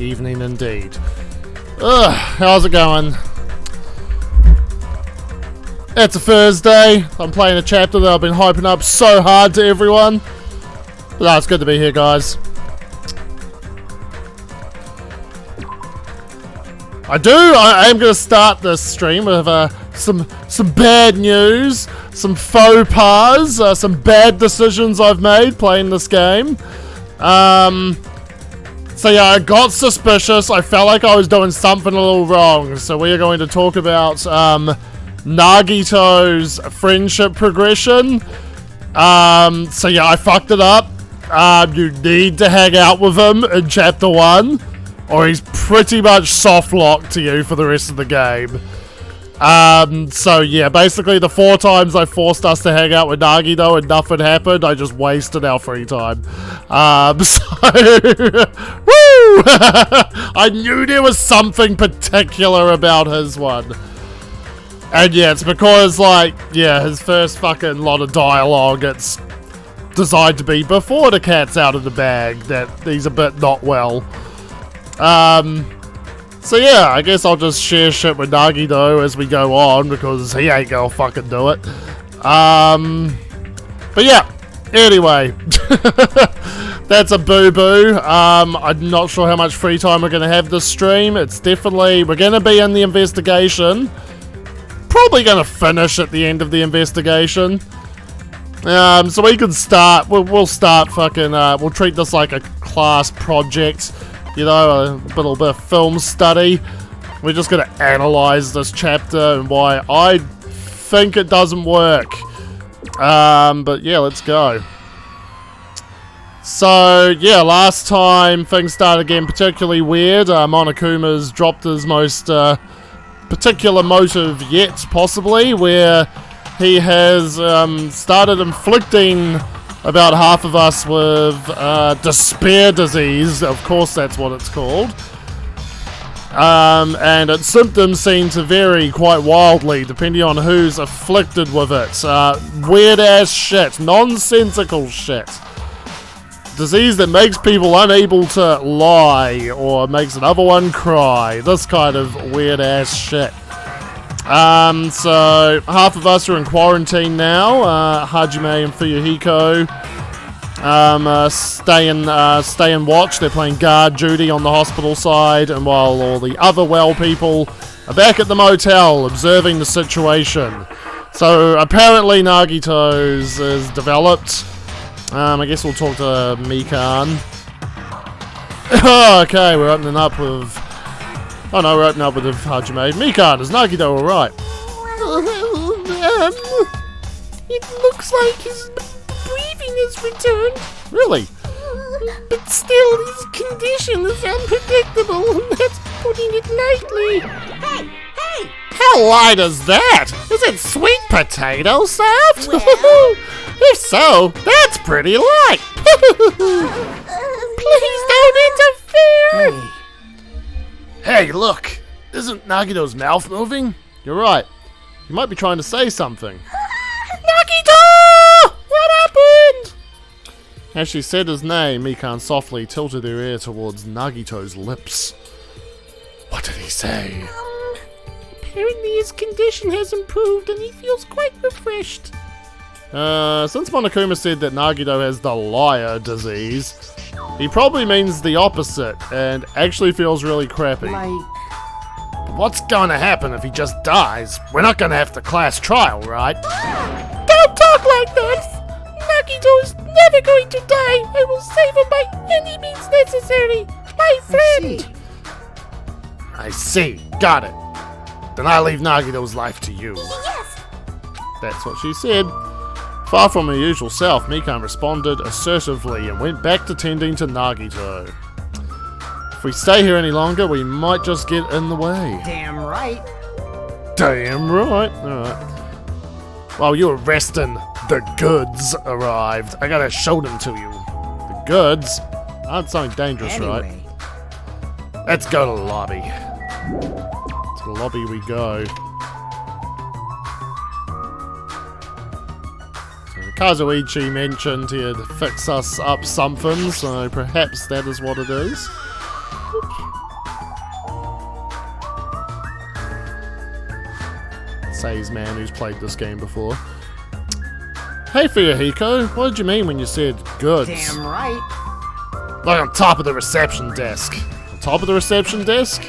evening indeed. Ugh, how's it going? It's a Thursday. I'm playing a chapter that I've been hyping up so hard to everyone. But no, it's good to be here, guys. I am going to start this stream with some bad news, some faux pas, some bad decisions I've made playing this game. So yeah, I got suspicious. I felt like I was doing something a little wrong. So we are going to talk about Nagito's friendship progression. So yeah, I fucked it up. You need to hang out with him in chapter 1. Or he's pretty much soft locked to you for the rest of the game. So yeah, basically the 4 times I forced us to hang out with Nagito and nothing happened, I just wasted our free time. So woo! I knew there was something particular about his one. And yeah, it's because like, yeah, his first fucking lot of dialogue, it's designed to be before the cat's out of the bag that he's a bit not well. So yeah, I guess I'll just share shit with Nagito as we go on, because he ain't gonna fucking do it. But yeah, anyway. That's a boo-boo. I'm not sure how much free time we're gonna have this stream. It's definitely, we're gonna be in the investigation. Probably gonna finish at the end of the investigation. So we can start, we'll start fucking, we'll treat this like a class project. You know, a little bit of film study. We're just going to analyze this chapter and why I think it doesn't work. But yeah, let's go. So, yeah, last time things started getting particularly weird. Monokuma's dropped his most particular motive yet, possibly, where he has started inflicting about half of us with despair disease. Of course that's what it's called. And its symptoms seem to vary quite wildly depending on who's afflicted with it. Weird ass shit. Nonsensical shit. Disease that makes people unable to lie or makes another one cry. This kind of weird ass shit. So half of us are in quarantine now. Hajime and Fuyuhiko stay and watch. They're playing guard duty on the hospital side, and while all the other well people are back at the motel observing the situation. So apparently Nagito's is developed. I guess we'll talk to Mikan. Okay, we're opening up with... Oh no, we're opening up with Hajime. Mikan, is Nagito alright? It looks like his breathing has returned. Really? But still, his condition is unpredictable. That's putting it lightly. Hey! How light is that? Is it sweet potato soft? Well. If so, that's pretty light. Please don't interfere. Hey, look! Isn't Nagito's mouth moving? You're right. He might be trying to say something. Nagito! What happened? As she said his name, Mikan softly tilted her ear towards Nagito's lips. What did he say? Apparently his condition has improved and he feels quite refreshed. Since Monokuma said that Nagito has the liar disease, he probably means the opposite and actually feels really crappy. But what's gonna happen if he just dies? We're not gonna have the class trial, right? Don't talk like that! Nagito is never going to die! I will save him by any means necessary! My friend! I see. Got it. Then I leave Nagito's life to you. Yes! That's what she said. Far from her usual self, Mikan responded assertively and went back to tending to Nagito. If we stay here any longer, we might just get in the way. Damn right. Damn right. Alright. While you were resting, the goods arrived. I gotta show them to you. The goods? Aren't something dangerous, right? Let's go to the lobby. To the lobby we go. Kazuichi mentioned he'd fix us up something, so perhaps that is what it is. says man who's played this game before. Hey Fuyuhiko, what did you mean when you said goods? Damn right. Like on top of the reception desk. On top of the reception desk?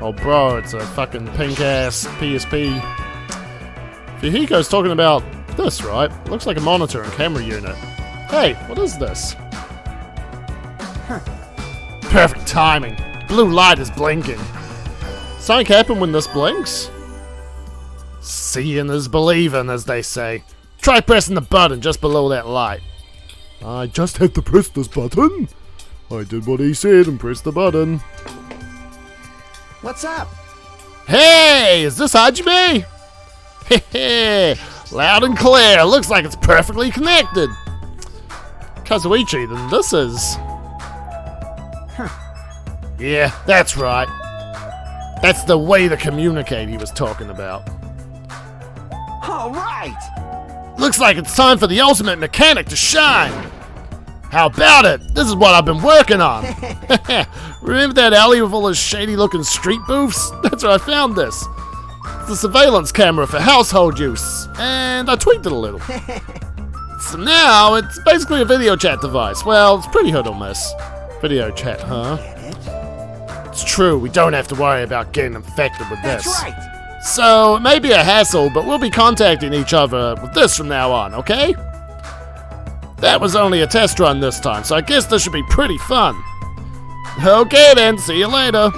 Oh bro, it's a fucking pink ass PSP. Fuyuhiko's talking about this, right? Looks like a monitor and camera unit. Hey, what is this? Perfect timing. Blue light is blinking. Something happen when this blinks? Seeing is believing, as they say. Try pressing the button just below that light. I just had to press this button. I did what he said and pressed the button. What's up? Hey, is this Hajime? Hehe, loud and clear. Looks like it's perfectly connected. Kazuichi, then this is... Yeah, that's right. That's the way to communicate he was talking about. All right. Looks like it's time for the ultimate mechanic to shine. How about it? This is what I've been working on. Remember that alley with all those shady looking street booths? That's where I found this. It's a surveillance camera for household use. And I tweaked it a little. So now it's basically a video chat device. Well, it's pretty hit or miss. Video chat, huh? It's true, we don't have to worry about getting infected with this. That's right. So, it may be a hassle, but we'll be contacting each other with this from now on, okay? That was only a test run this time, so I guess this should be pretty fun. Okay then, see you later.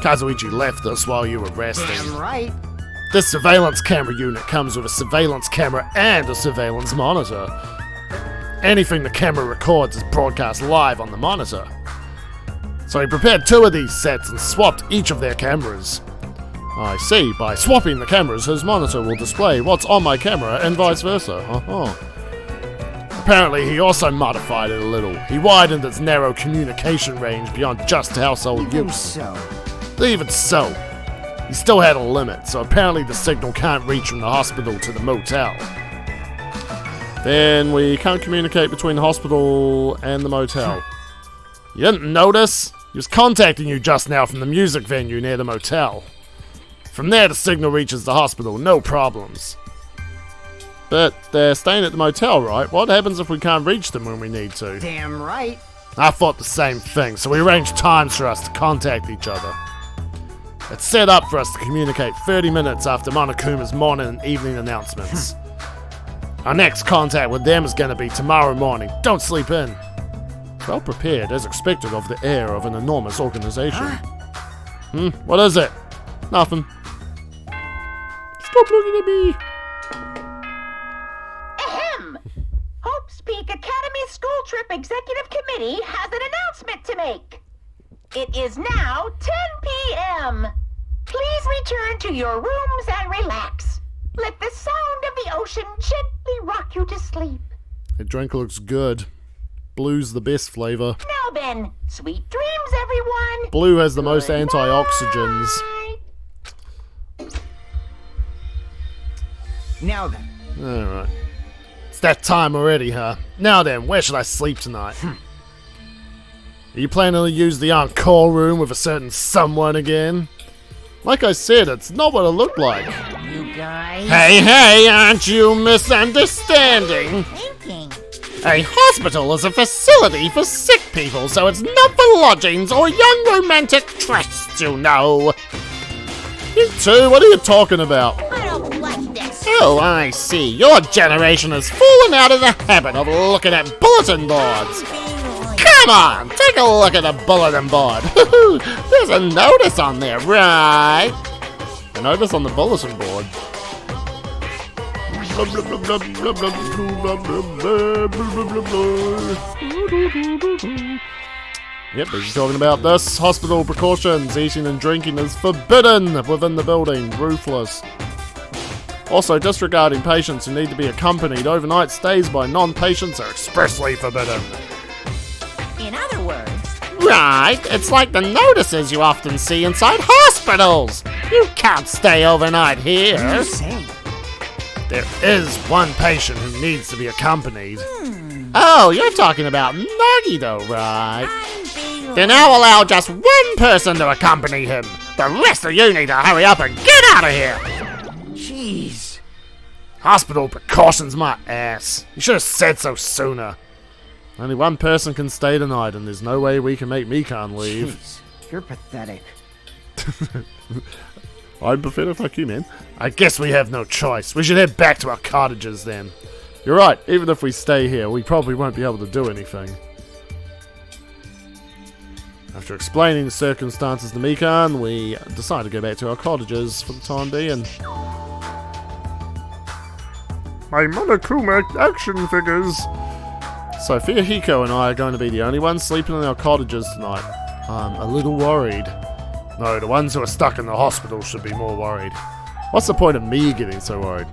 Kazuichi left us while you were resting. Damn right. This surveillance camera unit comes with a surveillance camera and a surveillance monitor. Anything the camera records is broadcast live on the monitor. So he prepared 2 of these sets and swapped each of their cameras. I see, by swapping the cameras, his monitor will display what's on my camera and vice versa. Apparently he also modified it a little. He widened its narrow communication range beyond just household Even use. so. Even so, he still had a limit, so apparently the signal can't reach from the hospital to the motel. Then we can't communicate between the hospital and the motel. You didn't notice? He was contacting you just now from the music venue near the motel. From there the signal reaches the hospital, no problems. But they're staying at the motel, right? What happens if we can't reach them when we need to? Damn right. I thought the same thing, so we arranged times for us to contact each other. It's set up for us to communicate 30 minutes after Monokuma's morning and evening announcements. Our next contact with them is going to be tomorrow morning. Don't sleep in. Well prepared, as expected of the heir of an enormous organization. What is it? Nothing. Stop looking at me. Ahem! Hope's Peak Academy School Trip Executive Committee has an announcement to make. It is now 10 p.m. Please return to your rooms and relax. Let the sound of the ocean gently rock you to sleep. The drink looks good. Blue's the best flavor. Now then, sweet dreams, everyone. Blue has the most Good antioxidants. night. Now then. Alright. It's that time already, huh? Now then, where should I sleep tonight? Are you planning to use the encore room with a certain someone again? Like I said, it's not what it looked like. You guys. Hey, aren't you misunderstanding? Thinking. A hospital is a facility for sick people, so it's not for lodgings or young romantic trysts, you know. You two, what are you talking about? I don't like this. Oh, I see. Your generation has fallen out of the habit of looking at bulletin boards. Come on, take a look at the bulletin board. There's a notice on there, right? A notice on the bulletin board. Yep, he's talking about this. Hospital precautions. Eating and drinking is forbidden within the building. Ruthless. Also, disregarding patients who need to be accompanied. Overnight stays by non-patients are expressly forbidden. In other words, Right, it's like the notices you often see inside hospitals. You can't stay overnight here. What are you saying? There is one patient who needs to be accompanied. Oh, you're talking about Nagi though, right? Then I'll allow just one person to accompany him. The rest of you need to hurry up and get out of here! Jeez. Hospital precautions, my ass. You should have said so sooner. Only one person can stay tonight, and there's no way we can make Mikan leave. Jeez, you're pathetic. I'm pathetic like you, man. I guess we have no choice. We should head back to our cottages then. You're right, even if we stay here, we probably won't be able to do anything. After explaining the circumstances to Mikan, we decide to go back to our cottages for the time being. My Monokuma action figures! Sophia, Hiko and I are going to be the only ones sleeping in our cottages tonight. I'm a little worried. No, the ones who are stuck in the hospital should be more worried. What's the point of me getting so worried?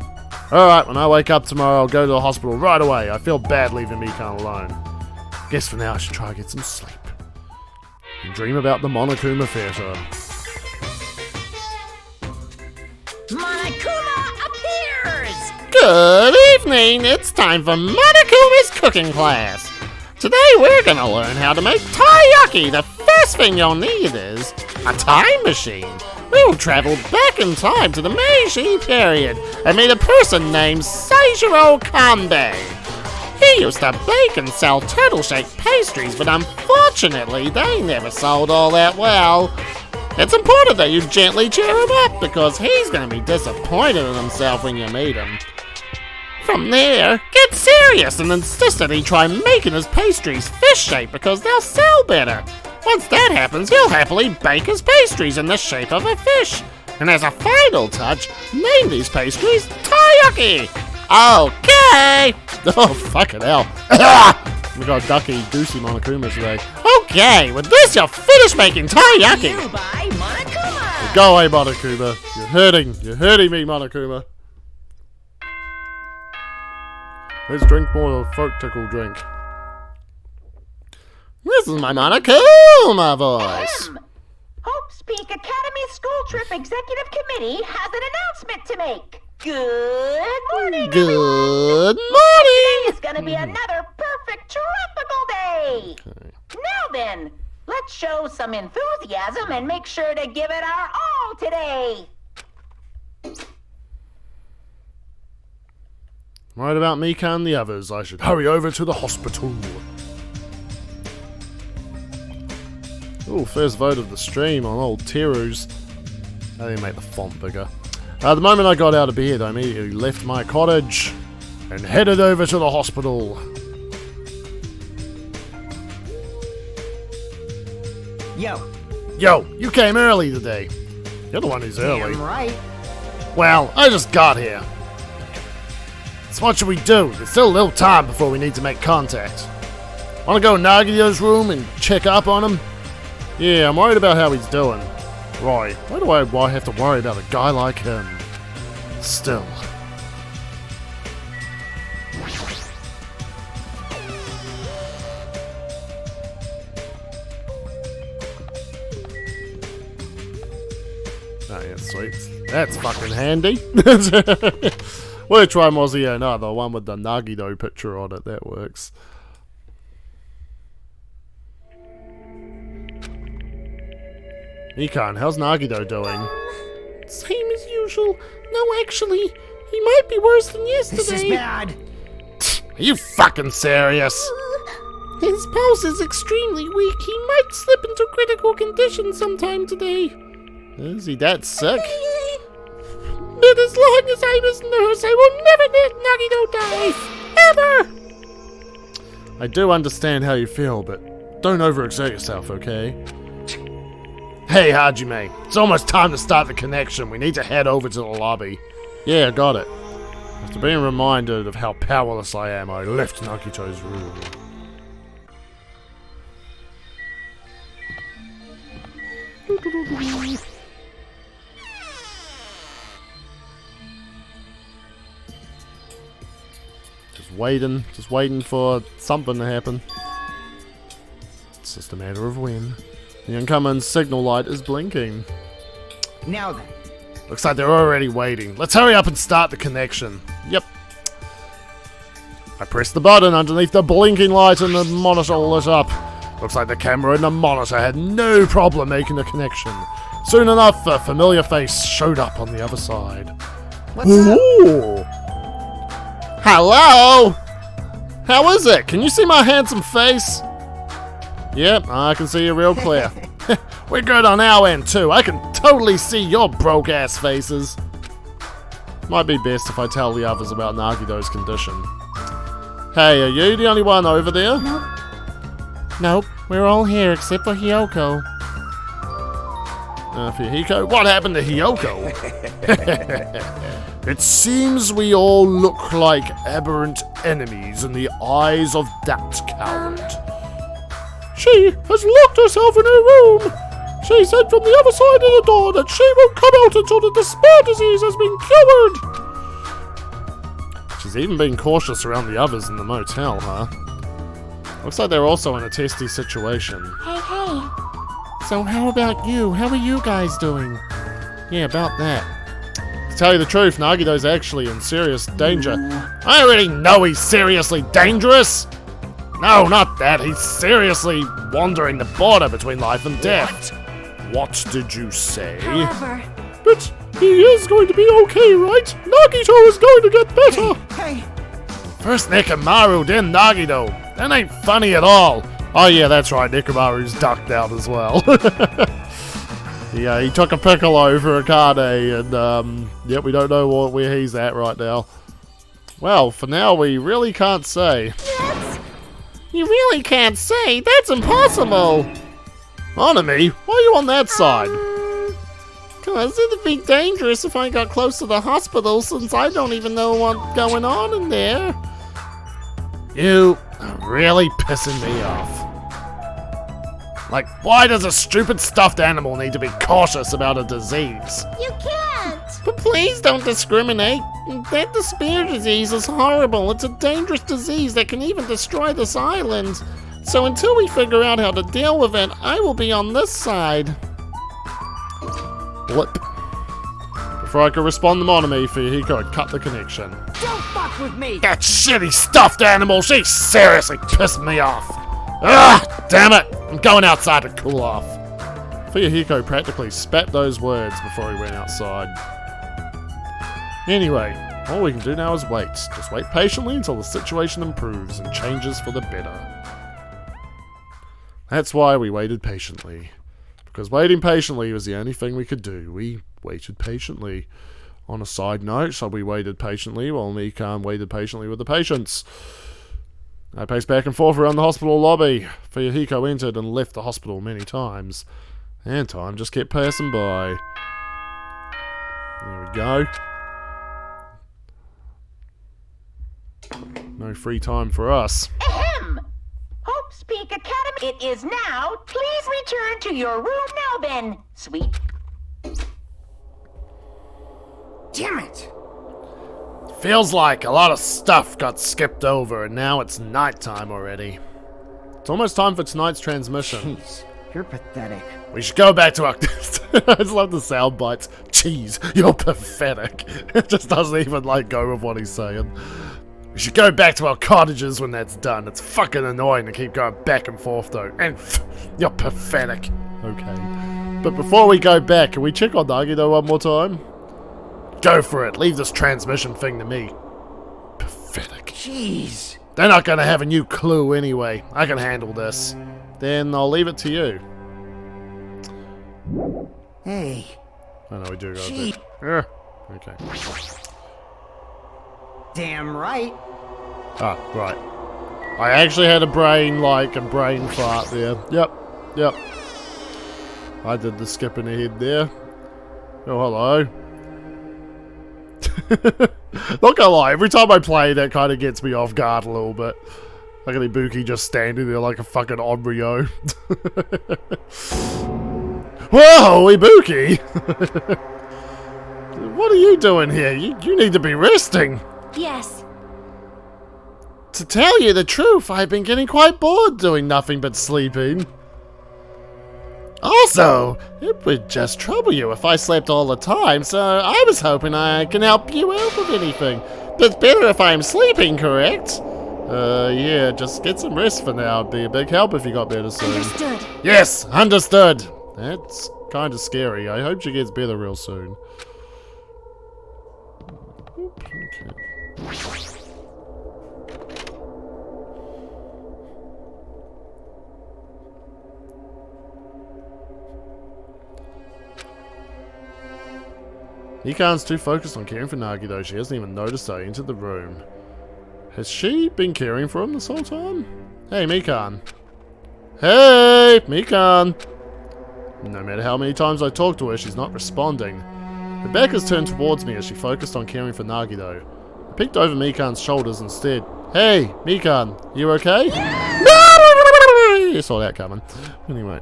Alright, when I wake up tomorrow, I'll go to the hospital right away. I feel bad leaving Mikan alone. Guess for now I should try to get some sleep. And dream about the Monokuma Theatre. Monokuma appears! Good evening. It's time for Monokuma's cooking class. Today we're gonna learn how to make taiyaki. The first thing you'll need is a time machine. We will travel back in time to the Meiji period and meet a person named Seijiro Kanbei. He used to bake and sell turtle-shaped pastries, but unfortunately they never sold all that well. It's important that you gently cheer him up because he's going to be disappointed in himself when you meet him. From there, get serious and insist that he try making his pastries fish-shaped because they'll sell better. Once that happens, he'll happily bake his pastries in the shape of a fish. And as a final touch, name these pastries taiyaki. Okay! Oh, fucking hell. We got Ducky Doocy Monokuma today. Okay, with this you're finished making taiyaki! You buy Monokuma! Go away, Monokuma. You're hurting me, Monokuma. Let's drink more throat tickle drink. This is my Monokuma voice. Hope's Peak Academy School Trip Executive Committee has an announcement to make. Good morning, Good everyone! morning! It's gonna be another perfect tropical day! Now then, let's show some enthusiasm and make sure to give it our all today! Right about Mika and the others, I should hurry over to the hospital. Ooh, first vote of the stream on old Teru's. I didn't make the font bigger. The moment I got out of bed, I immediately left my cottage and headed over to the hospital. Yo, you came early today. You're the one who's early. Damn right. Well, I just got here. So what should we do? There's still a little time before we need to make contact. Wanna go in Nagito's room and check up on him? Yeah, I'm worried about how he's doing. Right, why do I have to worry about a guy like him? Still. Oh yeah, sweet. That's fucking handy. Which one was he? No, the one with the Nagito picture on it. That works. Mikan, how's Nagito doing? Same as usual. No, actually, he might be worse than yesterday. This is bad. Are you fucking serious? His pulse is extremely weak. He might slip into critical condition sometime today. Is he that sick? But as long as I'm his nurse, I will never let Nagito die. Ever! I do understand how you feel, but don't overexert yourself, okay? Hey, Hajime, it's almost time to start the connection. We need to head over to the lobby. Yeah, got it. After being reminded of how powerless I am, I left Nagito's room. Just waiting for something to happen. It's just a matter of when. The incoming signal light is blinking. Now then. Looks like they're already waiting. Let's hurry up and start the connection. Yep. I pressed the button underneath the blinking light and the monitor lit up. Looks like the camera in the monitor had no problem making the connection. Soon enough, a familiar face showed up on the other side. What's up? Ooh. Hello! How is it? Can you see my handsome face? Yep, I can see you real clear. We're good on our end too. I can totally see your broke ass faces. Might be best if I tell the others about Nagido's condition. Hey, are you the only one over there? Nope, we're all here except for Hiyoko. For Hiko? What happened to Hiyoko? It seems we all look like aberrant enemies in the eyes of that coward. She has locked herself in her room. She said from the other side of the door that she won't come out until the despair disease has been cured. She's even being cautious around the others in the motel, huh? Looks like they're also in a testy situation. Hey. So how about you? How are you guys doing? Yeah, about that. To tell you the truth, Nagido's actually in serious danger. I already know he's seriously dangerous! No, not that. He's seriously wandering the border between life and death. What did you say? However, But he is going to be okay, right? Nagito is going to get better! Hey, First Nekomaru, then Nagido. That ain't funny at all. Oh yeah, that's right, Nekomaru's ducked out as well. Yeah, he took a Piccolo for a Kade, and yep, we don't know where he's at right now. Well, for now, we really can't say. You really can't say. That's impossible. Onami, why are you on that side? Cause it'd be dangerous if I got close to the hospital since I don't even know what's going on in there. You are really pissing me off. Like, why does a stupid stuffed animal need to be cautious about a disease? you can't. But please don't discriminate. That despair disease is horrible. It's a dangerous disease that can even destroy this island. So until we figure out how to deal with it, I will be on this side. Blip. Before I could respond to Monami, Fuyuhiko had cut the connection. don't fuck with me. That shitty stuffed animal, she seriously pissed me off. Ugh, damn it. I'm going outside to cool off. Fuyuhiko practically spat those words before he went outside. Anyway, all we can do now is wait. Just wait patiently until the situation improves and changes for the better. That's why we waited patiently. Because waiting patiently was the only thing we could do. We waited patiently. On a side note, so we waited patiently while Mikan waited patiently with the patients. I paced back and forth around the hospital lobby. Fuyuhiko entered and left the hospital many times. And time just kept passing by. There we go. No free time for us. Ahem! Hope's Peak Academy. It is now. Please return to your room now then, sweet. Damn it. Feels like a lot of stuff got skipped over and now it's nighttime already. It's almost time for tonight's transmission. Jeez, you're pathetic. We should go back to our... I just love the sound bites. Jeez, you're pathetic. It just doesn't even go with what he's saying. We should go back to our cottages when that's done. It's fucking annoying to keep going back and forth though. And you're pathetic. Okay. But before we go back, can we check on Nagido one more time? Go for it. Leave this transmission thing to me. Pathetic. Jeez. They're not going to have a new clue anyway. I can handle this. Then I'll leave it to you. Hey. I know we do got Gee. it. Yeah. Okay. Damn right. Ah, right. I actually had a brain fart there. Yep. I did the skipping ahead there. Oh, hello. Not gonna lie, every time I play, that kind of gets me off guard a little bit. Look at Ibuki just standing there like a fucking embryo. Whoa, Ibuki! What are you doing here? You need to be resting. Yes. To tell you the truth, I've been getting quite bored doing nothing but sleeping. Also, it would just trouble you if I slept all the time, so I was hoping I can help you out with anything. But it's better if I'm sleeping, correct? Yeah, just get some rest for now. It'd be a big help if you got better soon. Understood. Yes, understood. That's kind of scary. I hope she gets better real soon. Okay. Mikan's too focused on caring for Nagi though, she hasn't even noticed I entered the room. Has she been caring for him this whole time? Hey, Mikan. Hey, Mikan! No matter how many times I talk to her, she's not responding. Her back is turned towards me as she focused on caring for Nagi though. I peeked over Mikan's shoulders instead. Hey, Mikan, you okay? You saw that coming. Anyway.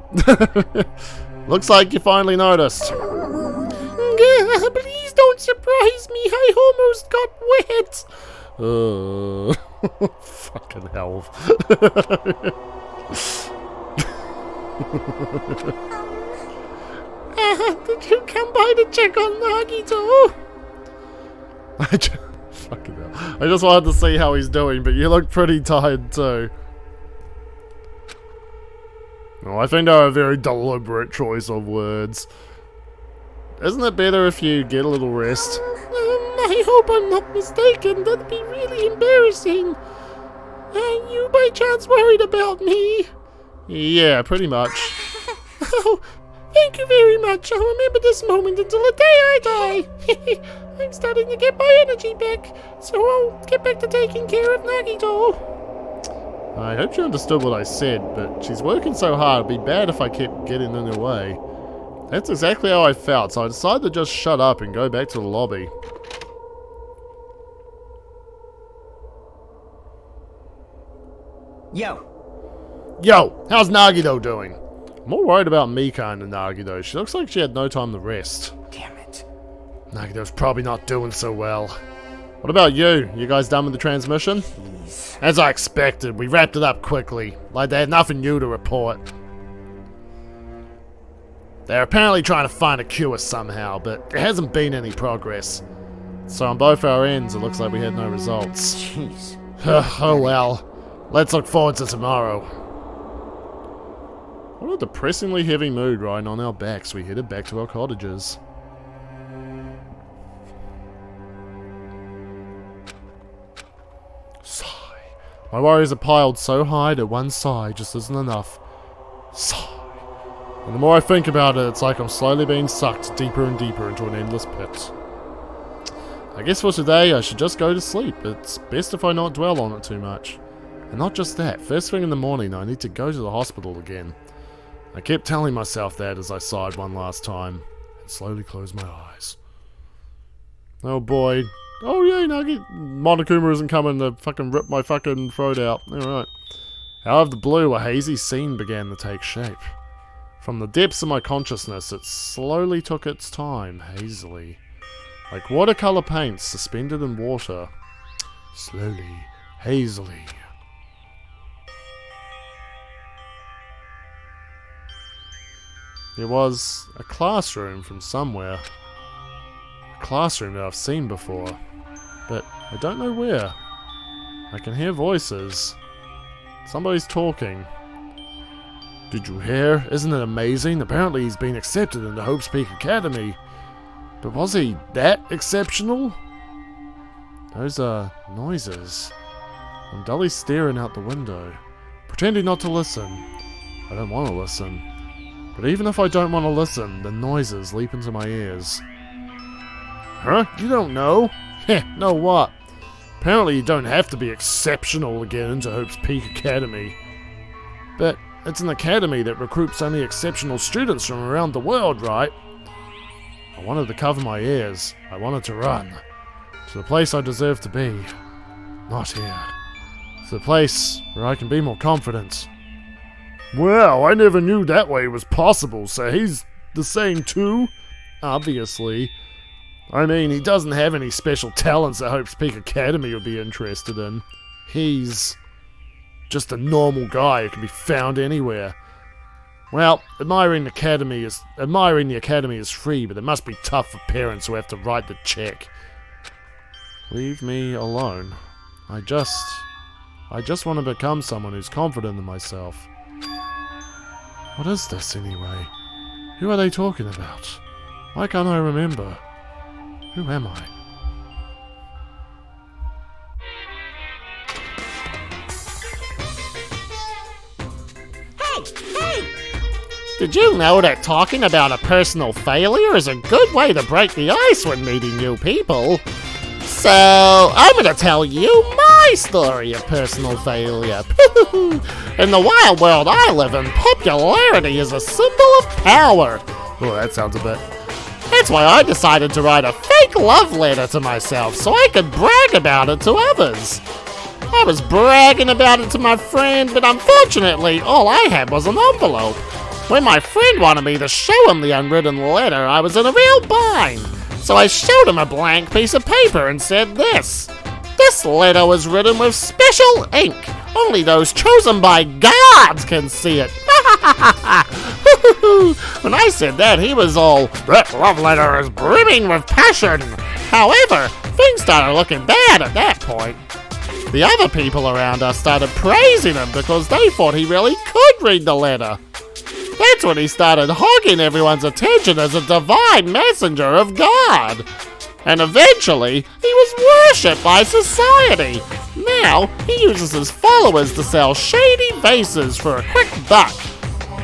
Looks like you finally noticed. Please don't surprise me. I almost got wet. Fucking hell. Did you come by to check on Nagito? Fucking hell. I just wanted to see how he's doing, but you look pretty tired too. Oh, I think they're a very deliberate choice of words. Isn't it better if you get a little rest? I hope I'm not mistaken. That'd be really embarrassing. Are you by chance worried about me? Yeah, pretty much. Oh, thank you very much. I'll remember this moment until the day I die. I'm starting to get my energy back, so I'll get back to taking care of Nagito. I hope you understood what I said, but she's working so hard, it'd be bad if I kept getting in her way. That's exactly how I felt, so I decided to just shut up and go back to the lobby. Yo, how's Nagito doing? I'm more worried about Mikan than Nagito. She looks like she had no time to rest. Damn it. Nagito's probably not doing so well. What about you? You guys done with the transmission? Jeez. As I expected, we wrapped it up quickly. Like they had nothing new to report. They're apparently trying to find a cure somehow, but there hasn't been any progress. So on both our ends, it looks like we had no results. Jeez. Oh well. Let's look forward to tomorrow. What a depressingly heavy mood riding on our backs. We headed back to our cottages. Sigh. My worries are piled so high that one sigh just isn't enough. Sigh. And the more I think about it, it's like I'm slowly being sucked deeper and deeper into an endless pit. I guess for today, I should just go to sleep. It's best if I not dwell on it too much. And not just that, first thing in the morning, I need to go to the hospital again. I kept telling myself that as I sighed one last time, and slowly closed my eyes. Oh boy. Oh yeah, Nugget. Monokuma isn't coming to fucking rip my fucking throat out. Alright. Out of the blue, a hazy scene began to take shape. From the depths of my consciousness, it slowly took its time, hazily. Like watercolor paint suspended in water. Slowly, hazily. There was a classroom from somewhere. A classroom that I've seen before. But I don't know where. I can hear voices. Somebody's talking. Did you hear? Isn't it amazing? Apparently he's been accepted into Hope's Peak Academy. But was he that exceptional? Those are noises. I'm dully staring out the window, pretending not to listen. I don't want to listen. But even if I don't want to listen, the noises leap into my ears. Huh? You don't know? Heh, know what? Apparently you don't have to be exceptional to get into Hope's Peak Academy. But it's an academy that recruits only exceptional students from around the world, right? I wanted to cover my ears. I wanted to run. To the place I deserve to be. Not here. To the place where I can be more confident. Well, I never knew that way was possible, so he's the same too? Obviously. I mean, he doesn't have any special talents that Hope's Peak Academy would be interested in. He's just a normal guy who can be found anywhere. Well, admiring the academy is free, but it must be tough for parents who have to write the check. Leave me alone. I just want to become someone who's confident in myself. What is this anyway? Who are they talking about? Why can't I remember? Who am I? Hey! Did you know that talking about a personal failure is a good way to break the ice when meeting new people? So, I'm gonna tell you my story of personal failure. In the wild world I live in, popularity is a symbol of power. Oh, that sounds a bit... That's why I decided to write a fake love letter to myself so I could brag about it to others. I was bragging about it to my friend, but unfortunately, all I had was an envelope. When my friend wanted me to show him the unwritten letter, I was in a real bind. So I showed him a blank piece of paper and said this. This letter was written with special ink. Only those chosen by gods can see it. When I said that, he was all, that love letter is brimming with passion. However, things started looking bad at that point. The other people around us started praising him because they thought he really could read the letter. That's when he started hogging everyone's attention as a divine messenger of God. And eventually, he was worshipped by society. Now, he uses his followers to sell shady vases for a quick buck.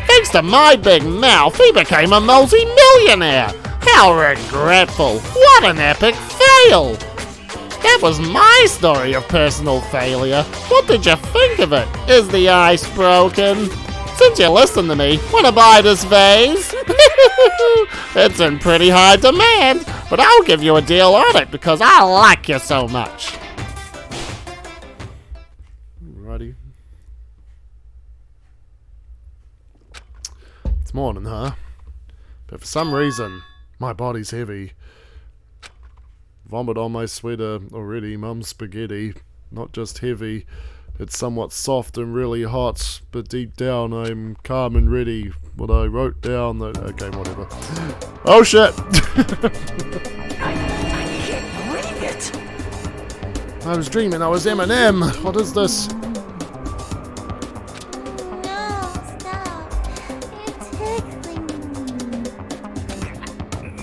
Thanks to my big mouth, he became a multi-millionaire. How regretful. What an epic fail. That was my story of personal failure. What did you think of it? Is the ice broken? Since you listened to me, wanna buy this vase? It's in pretty high demand, but I'll give you a deal on it because I like you so much. Righty. It's morning, huh? But for some reason, my body's heavy. Vomit on my sweater already, mum's spaghetti. Not just heavy, it's somewhat soft and really hot, but deep down I'm calm and ready. What I wrote down, okay, whatever. Oh shit! I can't believe it! I was dreaming I was Eminem. What is this? No, stop. You're tickling me.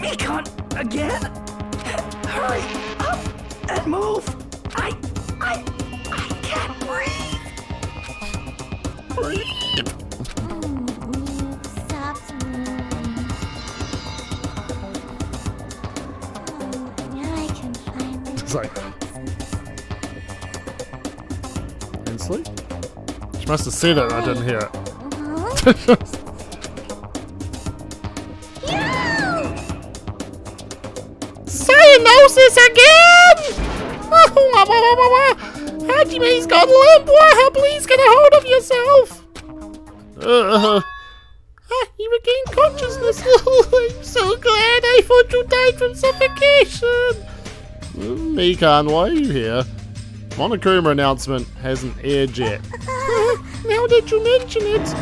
Mekon, again? Hurry up and move! I can't breathe! Breathe! You stopped moving. Now I can find it. It's like... In sleep? She must have said it and I didn't hear it. Cyanosis again! Hajime's got limp. Please get a hold of yourself. You regained consciousness. I'm so glad. I thought you died from suffocation. Mikan, why are you here? Monokuma announcement hasn't aired yet. Now that you mention it.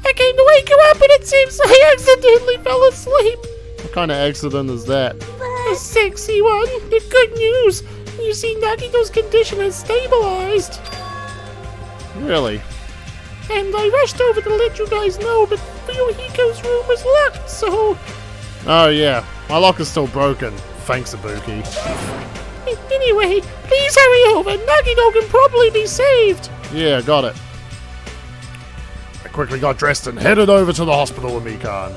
I came to wake you up, but it seems I accidentally fell asleep. What kind of accident is that? A sexy one. The good news. You see, Nagito's condition has stabilized. Really? And I rushed over to let you guys know, but Fuyuhiko's room was locked, so... Oh yeah, my lock is still broken. Thanks, Ibuki. Anyway, please hurry over. Nagito can probably be saved. Yeah, got it. I quickly got dressed and headed over to the hospital with Mikan.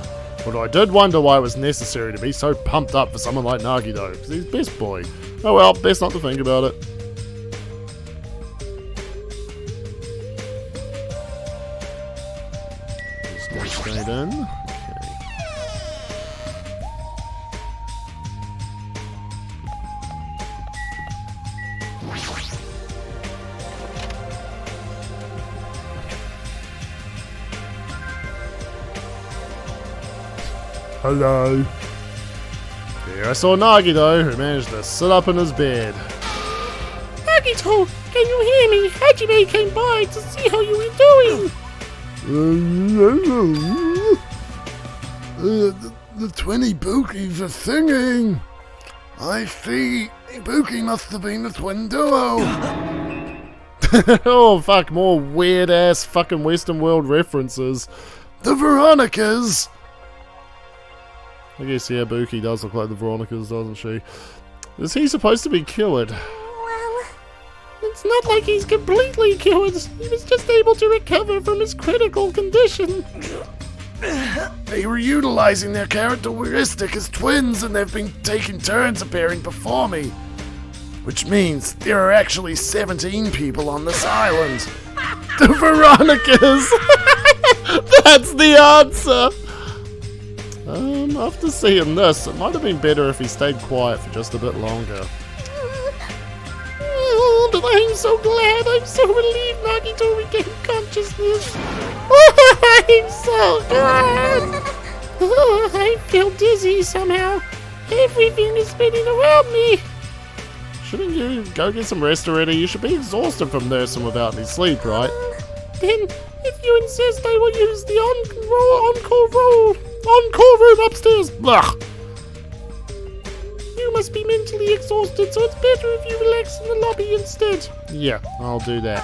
But I did wonder why it was necessary to be so pumped up for someone like Nagito, because he's best boy. Oh well, best not to think about it. Just go straight in. Okay. Hello. There I saw Nagito, who managed to sit up in his bed. Nagito, can you hear me? Hajime came by to see how you were doing. The 20 Bookies are singing. I see. Ibuki must have been the twin duo. Oh, fuck, more weird-ass fucking Western world references. The Veronicas. I guess, yeah, Buki does look like the Veronicas, doesn't she? Is he supposed to be cured? Well, It's not like he's completely cured. He was just able to recover from his critical condition. They were utilizing their characteristic as twins and they've been taking turns appearing before me. Which means there are actually 17 people on this island. The Veronicas! That's the answer! After seeing this, it might have been better if he stayed quiet for just a bit longer. Oh, but I'm so glad. I'm so relieved Nagito regained consciousness. I'm so glad. Oh, I feel dizzy somehow. Everything is spinning around me. Shouldn't you go get some rest already? You should be exhausted from nursing without any sleep, right? Then, if you insist, I will use the on-call room upstairs. Ugh. You must be mentally exhausted, so it's better if you relax in the lobby instead. Yeah, I'll do that.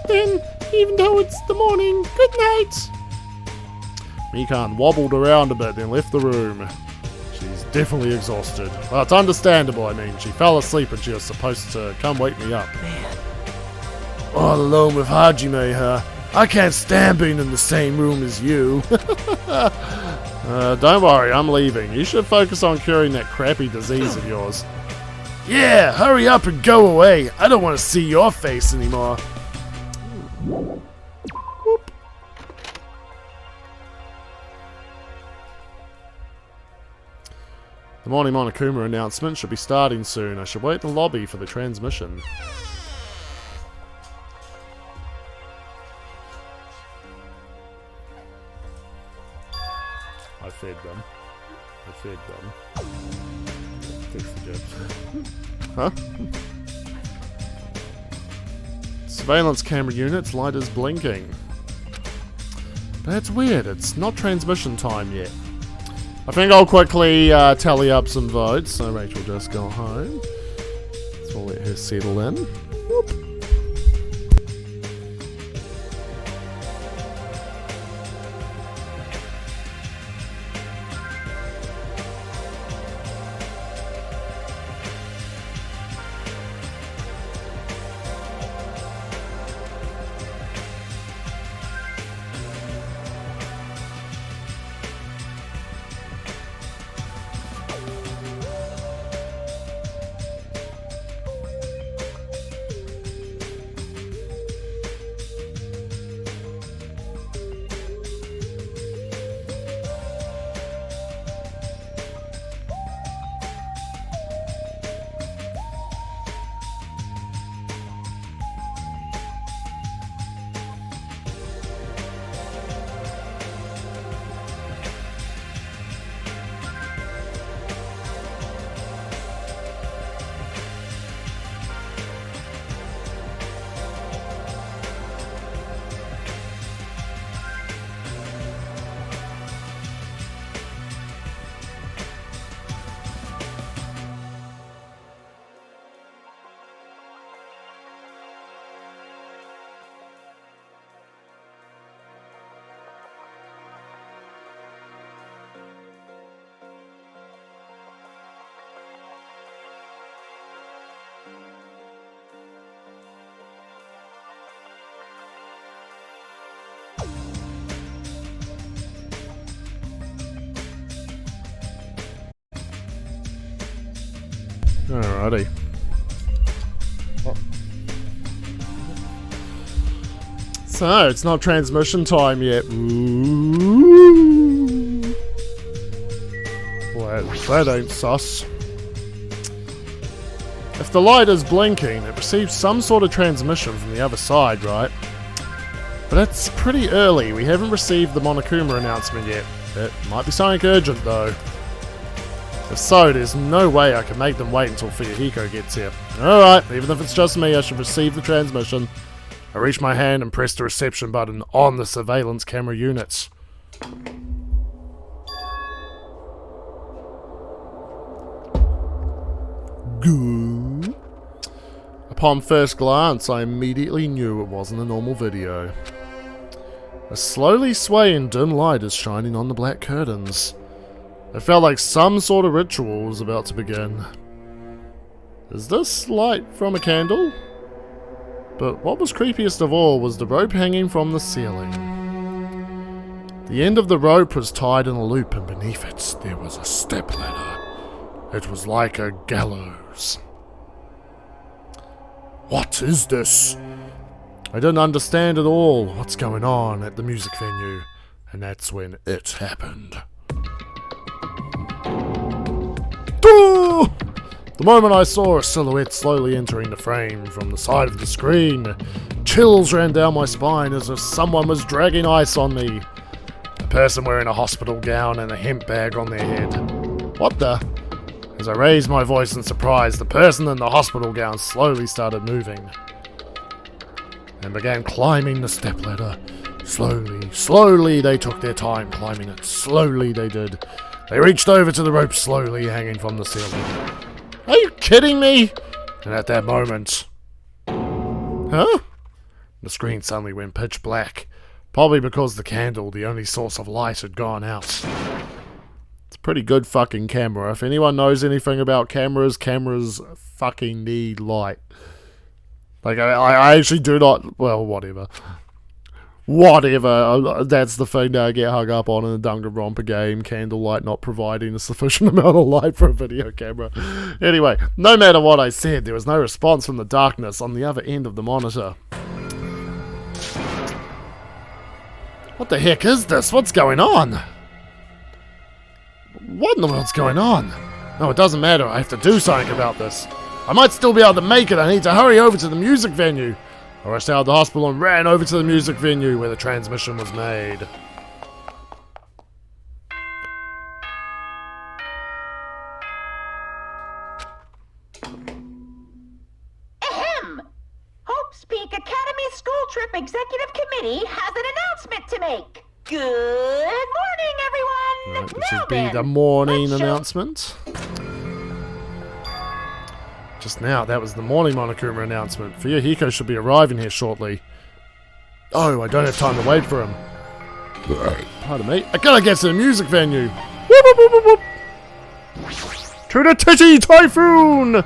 Then, even though it's the morning, good night. Mikan wobbled around a bit, then left the room. She's definitely exhausted. Well, it's understandable, I mean. She fell asleep and she was supposed to come wake me up. All alone with Hajime, huh? I can't stand being in the same room as you. Don't worry, I'm leaving. You should focus on curing that crappy disease of yours. Yeah, hurry up and go away. I don't want to see your face anymore. The morning Monokuma announcement should be starting soon. I should wait in the lobby for the transmission. I fed them. Fix the jibs. Huh? Surveillance camera units, light is blinking. That's weird, it's not transmission time yet. I think I'll quickly tally up some votes, so Rachel just got home. So we'll let her settle in. Whoop. Alrighty. So, it's not transmission time yet. Ooh. Well, that ain't sus. If the light is blinking, it receives some sort of transmission from the other side, right? But it's pretty early. We haven't received the Monokuma announcement yet. It might be something urgent, though. If so, there's no way I can make them wait until Fuyuhiko gets here. Alright, even if it's just me, I should receive the transmission. I reach my hand and press the reception button on the surveillance camera units. Good. Upon first glance, I immediately knew it wasn't a normal video. A slowly swaying dim light is shining on the black curtains. I felt like some sort of ritual was about to begin. Is this light from a candle? But what was creepiest of all was the rope hanging from the ceiling. The end of the rope was tied in a loop, and beneath it there was a stepladder. It was like a gallows. What is this? I didn't understand at all what's going on at the music venue, and that's when it happened. Oh! The moment I saw a silhouette slowly entering the frame from the side of the screen, chills ran down my spine as if someone was dragging ice on me. A person wearing a hospital gown and a hemp bag on their head. What the? As I raised my voice in surprise, the person in the hospital gown slowly started moving and began climbing the stepladder. Slowly they took their time climbing it. Slowly they did. They reached over to the rope slowly hanging from the ceiling. Are you kidding me? And at that moment... Huh? The screen suddenly went pitch black. Probably because the candle, the only source of light, had gone out. It's a pretty good fucking camera. If anyone knows anything about cameras fucking need light. Like, I actually do not... Well, whatever. Whatever. That's the thing that I get hung up on in the Danganronpa game. Candlelight not providing a sufficient amount of light for a video camera. Anyway, no matter what I said, there was no response from the darkness on the other end of the monitor. What the heck is this? What's going on? What in the world's going on? No, it doesn't matter. I have to do something about this. I might still be able to make it. I need to hurry over to the music venue. I rushed out of the hospital and ran over to the music venue where the transmission was made. Ahem! Hope's Peak Academy School Trip Executive Committee has an announcement to make. Good morning, everyone! Right, this Now would be then, the morning let's show- announcement. Just now, that was the morning Monokuma announcement. Fuyuhiko should be arriving here shortly. Oh, I don't have time to wait for him. Pardon me. I gotta get to the music venue. Whoop, whoop, whoop, whoop, whoop. To the Titty Typhoon!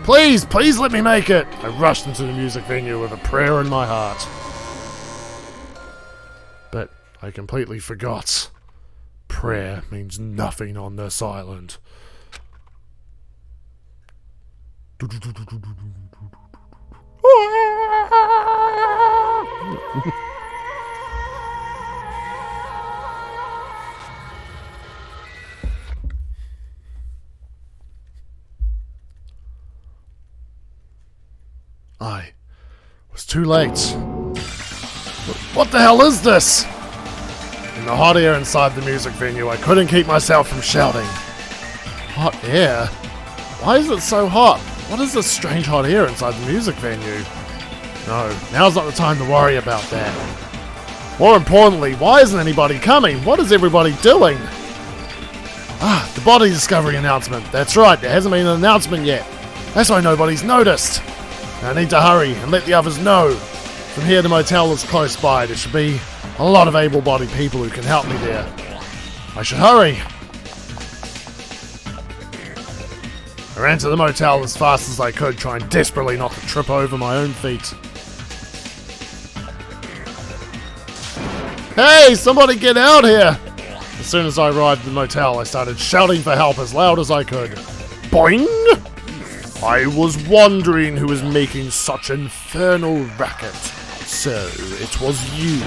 Please let me make it! I rushed into the music venue with a prayer in my heart. But I completely forgot. Prayer means nothing on this island. I was too late. What the hell is this? In the hot air inside the music venue, I couldn't keep myself from shouting. Hot air? Why is it so hot? What is this strange hot air inside the music venue? No, now's not the time to worry about that. More importantly, why isn't anybody coming? What is everybody doing? Ah, the body discovery announcement. That's right, there hasn't been an announcement yet. That's why nobody's noticed. I need to hurry and let the others know. From here, the motel is close by. There should be a lot of able-bodied people who can help me there. I should hurry. I ran to the motel as fast as I could, trying desperately not to trip over my own feet. Hey, somebody get out here! As soon as I arrived at the motel, I started shouting for help as loud as I could. Boing! I was wondering who was making such infernal racket. So, it was you.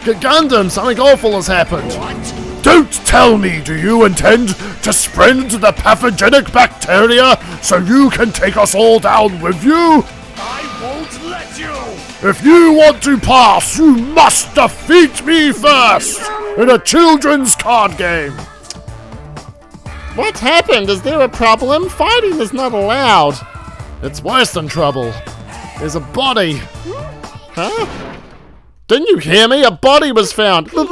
Gundam, something awful has happened. What? Don't tell me, do you intend to spread the pathogenic bacteria so you can take us all down with you? I won't let you! If you want to pass, you must defeat me first in a children's card game. What happened? Is there a problem? Fighting is not allowed. It's worse than trouble. There's a body. Huh? Didn't you hear me? A body was found. Body!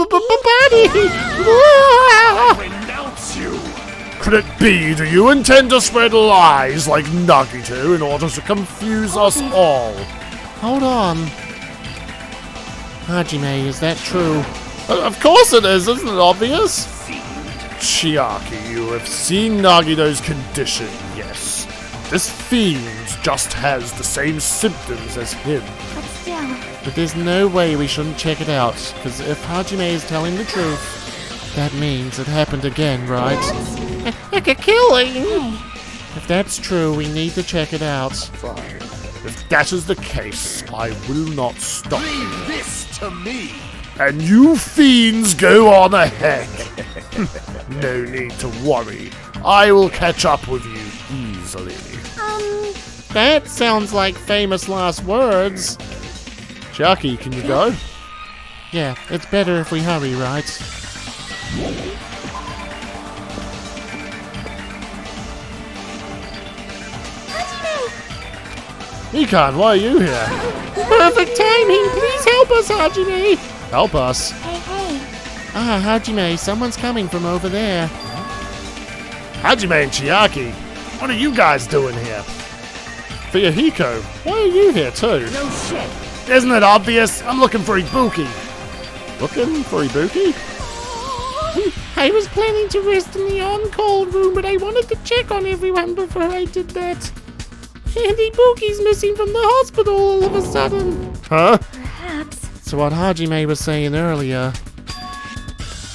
Renounce you! Could it be, do you intend to spread lies like Nagito in order to confuse us all? Hold on. Hajime, is that true? Of course it is, isn't it obvious? Chiaki, you have seen Nagito's condition, yes. This fiend just has the same symptoms as him. But still, But there's no way we shouldn't check it out, because if Hajime is telling the truth, that means it happened again, right? Like a killing. If that's true, we need to check it out. If that is the case, I will not stop you. Leave this to me. And you fiends go on ahead. No need to worry. I will catch up with you easily. That sounds like famous last words. Chiaki, can you go? Yeah, it's better if we hurry, right? Mikan, why are you here? Perfect timing! Please help us, Hajime! Help us. hey, hey. Ah, Hajime, someone's coming from over there. Hajime and Chiaki, what are you guys doing here? Fuyahiko, why are you here too? No shit. Isn't it obvious? I'm looking for Ibuki. Looking for Ibuki? I was planning to rest in the on-call room, but I wanted to check on everyone before I did that. And Ibuki's missing from the hospital all of a sudden. Huh? Perhaps. So what Hajime was saying earlier.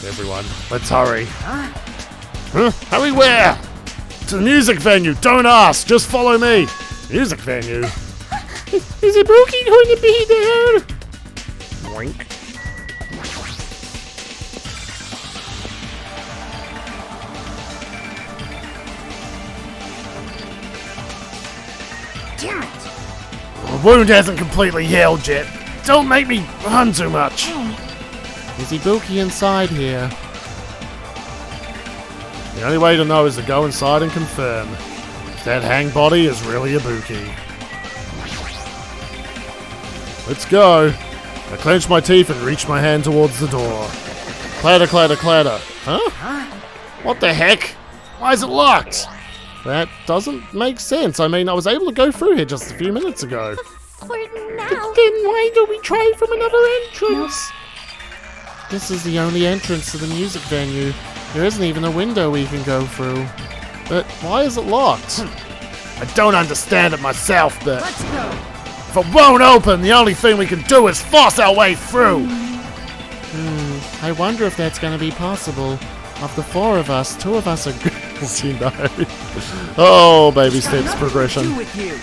Everyone, let's hurry. Huh? Hurry where? To the music venue. Don't ask. Just follow me. Music venue. Is Ibuki going to be there? Wink. Damn it. The wound hasn't completely healed yet. Don't make me run too much. Is Ibuki inside here? The only way to know is to go inside and confirm. If that hang body is really Ibuki. Let's go. I clench my teeth and reach my hand towards the door. Clatter, clatter, clatter. Huh? What the heck? Why is it locked? That doesn't make sense. I mean, I was able to go through here just a few minutes ago. For now. Then why don't we try from another entrance? This is the only entrance to the music venue. There isn't even a window we can go through. But why is it locked? I don't understand it myself, but Let's go. if it won't open, the only thing we can do is force our way through. I wonder if that's going to be possible. Of the four of us, two of us are girls, you know. Oh, baby steps Do progression. with you.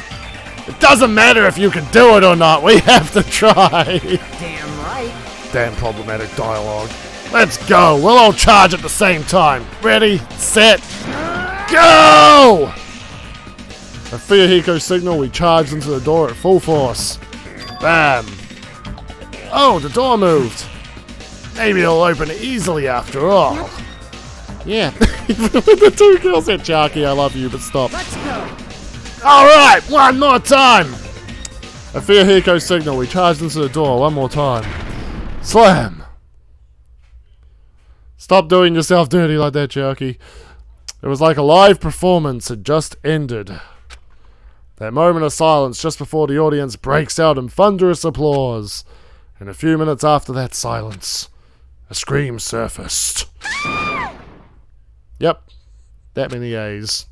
It doesn't matter if you can do it or not. We have to try. Damn right. Damn problematic dialogue. Let's go. We'll all charge at the same time. Ready, set, go! A Fuyahiko signal, we charged into the door at full force. Bam. Oh, the door moved. Maybe it'll open easily after all. Yeah, the two girls at Chiaki, I love you, but stop. Let's go. Alright, one more time. A Fuyahiko signal, we charged into the door one more time. Slam. Stop doing yourself dirty like that, Chiaki. It was like a live performance had just ended. That moment of silence just before the audience breaks out in thunderous applause. And a few minutes after that silence, a scream surfaced. Yep, that many A's.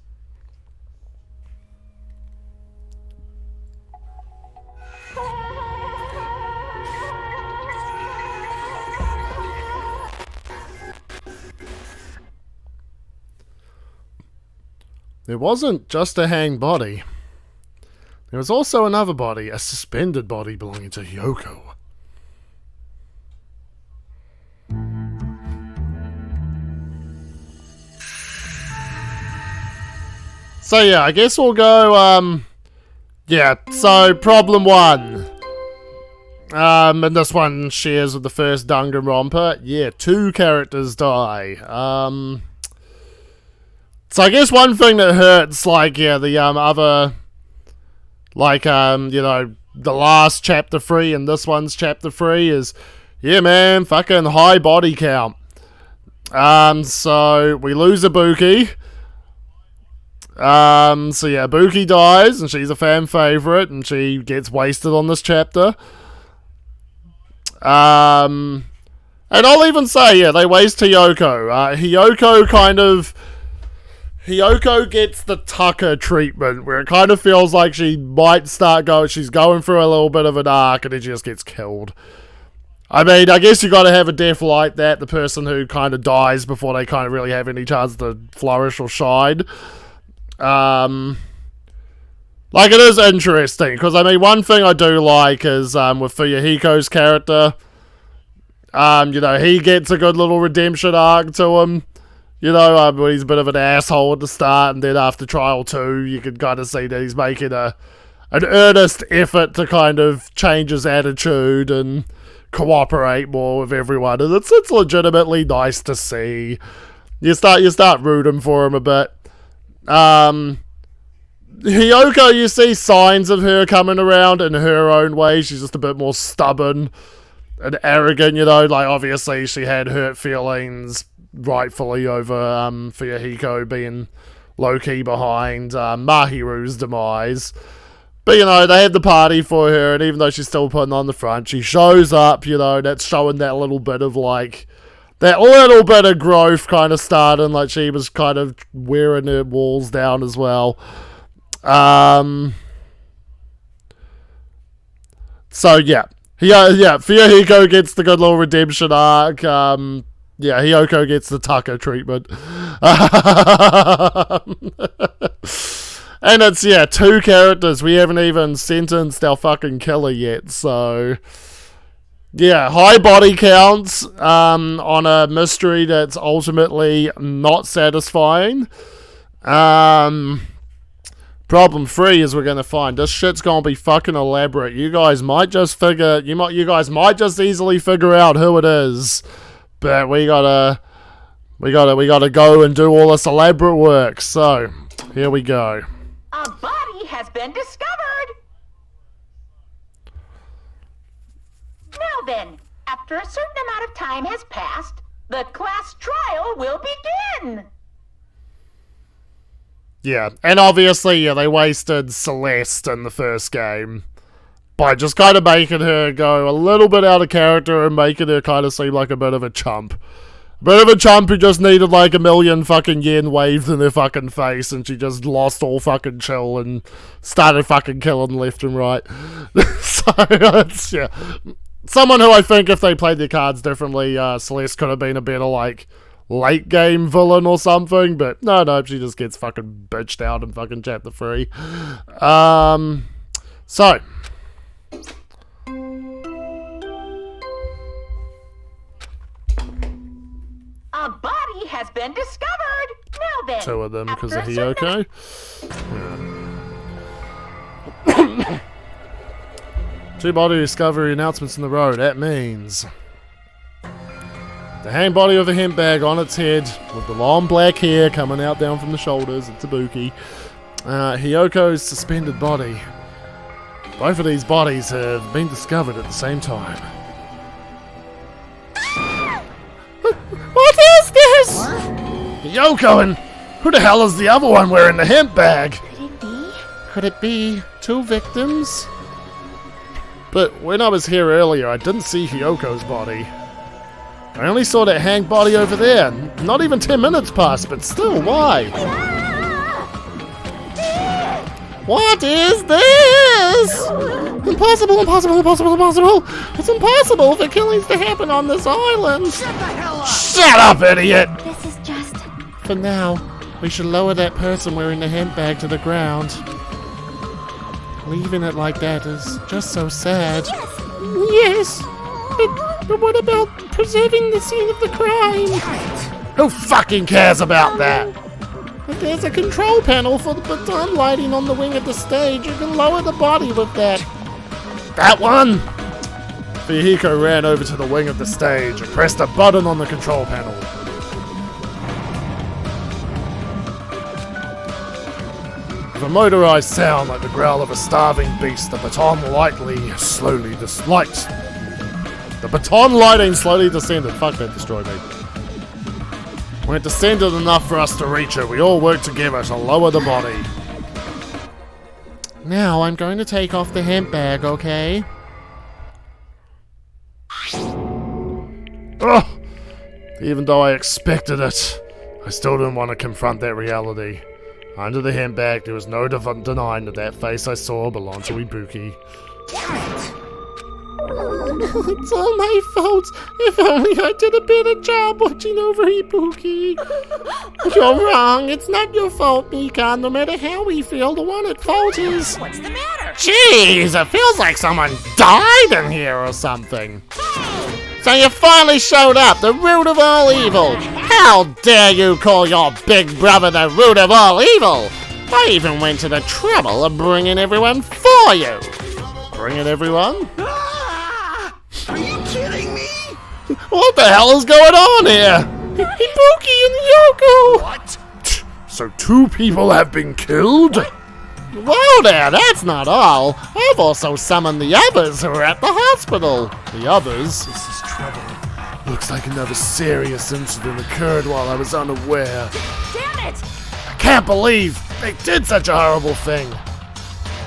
There wasn't just a hang body. There was also another body, a suspended body belonging to Yoko. So yeah, I guess we'll go, yeah, so problem one. And this one shares with the first Danganronpa. Yeah, 2 characters die. So I guess one thing that hurts, like, yeah, the, other, like, you know, the last chapter 3 and this one's chapter 3 is, yeah, man, fucking high body count. So we lose Ibuki. So yeah, Buki dies, and she's a fan favorite, and she gets wasted on this chapter. And I'll even say, yeah, they waste Hiyoko. Hiyoko gets the Tucker treatment, where it kind of feels like she might she's going through a little bit of an arc, and then she just gets killed. I mean, I guess you gotta have a death like that, the person who kind of dies before they kind of really have any chance to flourish or shine. Like, it is interesting, because, I mean, one thing I do like is, with Fuyuhiko's character, you know, he gets a good little redemption arc to him, you know, when he's a bit of an asshole at the start, and then after Trial 2, you can kind of see that he's making an earnest effort to kind of change his attitude and cooperate more with everyone, and it's legitimately nice to see. You start rooting for him a bit. Hiyoko, you see signs of her coming around in her own way. She's just a bit more stubborn and arrogant, you know, like, obviously she had hurt feelings rightfully over Fuyuhiko being low-key behind Mahiru's demise. But, you know, they had the party for her, and even though she's still putting on the front, she shows up, you know, that's showing that little bit of, like, that little bit of growth kind of starting, like she was kind of wearing her walls down as well. So, yeah. Fuyuhiko gets the good little redemption arc. Yeah, Hiyoko gets the Tucker treatment. And it's, yeah, 2 characters. We haven't even sentenced our fucking killer yet, so... Yeah, high body counts on a mystery that's ultimately not satisfying. Problem 3 is we're gonna find this shit's gonna be fucking elaborate. You guys might just easily figure out who it is, but we gotta go and do all this elaborate work. So here we go. A body has been discovered. Now then, after a certain amount of time has passed, the class trial will begin. Yeah, and obviously, yeah, they wasted Celeste in the first game by just kind of making her go a little bit out of character and making her kind of seem like a bit of a chump. A bit of a chump who just needed like 1,000,000 fucking yen waved in her fucking face, and she just lost all fucking chill and started fucking killing left and right. So, it's, yeah. Someone who I think if they played their cards differently, Celeste could have been a better, like, late game villain or something, but no, she just gets fucking bitched out in fucking chapter 3. So. A body has been discovered. Now then. 2 of them because of Hiyoko. Yeah. 2 body discovery announcements in the road. That means the hang body with a hemp bag on its head with the long black hair coming out down from the shoulders. It's Ibuki. Hiyoko's suspended body. Both of these bodies have been discovered at the same time. What is this? Hiyoko, and who the hell is the other one wearing the hemp bag? Could it be 2 victims? But when I was here earlier, I didn't see Hiyoko's body. I only saw that hang body over there. Not even 10 minutes passed, but still, why? What is this? Impossible! It's impossible for killings to happen on this island! Shut the hell up! Shut up, idiot! This is just... For now, we should lower that person wearing the hemp bag to the ground. Leaving it like that is just so sad. Yes, but what about preserving the scene of the crime? Who fucking cares about that? If there's a control panel for the baton lighting on the wing of the stage, you can lower the body with that. That one? Fuyuhiko ran over to the wing of the stage and pressed a button on the control panel. With a motorized sound like the growl of a starving beast, the baton lighting slowly descended. Fuck, that destroyed me. We're descended enough for us to reach it. We all work together to lower the body. Now I'm going to take off the hemp bag, okay? Ugh! Even though I expected it, I still didn't want to confront that reality. Under the hemp bag, there was no denying that face I saw belonged to Ibuki. It's all my fault. If only I did a better job watching over Ibuki. You're wrong. It's not your fault, Mika. No matter how we feel, the one at fault is... What's the matter? Jeez, it feels like someone died in here or something. So you finally showed up, the root of all evil. How dare you call your big brother the root of all evil? I even went to the trouble of bringing everyone for you. Bringing everyone? Are you kidding me? What the hell is going on here? Ibuki and Yoko! What? So 2 people have been killed? Well there, that's not all. I've also summoned the others who are at the hospital. The others? This is trouble. Looks like another serious incident occurred while I was unaware. Damn it! I can't believe they did such a horrible thing.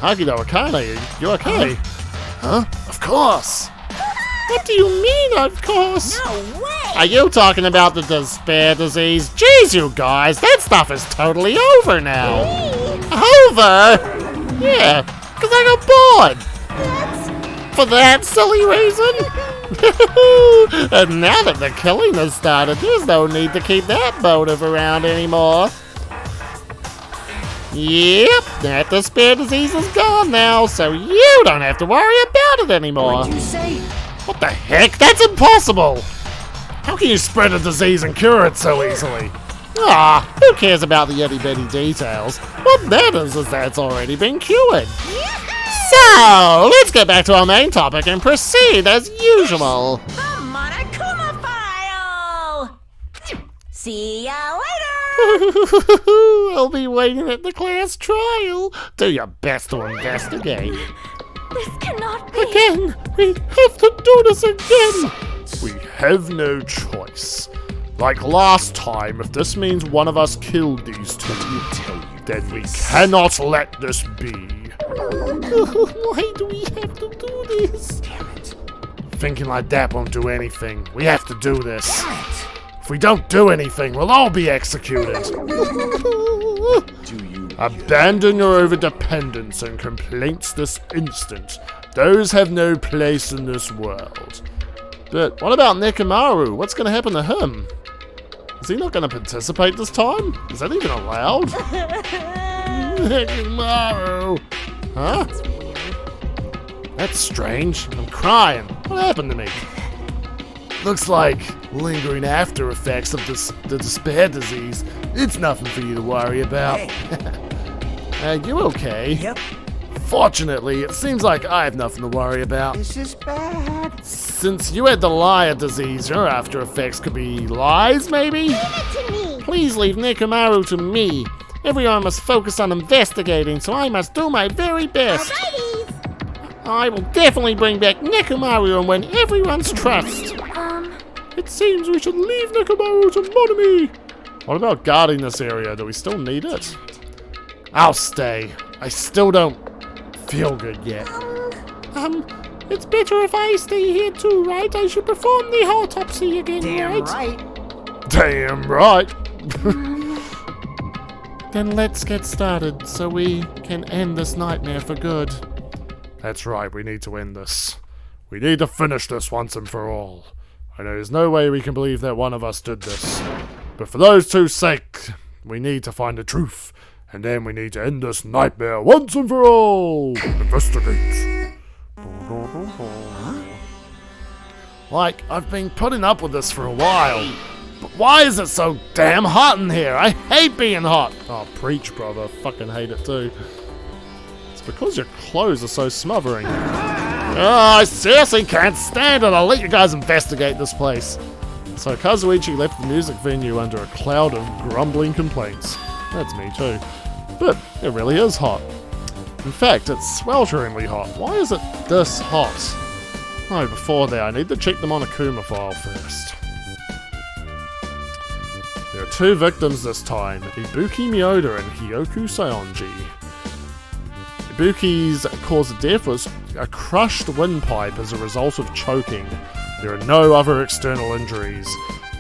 Hagido Akane, you okay? Huh? Of course. What do you mean, of course? No way! Are you talking about the despair disease? Jeez, you guys, that stuff is totally over now. Over? Yeah, because I got bored. For that silly reason? And now that the killing has started, there's no need to keep that motive around anymore. Yep, that despair disease is gone now, so you don't have to worry about it anymore. What'd you say? What the heck? That's impossible! How can you spread a disease and cure it so easily? Ah, who cares about the itty-bitty details? What matters is that it's already been cured. So, let's get back to our main topic and proceed as usual. The Monokuma File! See ya later! I'll be waiting at the class trial. Do your best to investigate. This cannot be. Again! We have to do this again! We have no choice. Like last time, if this means one of us killed these 2, then we cannot let this be. Why do we have to do this? Thinking like that won't do anything. We have to do this. If we don't do anything, we'll all be executed. Abandon your overdependence and complaints this instant. Those have no place in this world. But what about Nekomaru? What's going to happen to him? Is he not going to participate this time? Is that even allowed? Nekomaru! Huh? That's strange. I'm crying. What happened to me? Looks like lingering after effects of the despair disease. It's nothing for you to worry about. You okay? Yep. Fortunately, it seems like I have nothing to worry about. This is bad. Since you had the liar disease, your after effects could be lies, maybe? Please leave Nekomaru to me. Everyone must focus on investigating, so I must do my very best. I will definitely bring back Nekomaru and win everyone's trust. It seems we should leave Nekomaru to Monami. What about guarding this area? Do we still need it? I'll stay. I still don't feel good yet. It's better if I stay here too, right? I should perform the autopsy again, Damn right? right. Damn right. Then let's get started so we can end this nightmare for good. That's right, we need to end this. We need to finish this once and for all. And there's no way we can believe that one of us did this. But for those two's sake, we need to find the truth. And then we need to end this nightmare once and for all. Investigate. Like, I've been putting up with this for a while. But why is it so damn hot in here? I hate being hot. Oh, preach, brother. Fucking hate it too. It's because your clothes are so smothering. Oh, I seriously can't stand it. I'll let you guys investigate this place. So Kazuichi left the music venue under a cloud of grumbling complaints. That's me too. But it really is hot. In fact, it's swelteringly hot. Why is it this hot? Oh, before that, I need to check the Monokuma file first. There are 2 victims this time, Ibuki Miyoda and Hyoku Saionji. Ibuki's cause of death was a crushed windpipe as a result of choking. There are no other external injuries.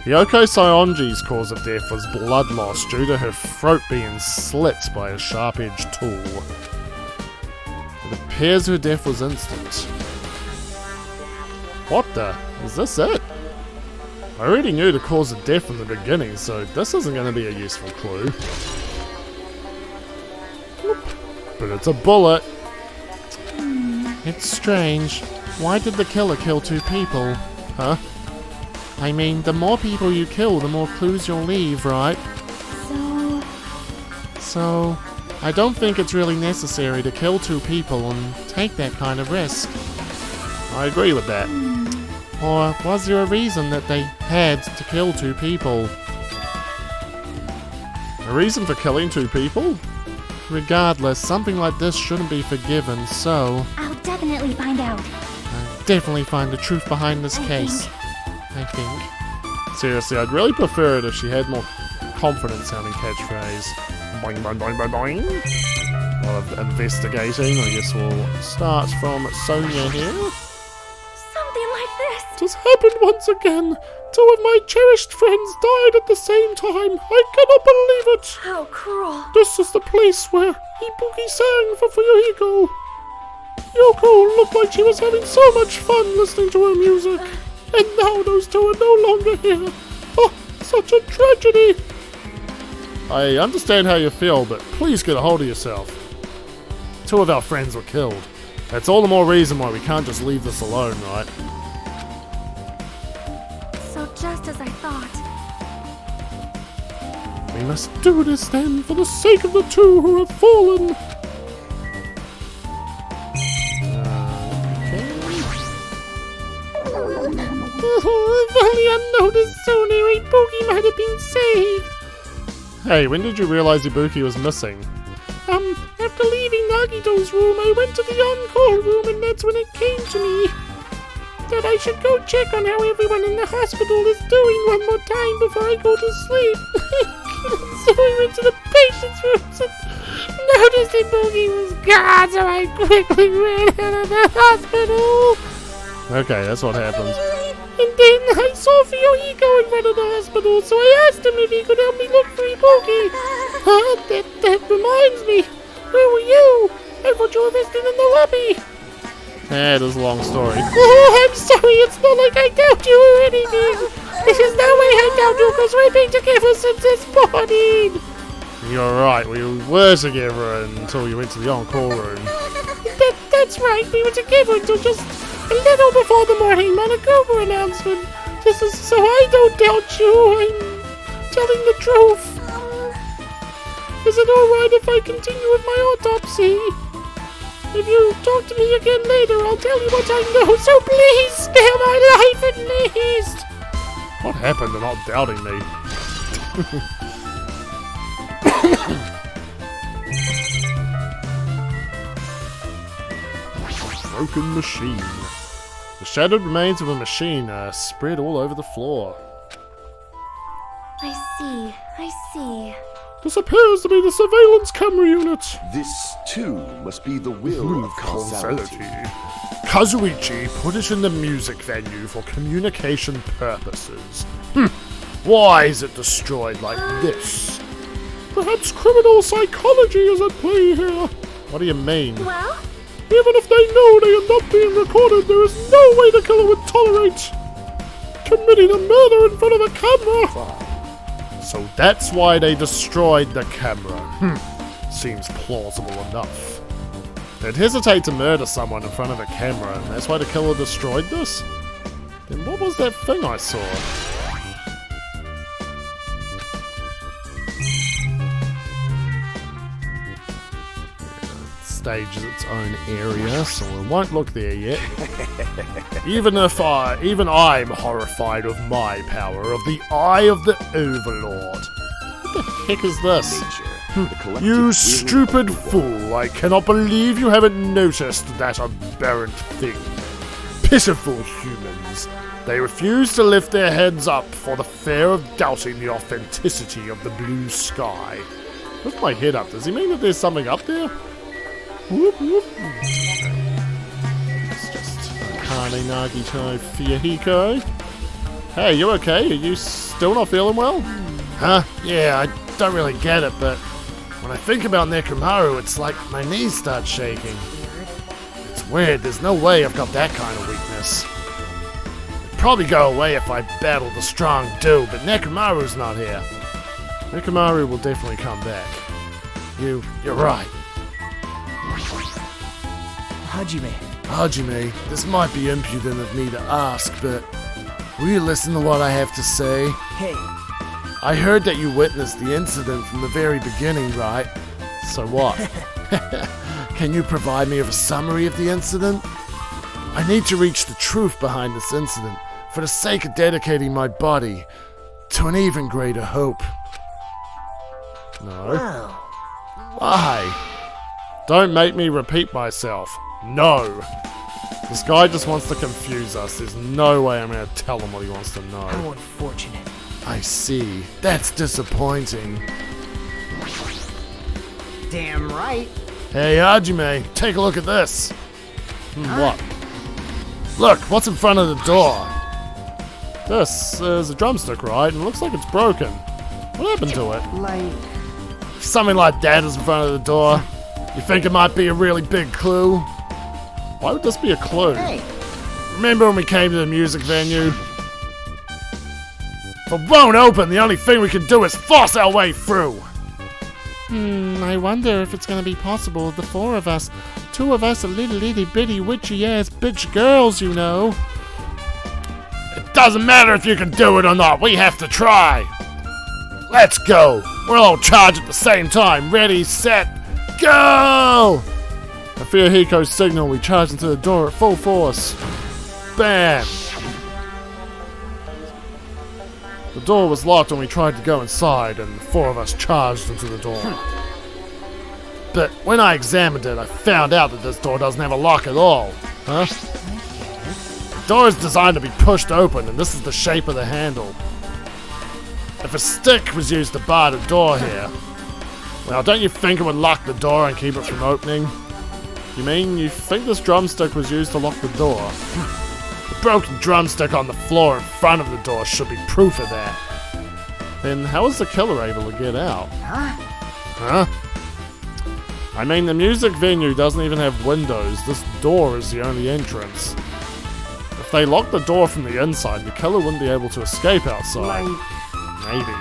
Hyoku Saionji's cause of death was blood loss due to her throat being slit by a sharp-edged tool. It appears her death was instant. What the? Is this it? I already knew the cause of death from the beginning, so this isn't going to be a useful clue. But it's a bullet. It's strange. Why did the killer kill 2 people? Huh? I mean, the more people you kill, the more clues you'll leave, right? So, I don't think it's really necessary to kill 2 people and take that kind of risk. I agree with that. Or was there a reason that they had to kill 2 people? A reason for killing 2 people? Regardless, something like this shouldn't be forgiven, so... I'll definitely find out. I'll definitely find the truth behind this case. I think. Seriously, I'd really prefer it if she had more confident-sounding catchphrase. Boing, boing, boing, boing, boing. A lot of investigating. I guess we'll start from Sonia here. Something like this. It has happened once again. 2 of my cherished friends died at the same time. I cannot believe it. How cruel. This is the place where Ibuki sang for Fuyuhiko. Yoko looked like she was having so much fun listening to her music. And now those 2 are no longer here. Oh, such a tragedy. I understand how you feel, but please get a hold of yourself. 2 of our friends were killed. That's all the more reason why we can't just leave this alone, right? So just as I thought. We must do this then, for the sake of the 2 who have fallen. If only I'd noticed sooner, Ibuki might have been saved. Hey, when did you realize Ibuki was missing? After leaving Nagito's room, I went to the on-call room and that's when it came to me that I should go check on how everyone in the hospital is doing one more time before I go to sleep. So I went to the patient's rooms and noticed Ibuki was gone, so I quickly ran out of the hospital. Okay, that's what happened. And then I saw Fuyuhiko in front of the hospital, so I asked him if he could help me look for Ibuki. That reminds me. Where were you? I thought you were resting in the lobby. That is a long story. Oh, I'm sorry. It's not like I doubt you or anything. There's no way I doubt you because we've been together since this morning. You're right. We were together until you went to the on-call room. That's right. We were together until just a little before the morning Monogoku announcement. This is so I don't doubt you. I'm telling the truth. Is it alright if I continue with my autopsy? If you talk to me again later, I'll tell you what I know, so please spare my life at least! What happened to not doubting me? Broken machine. The shattered remains of a machine are spread all over the floor. I see. This appears to be the surveillance camera unit. This, too, must be the will of causality. Kazuichi put it in the music venue for communication purposes. Why is it destroyed like this? Perhaps criminal psychology is at play here. What do you mean? Well? Even if they know they are not being recorded, there is no way the killer would tolerate committing a murder in front of the camera. So that's why they destroyed the camera. Seems plausible enough. They'd hesitate to murder someone in front of a camera, and that's why the killer destroyed this? Then what was that thing I saw? Stage is its own area, so we won't look there yet. Even I'm horrified of my power, of the Eye of the Overlord. What the heck is this? You stupid fool! I cannot believe you haven't noticed that aberrant thing. pitiful humans. They refuse to lift their heads up for the fear of doubting the authenticity of the blue sky. Lift my head up. Does he mean that there's something up there? Whoop, whoop. It's just a Kane Nagi type Fuyahiko. Hey, you okay? Are you still not feeling well? Huh? Yeah, I don't really get it, but when I think about Nekomaru, it's like my knees start shaking. It's weird, there's no way I've got that kind of weakness. It'd probably go away if I battled a strong dude, but Nekomaru's not here. Nekomaru will definitely come back. You're right. Hajime, this might be impudent of me to ask, but will you listen to what I have to say? Hey. I heard that you witnessed the incident from the very beginning, right? So what? Can you provide me with a summary of the incident? I need to reach the truth behind this incident for the sake of dedicating my body to an even greater hope. No. Why? Don't make me repeat myself. No. This guy just wants to confuse us. There's no way I'm going to tell him what he wants to know. How unfortunate. I see. That's disappointing. Damn right. Hey, Hajime, take a look at this. What? Look, what's in front of the door? This is a drumstick, right? And it looks like it's broken. What happened to it? Like... If something like that is in front of the door, you think it might be a really big clue? Why would this be a clue? Hey. Remember when we came to the music venue? If it won't open, the only thing we can do is force our way through. I wonder if it's gonna be possible with the four of us. Two of us are little itty bitty witchy ass bitch girls, you know. It doesn't matter if you can do it or not, we have to try. Let's go. We'll all charge at the same time. Ready, set, go! At Fuyahiko's signal, we charge into the door at full force. Bam! The door was locked when we tried to go inside, and the four of us charged into the door. But when I examined it, I found out that this door doesn't have a lock at all. Huh? The door is designed to be pushed open, and this is the shape of the handle. If a stick was used to bar the door here, well, don't you think it would lock the door and keep it from opening? You mean you think this drumstick was used to lock the door? The broken drumstick on the floor in front of the door should be proof of that. Then how was the killer able to get out? Huh? I mean, the music venue doesn't even have windows. This door is the only entrance. If they locked the door from the inside, the killer wouldn't be able to escape outside. Maybe.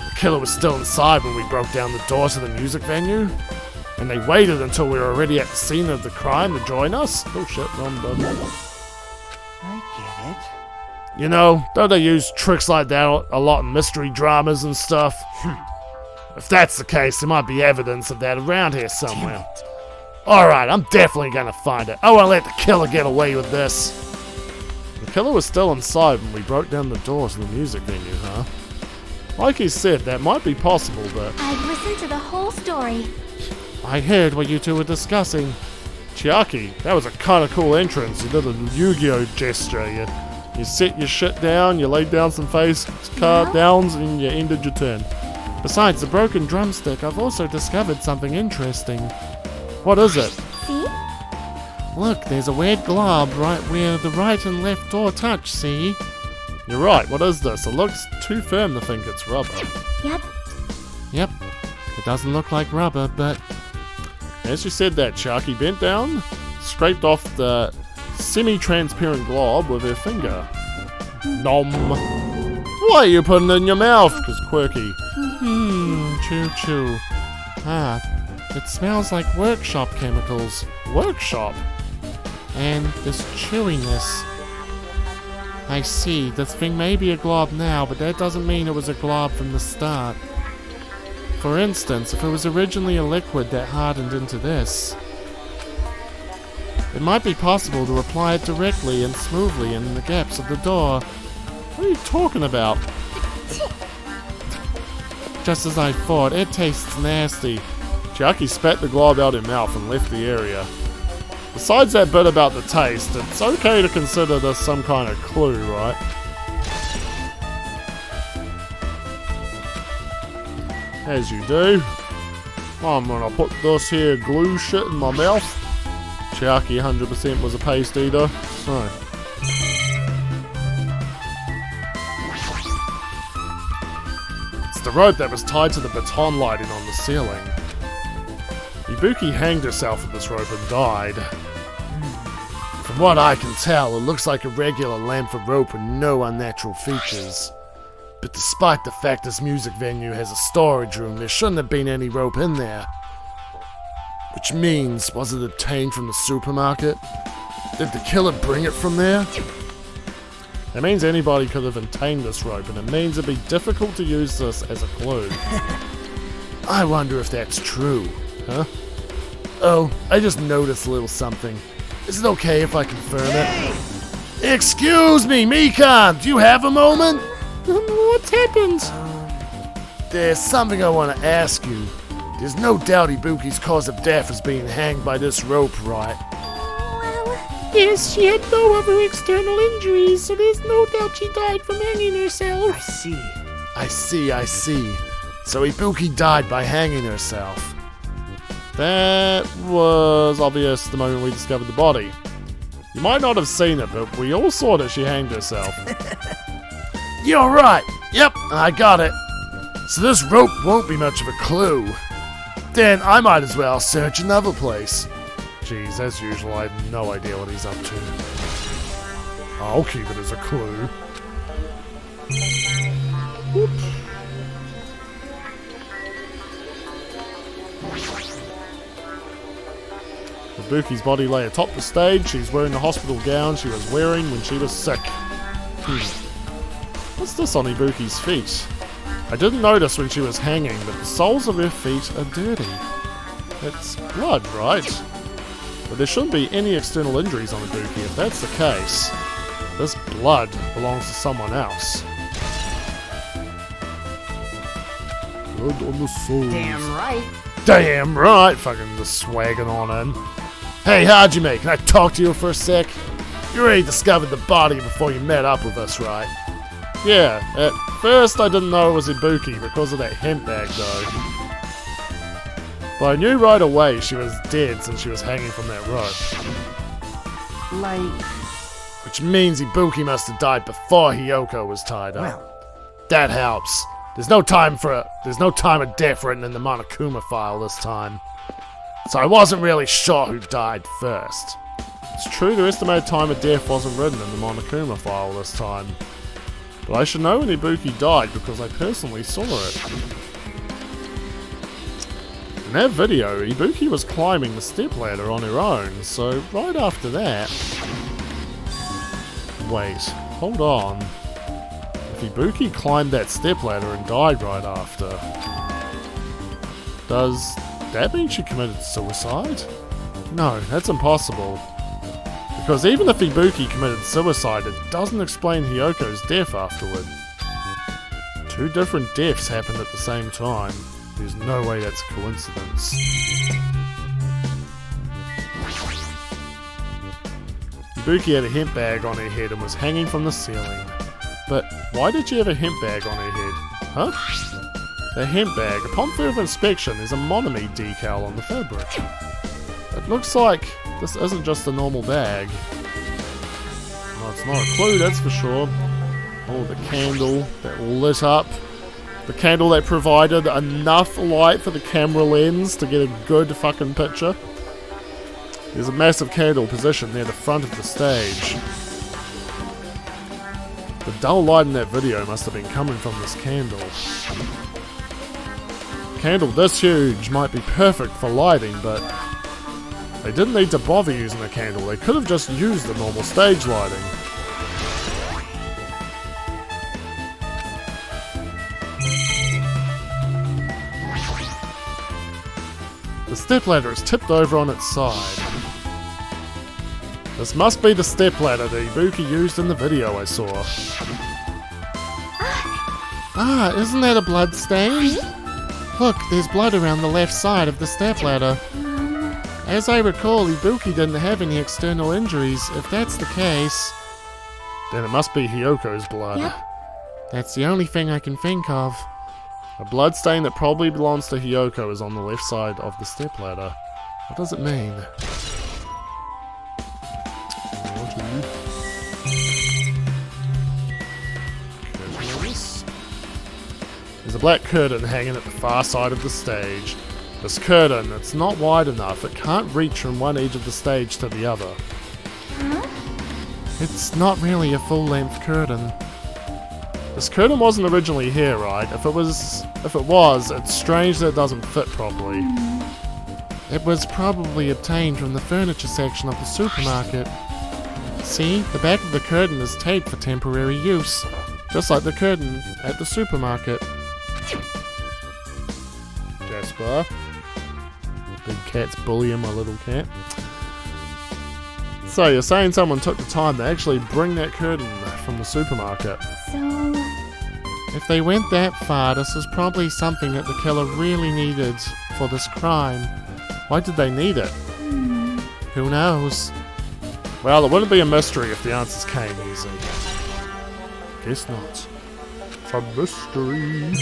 The killer was still inside when we broke down the door to the music venue, and they waited until we were already at the scene of the crime to join us. Oh shit, no, I'm done. I get it. You know, don't they use tricks like that a lot in mystery dramas and stuff? If that's the case, there might be evidence of that around here somewhere. Alright, I'm definitely gonna find it. I won't let the killer get away with this. The killer was still inside when we broke down the door to the music venue, huh? Like he said, that might be possible, but... I've listened to the whole story. I heard what you two were discussing. Chiaki, that was a kinda cool entrance. You did a Yu-Gi-Oh gesture. You set your shit down, you laid down some face card downs, and you ended your turn. Besides the broken drumstick, I've also discovered something interesting. What is it? See? Look, there's a weird glob right where the right and left door touch, see? You're right, what is this? It looks too firm to think it's rubber. Yep. It doesn't look like rubber, but... As you said that, Chiaki bent down, scraped off the semi-transparent glob with her finger. Nom. Why are you putting it in your mouth? Because quirky. Choo-choo. Ah, it smells like workshop chemicals. Workshop? And this chewiness. I see, this thing may be a glob now, but that doesn't mean it was a glob from the start. For instance, if it was originally a liquid that hardened into this, it might be possible to apply it directly and smoothly in the gaps of the door. What are you talking about? Just as I thought, it tastes nasty. Chiaki spat the glob out her mouth and left the area. Besides that bit about the taste, it's okay to consider this some kind of clue, right? As you do. I'm gonna put this here glue shit in my mouth. Chiaki 100% was a paste eater, so. It's the rope that was tied to the baton lighting on the ceiling. Ibuki hanged herself with this rope and died. From what I can tell, it looks like a regular lamp of rope with no unnatural features. But despite the fact this music venue has a storage room, there shouldn't have been any rope in there. Which means, was it obtained from the supermarket? Did the killer bring it from there? That means anybody could have obtained this rope, and it means it'd be difficult to use this as a clue. I wonder if that's true, huh? Oh, I just noticed a little something. Is it okay if I confirm it? Excuse me, Mikan! Do you have a moment? What's happened? There's something I want to ask you. There's no doubt Ibuki's cause of death is being hanged by this rope, right? Yes, she had no other external injuries, so there's no doubt she died from hanging herself. I see. I see. So Ibuki died by hanging herself. That was obvious the moment we discovered the body. You might not have seen it, but we all saw that she hanged herself. You're right. Yep, I got it. So this rope won't be much of a clue. Then I might as well search another place. Jeez, as usual, I have no idea what he's up to. I'll keep it as a clue. Whoop. Ibuki's body lay atop the stage. She's wearing the hospital gown she was wearing when she was sick. What's this on Ibuki's feet? I didn't notice when she was hanging, but the soles of her feet are dirty. It's blood, right? But there shouldn't be any external injuries on Ibuki. If that's the case, this blood belongs to someone else. Blood on the soles. Damn right. Damn right! Fucking just swagging on in. Hey, Hajime, can I talk to you for a sec? You already discovered the body before you met up with us, right? Yeah, at first I didn't know it was Ibuki because of that hemp bag though. But I knew right away she was dead since she was hanging from that rope. Like... Which means Ibuki must have died before Hiyoko was tied up. Well... That helps. There's no time of death written in the Monokuma file this time. So I wasn't really sure who died first. It's true the estimated time of death wasn't written in the Monokuma file this time. But I should know when Ibuki died because I personally saw it. In that video, Ibuki was climbing the stepladder on her own, so right after that... Wait, hold on. If Ibuki climbed that stepladder and died right after, does that mean she committed suicide? No, that's impossible. Because even if Ibuki committed suicide, it doesn't explain Hiyoko's death afterward. Two different deaths happened at the same time. There's no way that's a coincidence. Ibuki had a hemp bag on her head and was hanging from the ceiling. But why did she have a hemp bag on her head? Huh? The hemp bag, upon further inspection, is a Monami decal on the fabric. It looks like this isn't just a normal bag. No, it's not a clue, that's for sure. Oh, the candle that lit up. The candle that provided enough light for the camera lens to get a good fucking picture. There's a massive candle positioned near the front of the stage. The dull light in that video must have been coming from this candle. A candle this huge might be perfect for lighting, but they didn't need to bother using a candle. They could have just used the normal stage lighting. The stepladder is tipped over on its side. This must be the stepladder that Ibuki used in the video I saw. Ah, isn't that a blood stain? Look, there's blood around the left side of the stepladder. As I recall, Ibuki didn't have any external injuries. If that's the case, then it must be Hyoko's blood. Yep. That's the only thing I can think of. A bloodstain that probably belongs to Hyoko is on the left side of the stepladder. What does it mean? There's a black curtain hanging at the far side of the stage. This curtain, it's not wide enough. It can't reach from one edge of the stage to the other. Huh? It's not really a full-length curtain. This curtain wasn't originally here, right? If it was, it's strange that it doesn't fit properly. It was probably obtained from the furniture section of the supermarket. See, the back of the curtain is taped for temporary use, just like the curtain at the supermarket. Jasper. Big cat's bullying my little cat. So you're saying someone took the time to actually bring that curtain from the supermarket? So, If they went that far, this is probably something that the killer really needed for this crime. Why did they need it? Who knows? Well, it wouldn't be a mystery if the answers came easy. Guess not. It's a mystery.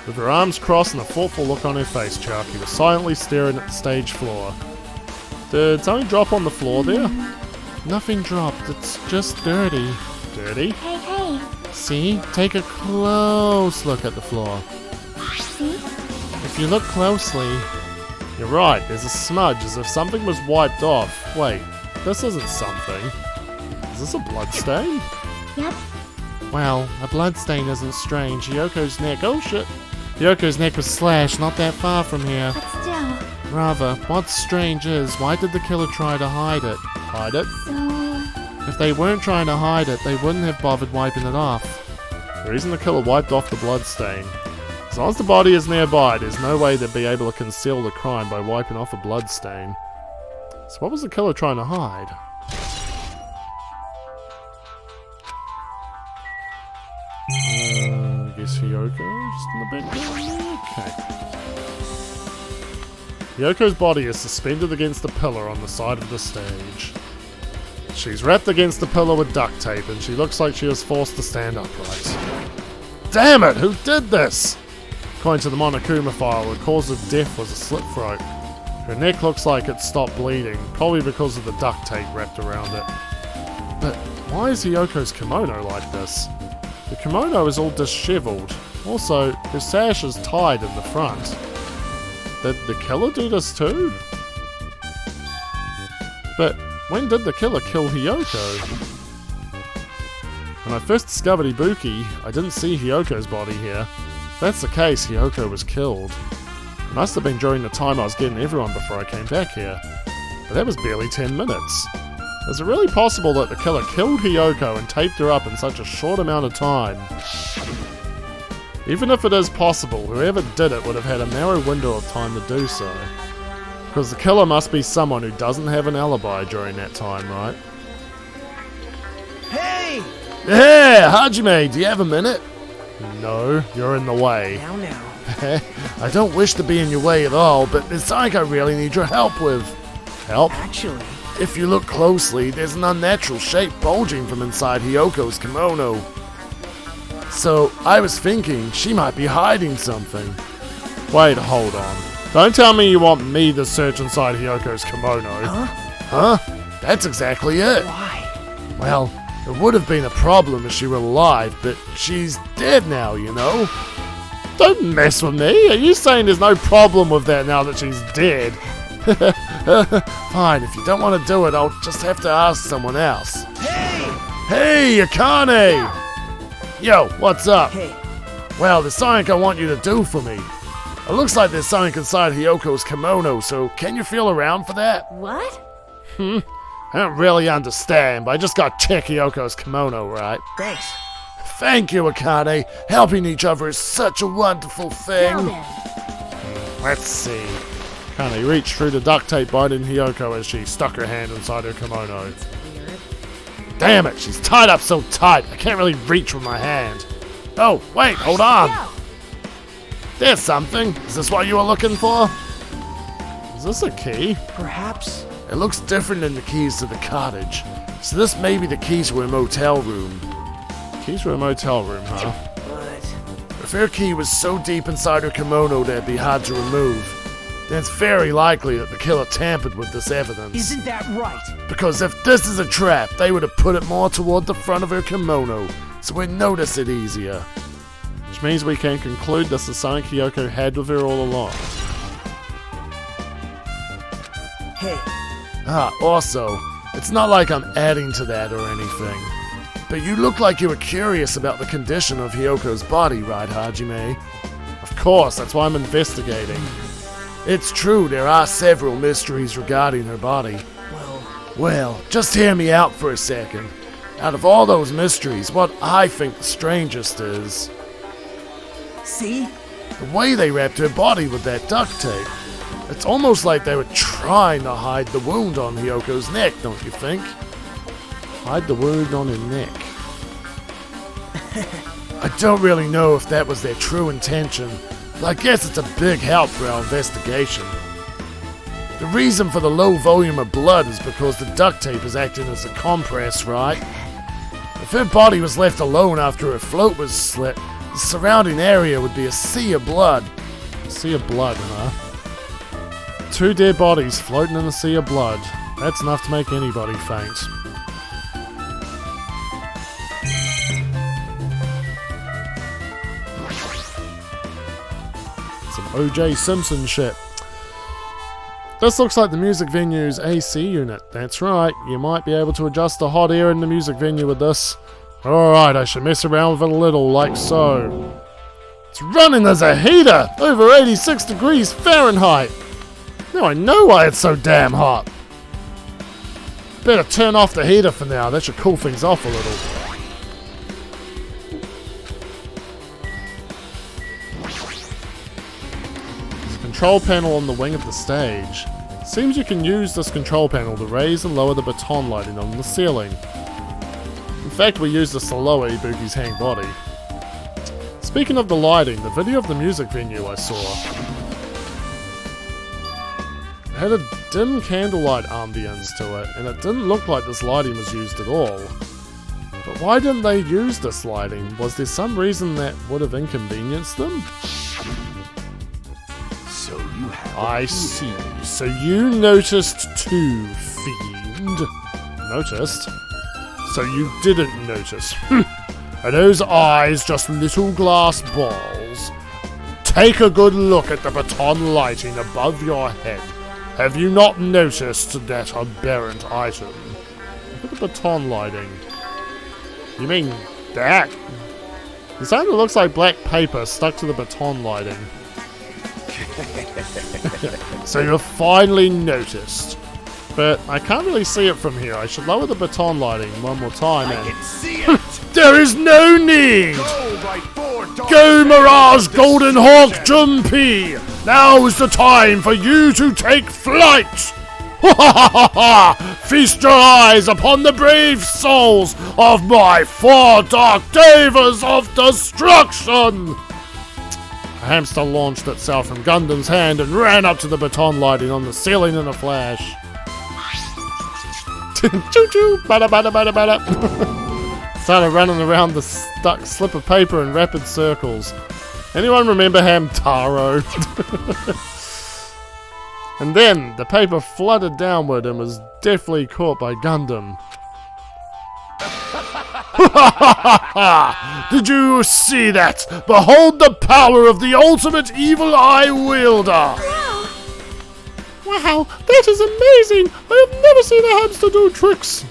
With her arms crossed and a thoughtful look on her face, Chucky was silently staring at the stage floor. Did something drop on the floor there? Nothing dropped, it's just dirty. Dirty? hey, See? Take a close look at the floor. see? If you look closely, you're right, there's a smudge as if something was wiped off. Wait, this isn't something. Is this a bloodstain? Yep. Well, a bloodstain isn't strange. Hyoko's neck. Oh shit! Hyoko's neck was slashed not that far from here. But still, Rather, what's strange is, why did the killer try to hide it? Hide it? so... If they weren't trying to hide it, they wouldn't have bothered wiping it off. The reason the killer wiped off the bloodstain. As long as the body is nearby, there's no way they'd be able to conceal the crime by wiping off a bloodstain. So what was the killer trying to hide? I guess Hyoko just in the background. Okay. Hyoko's body is suspended against the pillar on the side of the stage. She's wrapped against the pillar with duct tape and she looks like she was forced to stand upright. Damn it, who did this? According to the Monokuma file, the cause of death was a slit throat. Her neck looks like it stopped bleeding, probably because of the duct tape wrapped around it. But why is Hyoko's kimono like this? The kimono is all disheveled. Also, her sash is tied in the front. Did the killer do this too? But when did the killer kill Hyoko? When I first discovered Ibuki, I didn't see Hyoko's body here. If that's the case, Hyoko was killed. It must have been during the time I was getting everyone before I came back here. But that was barely 10 minutes. Is it really possible that the killer killed Hyoko and taped her up in such a short amount of time? Even if it is possible, whoever did it would have had a narrow window of time to do so. Because the killer must be someone who doesn't have an alibi during that time, right? Hey! Yeah, Hajime, do you have a minute? No, you're in the way. Now. I don't wish to be in your way at all, but there's something I really need your help with. Help? Actually, If you look closely, there's an unnatural shape bulging from inside Hyoko's kimono. So, I was thinking she might be hiding something. Wait, hold on. Don't tell me you want me to search inside Hyoko's kimono. Huh? That's exactly it. why? Well, it would have been a problem if she were alive, but she's dead now, you know? Don't mess with me. Are you saying there's no problem with that now that she's dead? Fine, if you don't want to do it, I'll just have to ask someone else. Hey! Hey, Akane! Yo, what's up? Hey, Well, there's something I want you to do for me. It looks like there's something inside Hyoko's kimono, so can you feel around for that? What? I don't really understand, but I just got to check Hyoko's kimono, right? thanks. Thank you, Akane. Helping each other is such a wonderful thing. Now then. Let's see. Kane reached through the duct tape binding Hyoko as she stuck her hand inside her kimono. Weird. Damn it, she's tied up so tight, I can't really reach with my hand. Oh, wait, hold on. There's something. Is this what you were looking for? Is this a key? Perhaps. It looks different than the keys to the cottage. So this may be the keys to a motel room. Keys to a motel room, huh? But If her key was so deep inside her kimono that it'd be hard to remove, then it's very likely that the killer tampered with this evidence. isn't that right? Because if this is a trap, they would have put it more toward the front of her kimono, so we'd notice it easier. Which means we can conclude this is something Kyoko had with her all along. Hey, Also, it's not like I'm adding to that or anything. But you look like you were curious about the condition of Hyoko's body, right, Hajime? Of course, that's why I'm investigating. It's true, there are several mysteries regarding her body. Well, just hear me out for a second. Out of all those mysteries, what I think the strangest is see? the way they wrapped her body with that duct tape. It's almost like they were trying to hide the wound on Hyoko's neck, don't you think? Hide the wound on her neck. I don't really know if that was their true intention, but I guess it's a big help for our investigation. The reason for the low volume of blood is because the duct tape is acting as a compress, right? If her body was left alone after her float was slit, the surrounding area would be a sea of blood. Sea of blood, huh? 2 dead bodies floating in a sea of blood. That's enough to make anybody faint. Some O.J. Simpson shit. This looks like the music venue's AC unit. That's right, you might be able to adjust the hot air in the music venue with this. Alright, I should mess around with it a little, like so. It's running as a heater! Over 86 degrees Fahrenheit! Now I know why it's so damn hot! Better turn off the heater for now, that should cool things off a little. There's a control panel on the wing of the stage. Seems you can use this control panel to raise and lower the baton lighting on the ceiling. In fact, we use this to lower Ibuki's hang body. Speaking of the lighting, the video of the music venue I saw had a dim candlelight ambience to it, and it didn't look like this lighting was used at all. But why didn't they use this lighting? Was there some reason that would have inconvenienced them? So you have. I see. So you noticed too, fiend. Noticed? So you didn't notice. Are those eyes just little glass balls? Take a good look at the baton lighting above your head. Have you not noticed that aberrant item? Look at the baton lighting. You mean that? It kind of looks like black paper stuck to the baton lighting. So you've finally noticed. But I can't really see it from here. I should lower the baton lighting one more time and... See it! There is no need! Go, my 4 dogs! Go, Mirage Golden Hawk Jumpy! Now is the time for you to take flight! Ha ha ha ha! Feast your eyes upon the brave souls of my 4 Dark Davers of Destruction! A hamster launched itself from Gundam's hand and ran up to the baton lighting on the ceiling in a flash. Choo-choo! Bada bada bada bada! Started running around the stuck slip of paper in rapid circles. Anyone remember Hamtaro? And then the paper flooded downward and was deftly caught by Gundam. Did you see that? Behold the power of the ultimate evil eye wielder! Wow, that is amazing! I have never seen a hamster do tricks!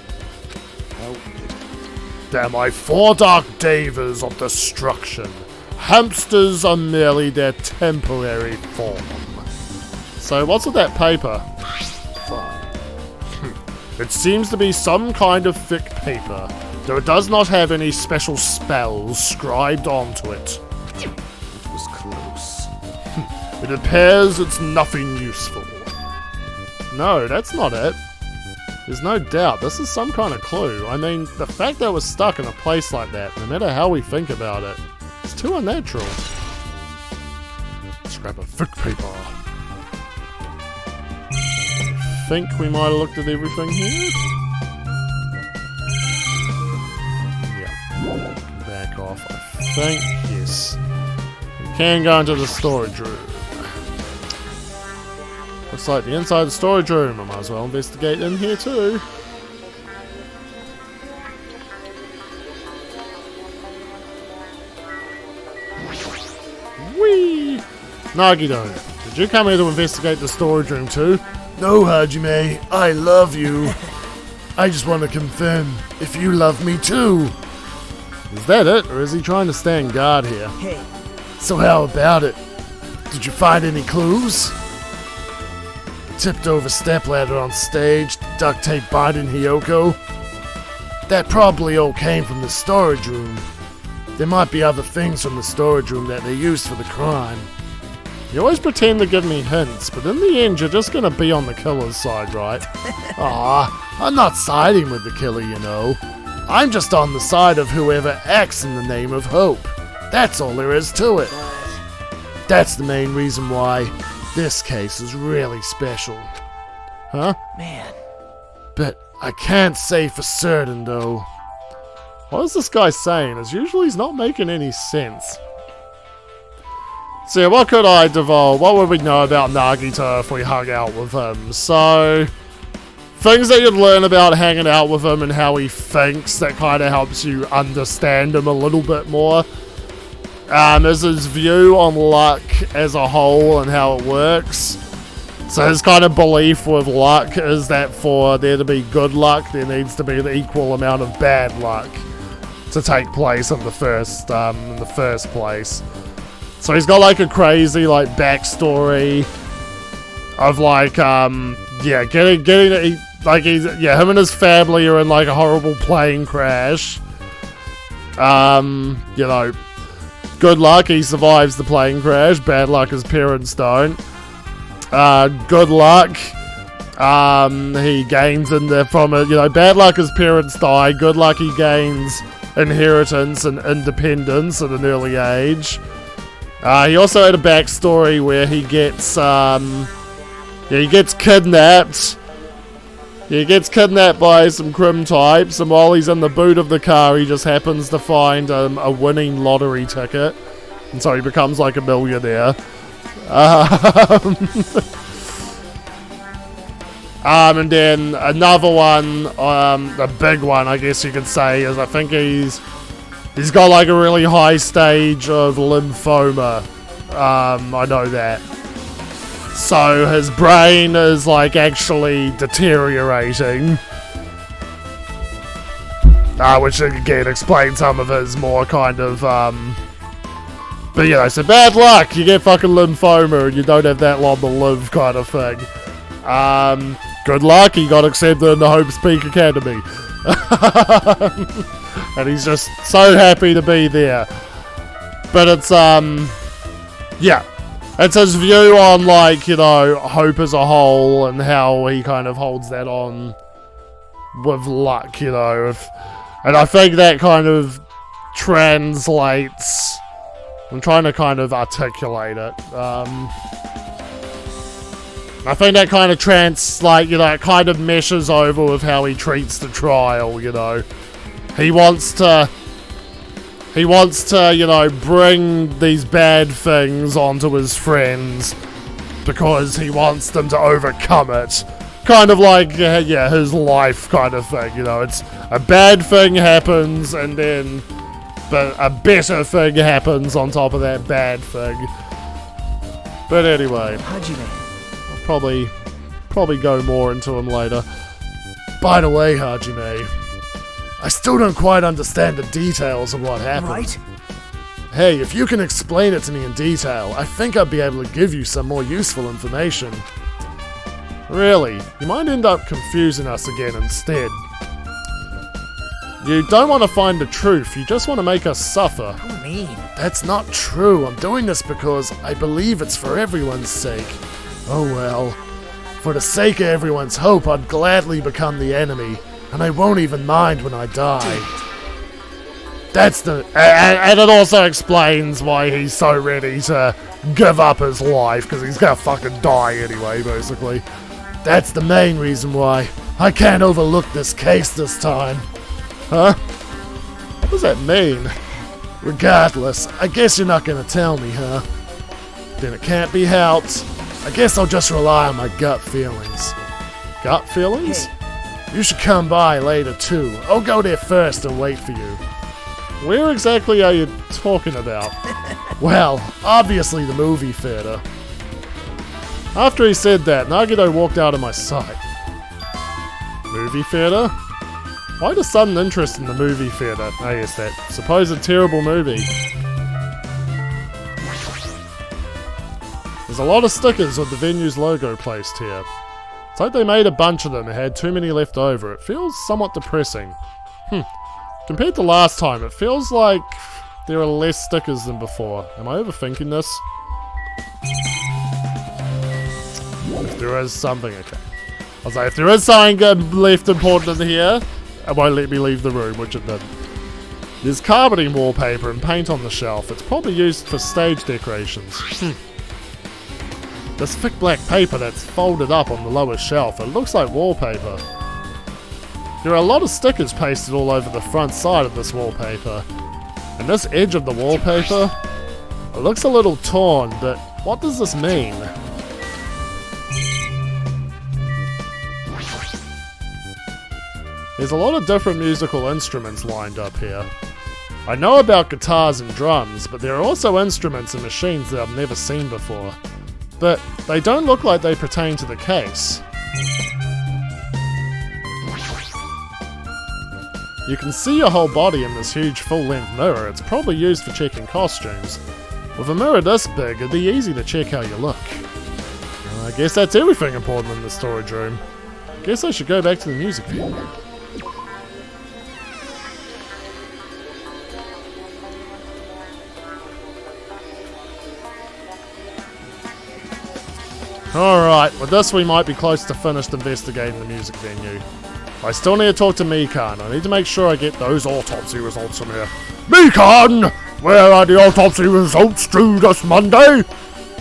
They're my 4 Dark Davers of Destruction. Hamsters are merely their temporary form. So what's with that paper? It seems to be some kind of thick paper, though it does not have any special spells scribed onto it. It was close. It appears it's nothing useful. No, that's not it. There's no doubt this is some kind of clue. I mean, the fact that it was stuck in a place like that, no matter how we think about it, It's too unnatural. Let's grab a thick paper. I think we might have looked at everything here. Yeah. Back off, I think. Yes. We can go into the storage room. Looks like the inside of the storage room. I might as well investigate in here too. Whee! Nagito, did you come here to investigate the storage room too? No, Hajime, I love you. I just want to confirm if you love me too. Is that it, or is he trying to stand guard here? Hey, So how about it? Did you find any clues? Tipped over stepladder on stage, duct tape binding Hiyoko. That probably all came from the storage room. There might be other things from the storage room that they used for the crime. You always pretend to give me hints, but in the end you're just gonna be on the killer's side, right? I'm not siding with the killer, you know. I'm just on the side of whoever acts in the name of hope. That's all there is to it. That's the main reason why this case is really special. Huh? man. But I can't say for certain, though. What is this guy saying? As usual, he's not making any sense. So yeah, what could I divulge? What would we know about Nagito if we hung out with him? So, things that you'd learn about hanging out with him and how he thinks that kind of helps you understand him a little bit more. Is his view on luck as a whole and how it works. So his kind of belief with luck is that for there to be good luck, there needs to be an equal amount of bad luck to take place in the first place. So he's got like a crazy like backstory of like him and his family are in like a horrible plane crash. Good luck, he survives the plane crash. Bad luck, his parents don't. Good luck, he gains in there from it. Bad luck, his parents die. Good luck, he gains inheritance and independence at an early age. He also had a backstory where he gets kidnapped. He gets kidnapped by some crim types, and while he's in the boot of the car, he just happens to find a winning lottery ticket, and so he becomes like a millionaire. And then another one, a big one, I guess you could say, is I think he's got like a really high stage of lymphoma. I know that. So his brain is like actually deteriorating. Which again explains some of his more kind of so bad luck, you get fucking lymphoma and you don't have that long to live kind of thing. Good luck, he got accepted in the Hope Speak Academy. And he's just so happy to be there. But it's it's his view on like, hope as a whole and how he kind of holds that on with luck, and I think that kind of translates. I'm trying to kind of articulate it. I think that kind of it kind of meshes over with how he treats the trial, He wants to, bring these bad things onto his friends because he wants them to overcome it. Kind of like, his life kind of thing, It's a bad thing happens but a better thing happens on top of that bad thing. But anyway, I'll probably go more into him later. By the way, Hajime, I still don't quite understand the details of what happened. Right? Hey, if you can explain it to me in detail, I think I'd be able to give you some more useful information. Really? You might end up confusing us again instead. You don't want to find the truth, you just want to make us suffer. How mean. That's not true. I'm doing this because I believe it's for everyone's sake. Oh well. For the sake of everyone's hope, I'd gladly become the enemy, and I won't even mind when I die. And it also explains why he's so ready to give up his life, because he's gonna fucking die anyway, basically. That's the main reason why I can't overlook this case this time. Huh? What does that mean? Regardless, I guess you're not gonna tell me, huh? Then it can't be helped. I guess I'll just rely on my gut feelings. Gut feelings? Hey. You should come by later too. I'll go there first and wait for you. Where exactly are you talking about? Well, obviously the movie theater. After he said that, Nagito walked out of my sight. Movie theater? Why the sudden interest in the movie theater? Oh yes, that supposed terrible movie. There's a lot of stickers with the venue's logo placed here. It's like they made a bunch of them and had too many left over. It feels somewhat depressing. Compared to last time, it feels like there are less stickers than before. Am I overthinking this? If there is something, okay. I was like, if there is something left important in here, it won't let me leave the room, which it did. There's carpeting wallpaper and paint on the shelf. It's probably used for stage decorations. This thick black paper that's folded up on the lower shelf, it looks like wallpaper. There are a lot of stickers pasted all over the front side of this wallpaper. And this edge of the wallpaper, it looks a little torn, but what does this mean? There's a lot of different musical instruments lined up here. I know about guitars and drums, but there are also instruments and machines that I've never seen before. But they don't look like they pertain to the case. You can see your whole body in this huge full-length mirror. It's probably used for checking costumes. With a mirror this big, it'd be easy to check how you look. I guess that's everything important in the storage room. Guess I should go back to the music venue. Alright, with this we might be close to finished investigating the music venue. I still need to talk to Mikan. I need to make sure I get those autopsy results from here. Mikan! Where are the autopsy results due this Monday?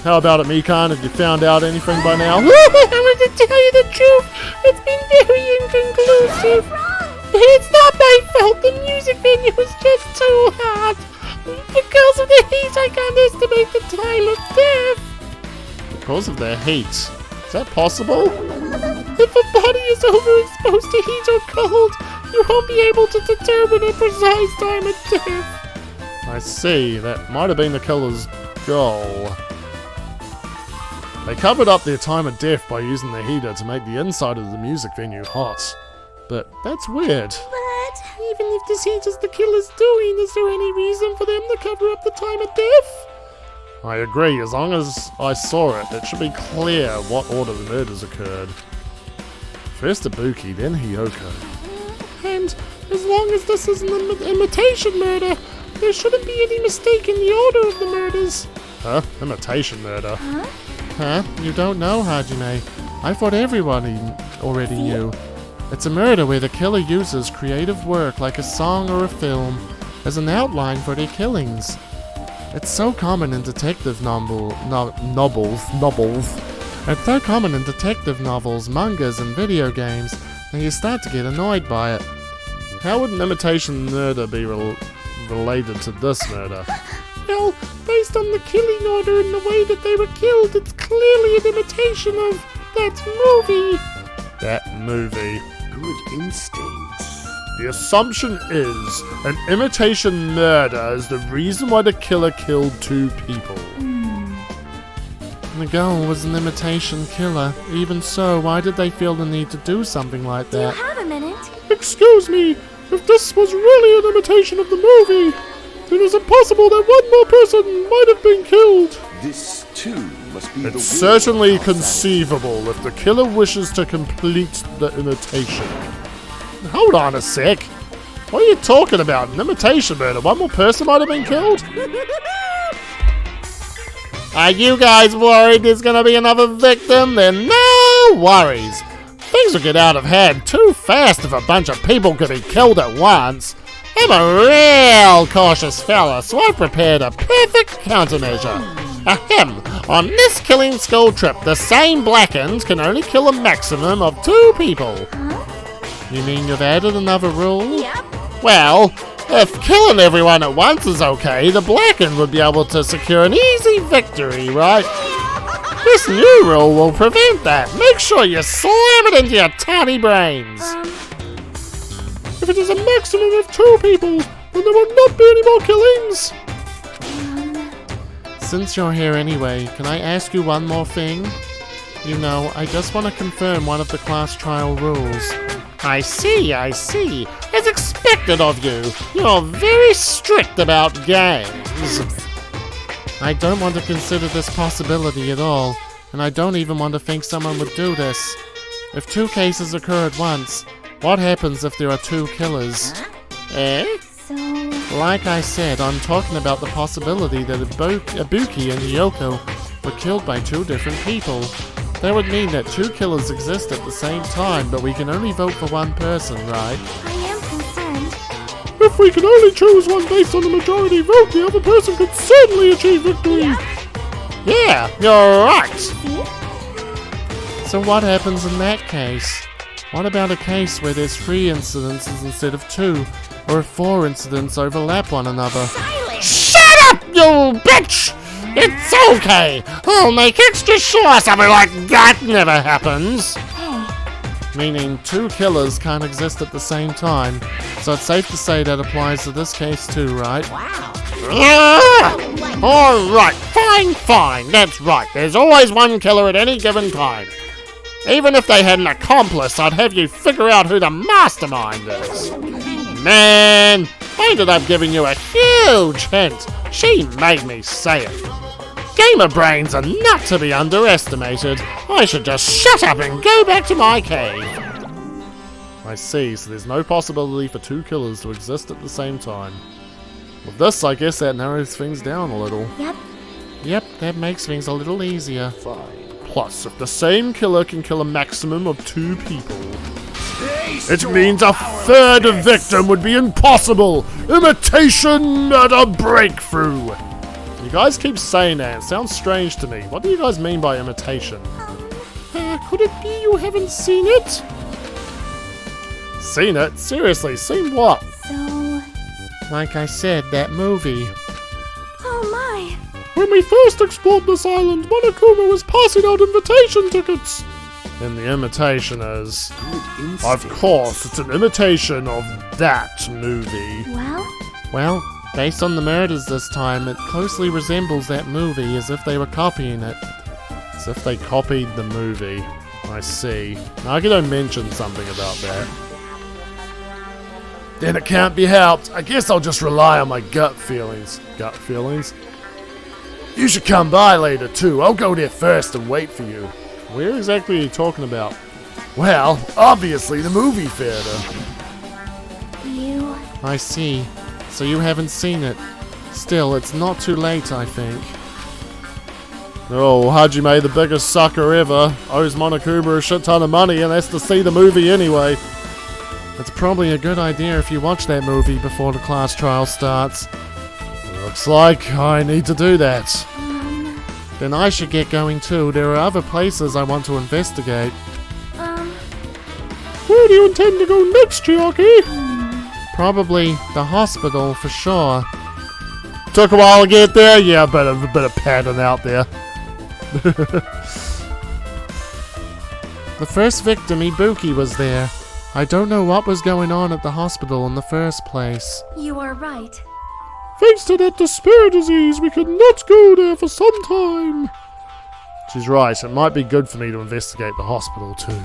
How about it, Mikan? Have you found out anything by now? To tell you the truth, it's been very inconclusive. It's not my fault, the music venue was just too hot. Because of the heat, I can't estimate the time of death. Because of the heat? Is that possible? If a body is overexposed to heat or cold, you won't be able to determine a precise time of death. I see. That might have been the killer's goal. They covered up their time of death by using the heater to make the inside of the music venue hot. But that's weird. But even if this heat is the killer's doing, is there any reason for them to cover up the time of death? I agree. As long as I saw it, it should be clear what order the murders occurred. First Ibuki, then Hiyoko. And as long as this is an imitation murder, there shouldn't be any mistake in the order of the murders. Huh? Imitation murder? Huh? You don't know, Hajime. I thought everyone already knew. It's a murder where the killer uses creative work like a song or a film as an outline for their killings. It's so common in detective novels. It's so common in detective novels, mangas, and video games that you start to get annoyed by it. How would an imitation murder be related to this murder? Well, based on the killing order and the way that they were killed, it's clearly an imitation of that movie. That movie. Good instincts. The assumption is an imitation murder is the reason why the killer killed two people. The girl was an imitation killer. Even so, why did they feel the need to do something like that? Do you have a minute? Excuse me, if this was really an imitation of the movie, then is it possible that one more person might have been killed? This too must be the will It's certainly of Kazan. conceivable if the killer wishes to complete the imitation. Hold on a sec. What are you talking about? An imitation murder? One more person might have been killed? Are you guys worried there's gonna be another victim? Then no worries. Things will get out of hand too fast if a bunch of people could be killed at once. I'm a real cautious fella, so I've prepared a perfect countermeasure. Ahem. On this killing school trip, the same blackens can only kill a maximum of 2 people. You mean you've added another rule? Yep. Well, if killing everyone at once is okay, the blackened would be able to secure an easy victory, right? This new rule will prevent that. Make sure you slam it into your tiny brains. If it is a maximum of 2 people, then there will not be any more killings. Since you're here anyway, can I ask you one more thing? You know, I just want to confirm one of the class trial rules. I see. As expected of you, you're very strict about games. I don't want to consider this possibility at all, and I don't even want to think someone would do this. If 2 cases occur at once, what happens if there are 2 killers? Eh? Like I said, I'm talking about the possibility that Ibuki and Yoko were killed by 2 different people. That would mean that 2 killers exist at the same time, but we can only vote for 1 person, right? I am concerned. If we can only choose one based on the majority vote, the other person could certainly achieve victory. Yeah, you're right. See? So what happens in that case? What about a case where there's 3 incidences instead of 2, or if 4 incidents overlap one another? Silence! Shut up, you bitch! It's okay! I'll make extra sure something like that never happens! Meaning 2 killers can't exist at the same time, so it's safe to say that applies to this case too, right? Alright, fine, that's right. There's always 1 killer at any given time. Even if they had an accomplice, I'd have you figure out who the mastermind is. Man, I ended up giving you a huge hint. She made me say it. Gamer brains are not to be underestimated. I should just shut up and go back to my cave. I see, so there's no possibility for 2 killers to exist at the same time. With this, I guess that narrows things down a little. Yep, that makes things a little easier. Plus, if the same killer can kill a maximum of 2 people, it means a 3rd victim would be impossible! Imitation murder breakthrough! You guys keep saying that, it sounds strange to me. What do you guys mean by imitation? Could it be you haven't seen it? Seen it? Seriously, seen what? So... Like I said, that movie. Oh my. When we first explored this island, Monokuma was passing out invitation tickets. And the imitation is... Of course, it's an imitation of that movie. Well, based on the murders this time, it closely resembles that movie as if they were copying it. As if they copied the movie. I see. Nagito mentioned something about that. Then it can't be helped. I guess I'll just rely on my gut feelings. Gut feelings? You should come by later too. I'll go there first and wait for you. Where exactly are you talking about? Well, obviously the movie theater. You... I see. So you haven't seen it. Still, it's not too late, I think. Oh, Hajime, the biggest sucker ever, owes Monokuma a shit ton of money and has to see the movie anyway. It's probably a good idea if you watch that movie before the class trial starts. Looks like I need to do that. Then I should get going too. There are other places I want to investigate. Where do you intend to go next, Chiaki? Probably the hospital for sure. Took a while to get there? Yeah, a bit of padding out there. The first victim, Ibuki, was there. I don't know what was going on at the hospital in the first place. You are right. Thanks to that despair disease, we could not go there for some time. She's right, it might be good for me to investigate the hospital too.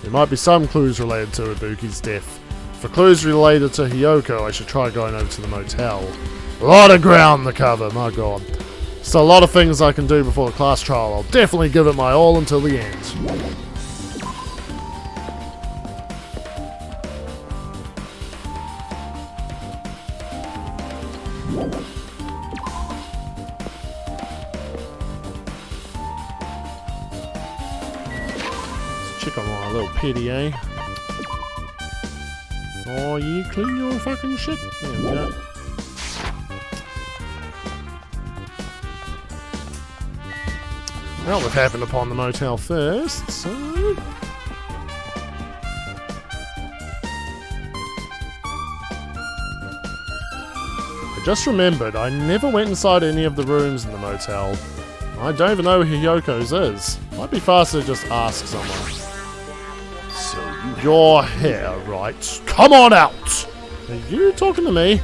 There might be some clues related to Ibuki's death. For clues related to Hiyoko, I should try going over to the motel. A lot of ground to cover, my god. So a lot of things I can do before the class trial. I'll definitely give it my all until the end. Check on my little PDA. Oh, you clean your fucking shit. There we go. Well, we've happened upon the motel first, so... I just remembered, I never went inside any of the rooms in the motel. I don't even know who Yoko's is. Might be faster to just ask someone. So you You're here, right? Come on out! Are you talking to me?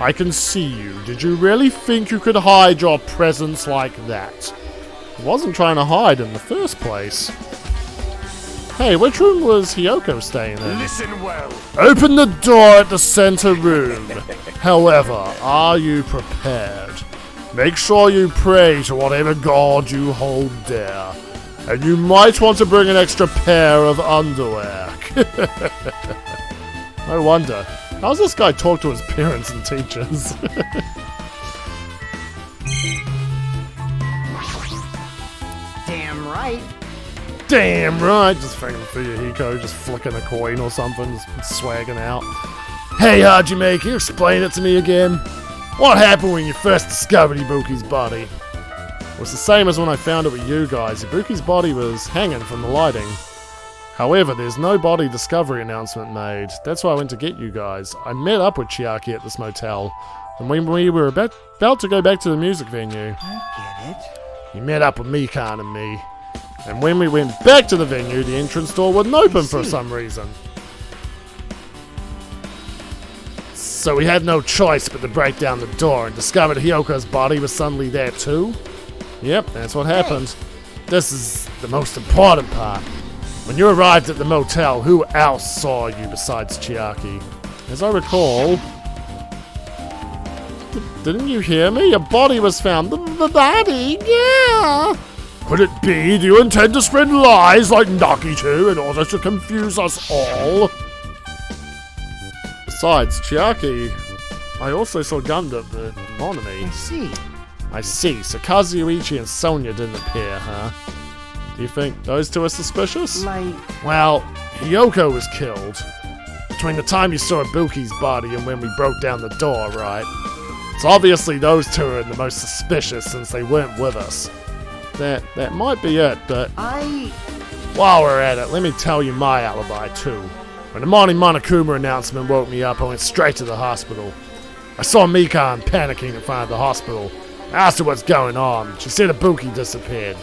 I can see you. Did you really think you could hide your presence like that? I wasn't trying to hide in the first place. Hey, which room was Hiyoko staying in? listen well. Open the door at the center room. However, are you prepared? Make sure you pray to whatever god you hold dear. And you might want to bring an extra pair of underwear. I wonder, how's this guy talk to his parents and teachers? Damn right. Damn right! Just fucking Fuyuhiko, just flicking a coin or something, just swagging out. Hey Hajime, can you explain it to me again? What happened when you first discovered Ibuki's body? It was the same as when I found it with you guys. Ibuki's body was hanging from the lighting. However, there's no body discovery announcement made. That's why I went to get you guys. I met up with Chiaki at this motel, and when we were about to go back to the music venue, I get it. you met up with Mikan and me. And when we went back to the venue, the entrance door wouldn't open for some reason. So we had no choice but to break down the door and discovered Hyoko's body was suddenly there too. Yep, that's what happened. This is the most important part. When you arrived at the motel, who else saw you besides Chiaki? As I recall... Didn't you hear me? A body was found. The body? Yeah! Could it be? Do you intend to spread lies like Nakito in order to confuse us all? Besides, Chiaki, I also saw Gundam, the Monami. I see. I see, so Kazuichi and Sonya didn't appear, huh? Do you think those two are suspicious? Like, Well, Hiyoko was killed. Between the time you saw Ibuki's body and when we broke down the door, right? So obviously those two are the most suspicious since they weren't with us. That might be it, but while we're at it, let me tell you my alibi too. When the morning Monokuma announcement woke me up, I went straight to the hospital. I saw Mikan panicking in front of the hospital. I asked her what's going on. She said Ibuki disappeared.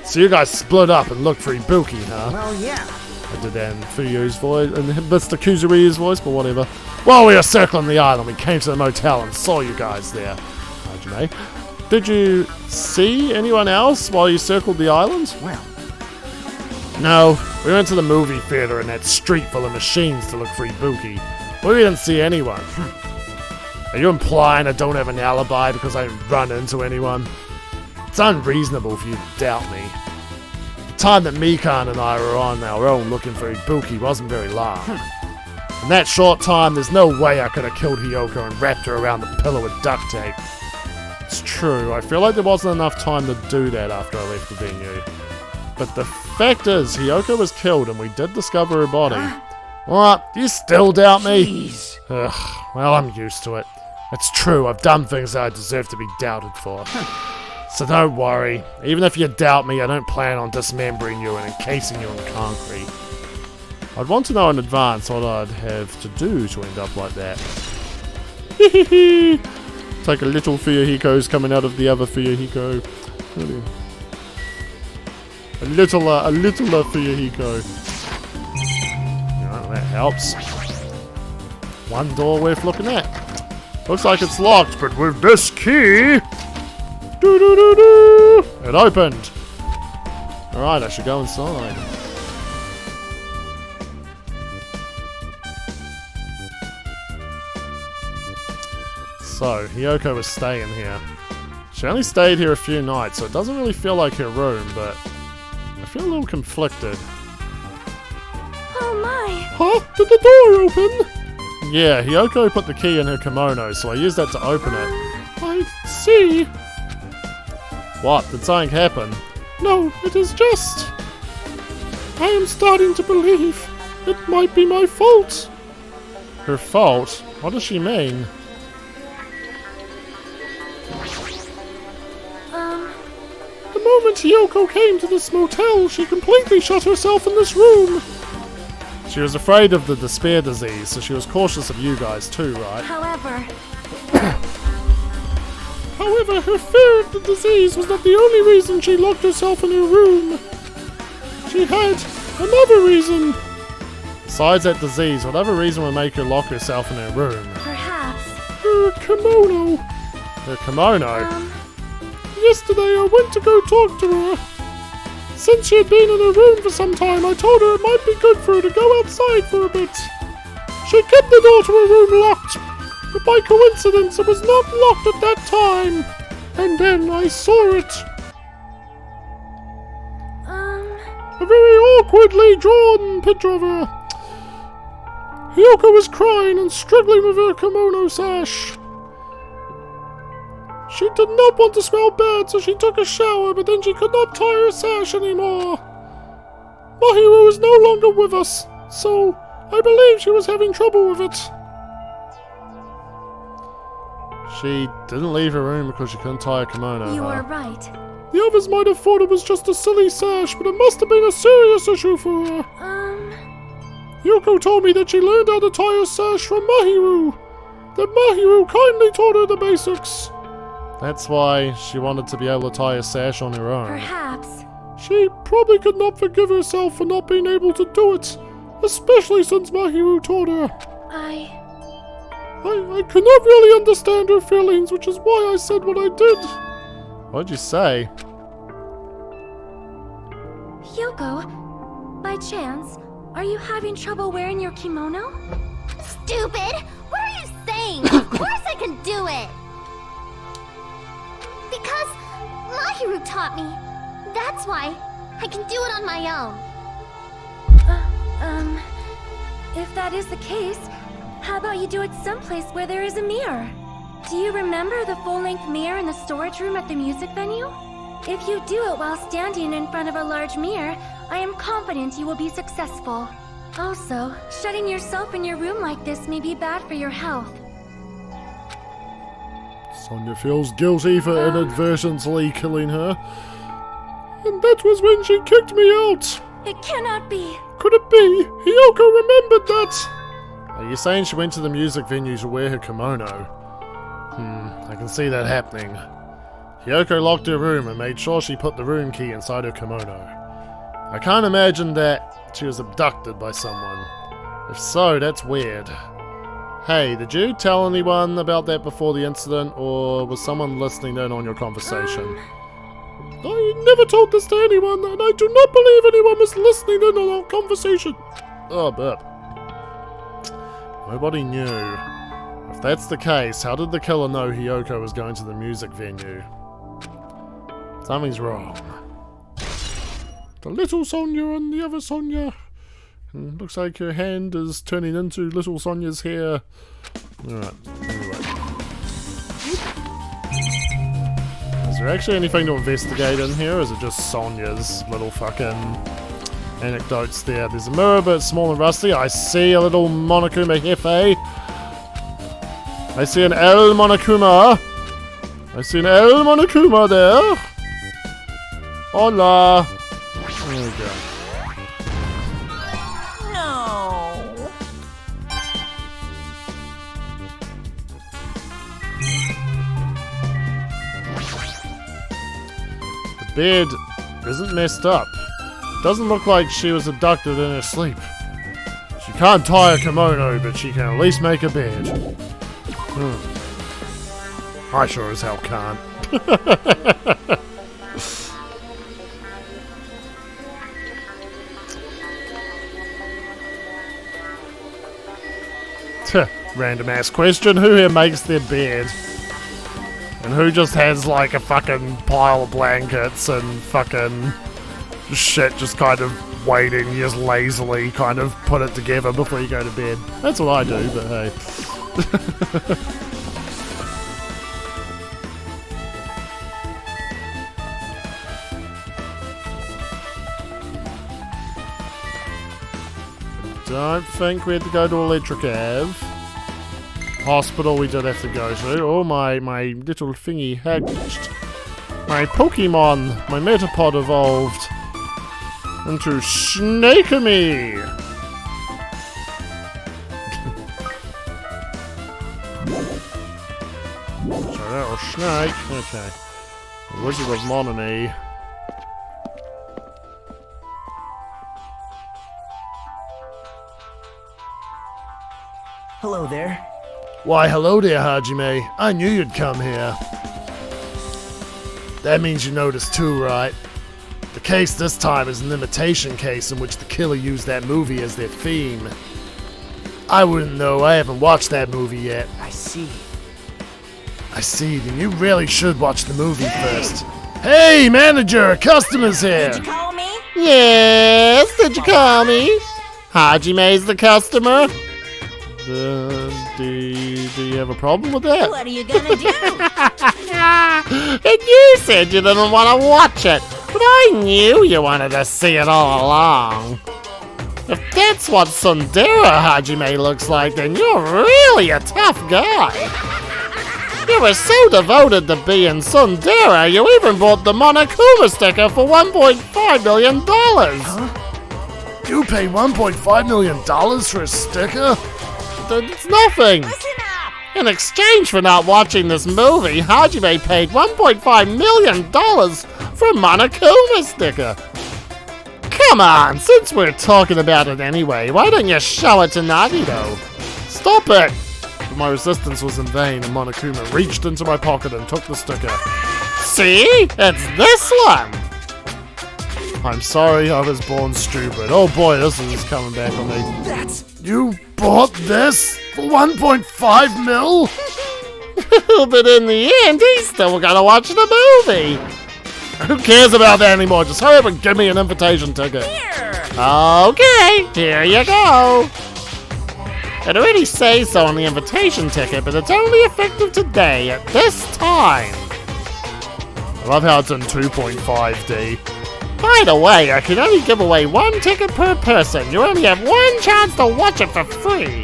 So you guys split up and looked for Ibuki, huh? well, yeah. I did that in Fuyu's voice, and Mr. Kuzuri's voice, but whatever. While we were circling the island, we came to the motel and saw you guys there. Hajime. Did you see anyone else while you circled the island? Well, No, we went to the movie theater in that street full of machines to look for Ibuki, but we didn't see anyone. Are you implying I don't have an alibi because I didn't run into anyone? It's unreasonable for you to doubt me. The time that Mikan and I were on our own looking for Ibuki wasn't very long. In that short time, there's no way I could have killed Hiyoko and wrapped her around the pillow with duct tape. It's true, I feel like there wasn't enough time to do that after I left the venue. But the fact is, Hiyoko was killed and we did discover her body. What? You still doubt me? jeez. Ugh, well, I'm used to it. It's true, I've done things that I deserve to be doubted for. So don't worry. Even if you doubt me, I don't plan on dismembering you and encasing you in concrete. I'd want to know in advance what I'd have to do to end up like that. It's like a little Fuyuhiko's coming out of the other Fuyuhiko. A littler Fuyuhiko. That helps. One door worth looking at. Looks like it's locked, but with this key... Doo-doo-doo-doo! It opened. Alright, I should go inside. So, Hiyoko was staying here. She only stayed here a few nights, so it doesn't really feel like her room, but I feel a little conflicted. Oh my! Huh? Did the door open? Yeah, Hiyoko put the key in her kimono, so I used that to open it. I see. What? Did something happen? No, it is just... I am starting to believe it might be my fault. Her fault? What does she mean? The moment Hiyoko came to this motel, she completely shut herself in this room. She was afraid of the despair disease, so she was cautious of you guys too, right? However, However, her fear of the disease was not the only reason she locked herself in her room. She had another reason. Besides that disease, whatever reason would make her lock herself in her room. perhaps. Her kimono. Her kimono? Yesterday I went to go talk to her. Since she had been in her room for some time, I told her it might be good for her to go outside for a bit. She kept the door to her room locked, but by coincidence it was not locked at that time. And then I saw it. A very awkwardly drawn picture of her. Hiyoko was crying and struggling with her kimono sash. She did not want to smell bad, so she took a shower, but then she could not tie her sash anymore. Mahiru is no longer with us, so I believe she was having trouble with it. She didn't leave her room because she couldn't tie a kimono. You are right. The others might have thought it was just a silly sash, but it must have been a serious issue for her. Yoko told me that she learned how to tie her sash from Mahiru. That Mahiru kindly taught her the basics. That's why she wanted to be able to tie a sash on her own. Perhaps. She probably could not forgive herself for not being able to do it, especially since Mahiru taught her. I could not really understand her feelings, which is why I said what I did. What'd you say? Hyoko, by chance, are you having trouble wearing your kimono? Stupid! What are you saying? Of course I can do it! Because Mahiru taught me. That's why I can do it on my own. If that is the case, how about you do it someplace where there is a mirror? Do you remember the full-length mirror in the storage room at the music venue? If you do it while standing in front of a large mirror, I am confident you will be successful. Also, shutting yourself in your room like this may be bad for your health. Sonia feels guilty for inadvertently killing her. And that was when she kicked me out. It cannot be. Could it be? Hiyoko remembered that. Are you saying she went to the music venue to wear her kimono? I can see that happening. Hiyoko locked her room and made sure she put the room key inside her kimono. I can't imagine that she was abducted by someone. If so, that's weird. Hey, did you tell anyone about that before the incident, or was someone listening in on your conversation? I never told this to anyone, and I do not believe anyone was listening in on our conversation. Oh, burp. Nobody knew. If that's the case, how did the killer know Hiyoko was going to the music venue? Something's wrong. The little Sonia and the other Sonia. Looks like her hand is turning into little Sonia's hair. Alright, anyway. Is there actually anything to investigate in here, or is it just Sonia's little fucking anecdotes there? There's a mirror, but it's small and rusty. I see a little Monokuma Hefe. I see an L Monokuma. I see an L Monokuma there. Hola. There we go. The bed isn't messed up. Doesn't look like she was abducted in her sleep. She can't tie a kimono, but she can at least make a bed. I sure as hell can't. Random ass question. Who here makes their bed? And who just has like a fucking pile of blankets and fucking shit just kind of waiting, you just lazily kind of put it together before you go to bed? That's what I do, but hey. Don't think we had to go to Electric Ave. hospital we did have to go to. Oh, my little thingy hatched. My Pokemon, my Metapod evolved into Snake-a-me. So that was Snake. Okay. Wizard of Monony. Hello there. Why, hello there, Hajime. I knew you'd come here. That means you noticed too, right? The case this time is an imitation case in which the killer used that movie as their theme. I wouldn't know, I haven't watched that movie yet. I see. I see, then you really should watch the movie first. Hey, manager, customer's here! Did you call me? Yes, did you call me? Hajime's the customer. Do you have a problem with that? What are you gonna do? And you said you didn't want to watch it, but I knew you wanted to see it all along. If that's what Sundara Hajime looks like, then you're really a tough guy. You were so devoted to being Sundara, you even bought the Monokuma sticker for $1.5 million. You paid $1.5 million for a sticker? It's nothing. Listen up! In exchange for not watching this movie, Hajime paid $1.5 million for a Monokuma sticker. Come on, since we're talking about it anyway, why don't you show it to Nagito? Stop it! But my resistance was in vain, and Monokuma reached into my pocket and took the sticker. See? It's this one! I'm sorry, I was born stupid. Oh boy, this is coming back on me. You bought this for 1.5 mil? But in the end, he's still gonna watch the movie. Who cares about that anymore? Just hurry up and give me an invitation ticket. Okay, here you go. It already says so on the invitation ticket, but it's only effective today at this time. I love how it's in 2.5D. By the way, I can only give away one ticket per person. You only have one chance to watch it for free.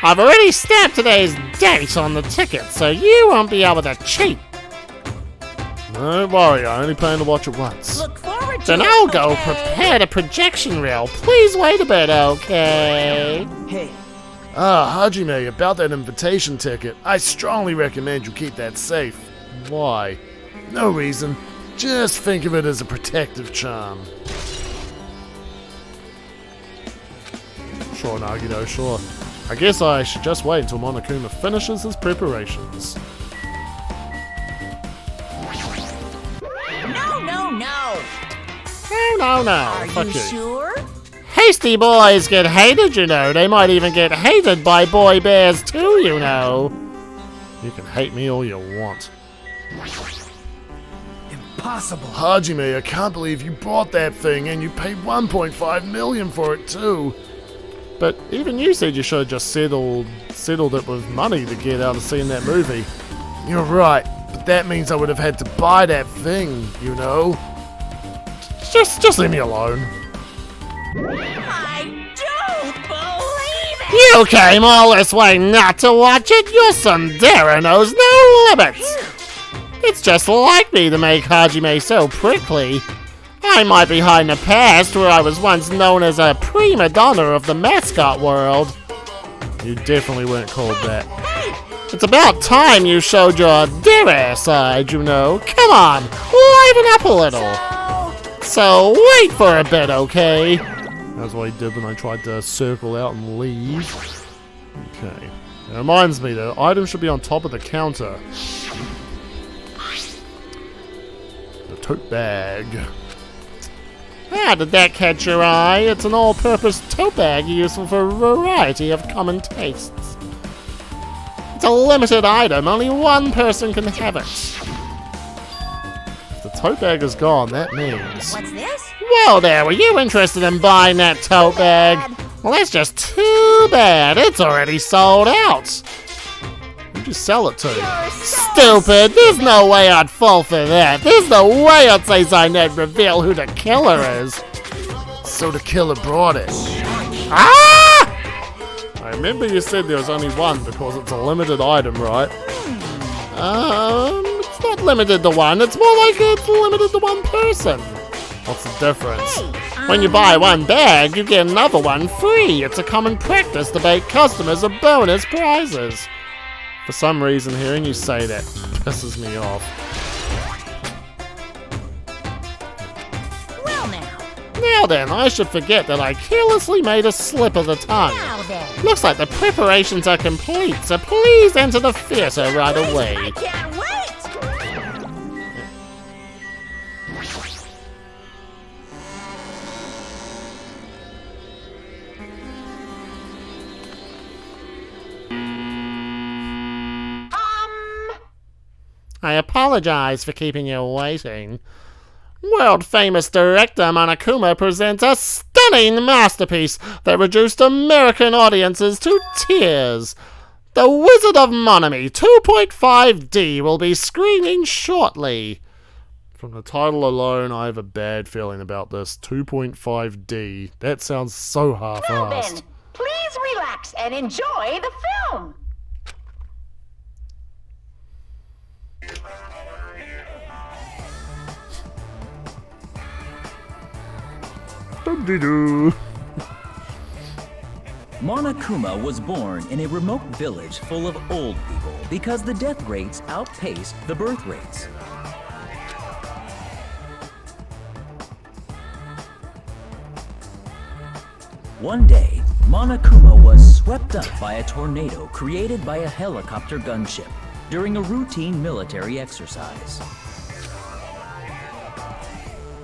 I've already stamped today's date on the ticket, so you won't be able to cheat. Don't worry, I only plan to watch it once. Look forward to Then it, I'll go okay? prepare the projection reel. Please wait a bit, okay? Hey, Hajime, about that invitation ticket, I strongly recommend you keep that safe. Why? No reason. Just think of it as a protective charm. Sure, Nagito, sure. I guess I should just wait until Monokuma finishes his preparations. No. No. Are fuck you you. sure? Hasty boys get hated, you know. They might even get hated by boy bears too, you know. You can hate me all you want. impossible. Hajime, I can't believe you bought that thing and you paid 1.5 million for it too. But even you said you should have just settled it with money to get out of seeing that movie. You're right, but that means I would have had to buy that thing, you know? Just leave me alone. I don't believe it! You came all this way not to watch it? Your Sundara knows no limits! It's just like me to make Hajime so prickly. I might be hiding a past where I was once known as a prima donna of the mascot world. You definitely weren't called that. It's about time you showed your dare side, you know. Come on, liven up a little. So wait for a bit, okay? That's what he did when I tried to circle out and leave. Okay. It reminds me, the items should be on top of the counter. The tote bag. How did that catch your eye? It's an all-purpose tote bag useful for a variety of common tastes. It's a limited item. Only one person can have it. If the tote bag is gone, that means... What's this? Well there, were you interested in buying that tote bag? Well, that's just too bad. It's already sold out. Who'd you sell it to? Stupid. There's no way I'd fall for that. There's no way I'd say Zynet reveal who the killer is. So the killer brought it. Ah! I remember you said there was only one because it's a limited item, right? It's not limited to one. It's more like it's limited to one person. What's the difference? When you buy one bag, you get another one free. It's a common practice to bait customers with bonus prizes. For some reason, hearing you say that pisses me off. Well now. Now then, I should forget that I carelessly made a slip of the tongue. Now then. Looks like the preparations are complete, so please enter the theater right away. I can't wait! I apologize for keeping you waiting. World-famous director Monokuma presents a stunning masterpiece that reduced American audiences to tears. The Wizard of Monomi 2.5D will be screening shortly. From the title alone, I have a bad feeling about this. 2.5D. That sounds so Well half-assed. then, please relax and enjoy the film. Doo-doo-doo. Monokuma was born in a remote village full of old people because the death rates outpaced the birth rates. One day, Monokuma was swept up by a tornado created by a helicopter gunship during a routine military exercise,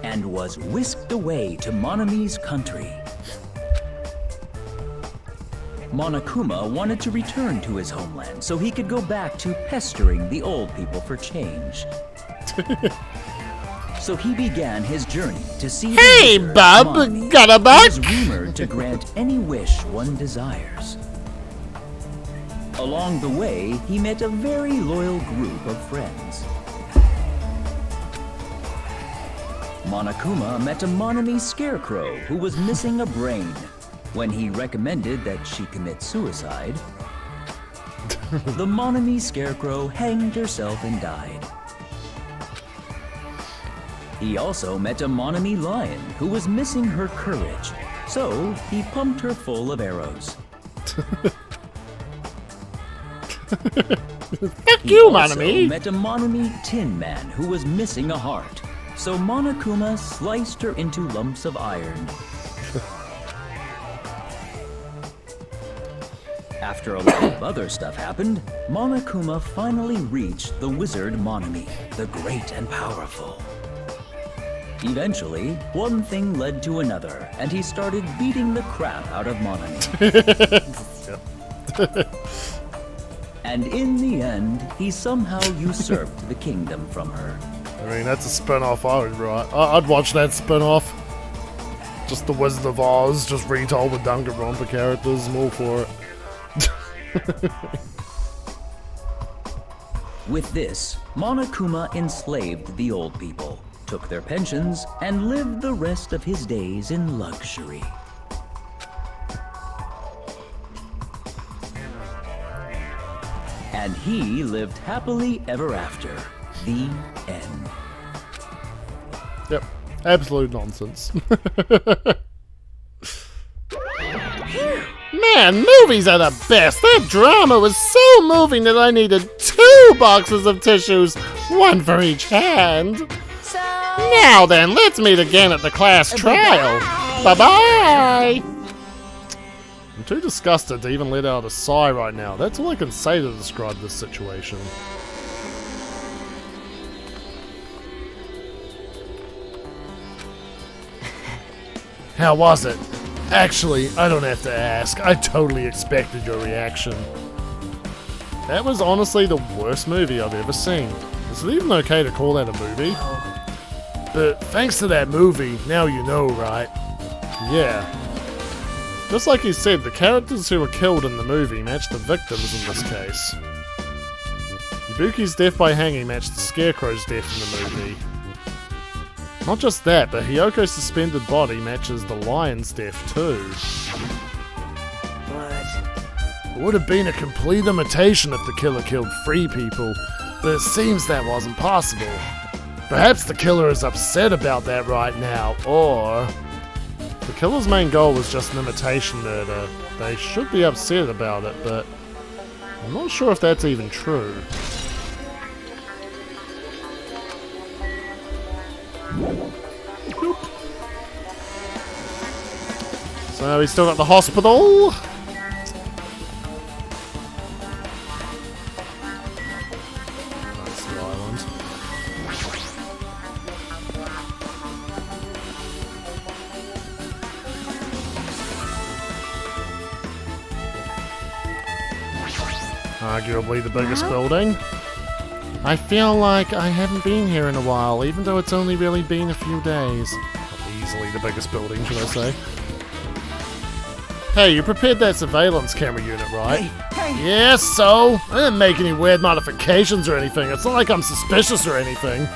and was whisked away to Monomi's country. Monokuma wanted to return to his homeland so he could go back to pestering the old people for change. So he began his journey to see Hey, the wizard, bub, Monomi, got a who buck? is rumored to grant any wish one desires. Along the way, he met a very loyal group of friends. Monokuma met a Monomi scarecrow who was missing a brain. When he recommended that she commit suicide, the Monomi scarecrow hanged herself and died. He also met a Monomi lion who was missing her courage, so he pumped her full of arrows. Fuck He you, also Monomi. met a Monomi tin man who was missing a heart, so Monokuma sliced her into lumps of iron. After a lot of other stuff happened, Monokuma finally reached the wizard Monomi, the great and powerful. Eventually, one thing led to another, and he started beating the crap out of Monomi. And in the end, he somehow usurped the kingdom from her. I mean, that's a spin-off I would write. I'd watch that spin-off. Just the Wizard of Oz, just retold with Danganronpa characters. I'm all for it. With this, Monokuma enslaved the old people, took their pensions, and lived the rest of his days in luxury. And he lived happily ever after. The end. Yep. Absolute nonsense. Man, movies are the best. That drama was so moving that I needed 2 boxes of tissues, one for each hand. So, Now then, let's meet again at the class trial. Bye-bye. I'm too disgusted to even let out a sigh right now. That's all I can say to describe this situation. How was it? Actually, I don't have to ask. I totally expected your reaction. That was honestly the worst movie I've ever seen. Is it even okay to call that a movie? But thanks to that movie, now you know, right? Yeah. Just like you said, the characters who were killed in the movie matched the victims in this case. Ibuki's death by hanging matched the Scarecrow's death in the movie. Not just that, but Hyoko's suspended body matches the lion's death too. But It would have been a complete imitation if the killer killed 3 people, but it seems that wasn't possible. Perhaps the killer is upset about that right now, or the killer's main goal was just an imitation murder. They should be upset about it, but I'm not sure if that's even true. So he's still at the hospital. That's the island. Arguably the biggest building. I feel like I haven't been here in a while, even though it's only really been a few days. Easily the biggest building, should I say. Hey, you prepared that surveillance camera unit, right? Hey! Yes, so? I didn't make any weird modifications or anything. It's not like I'm suspicious or anything.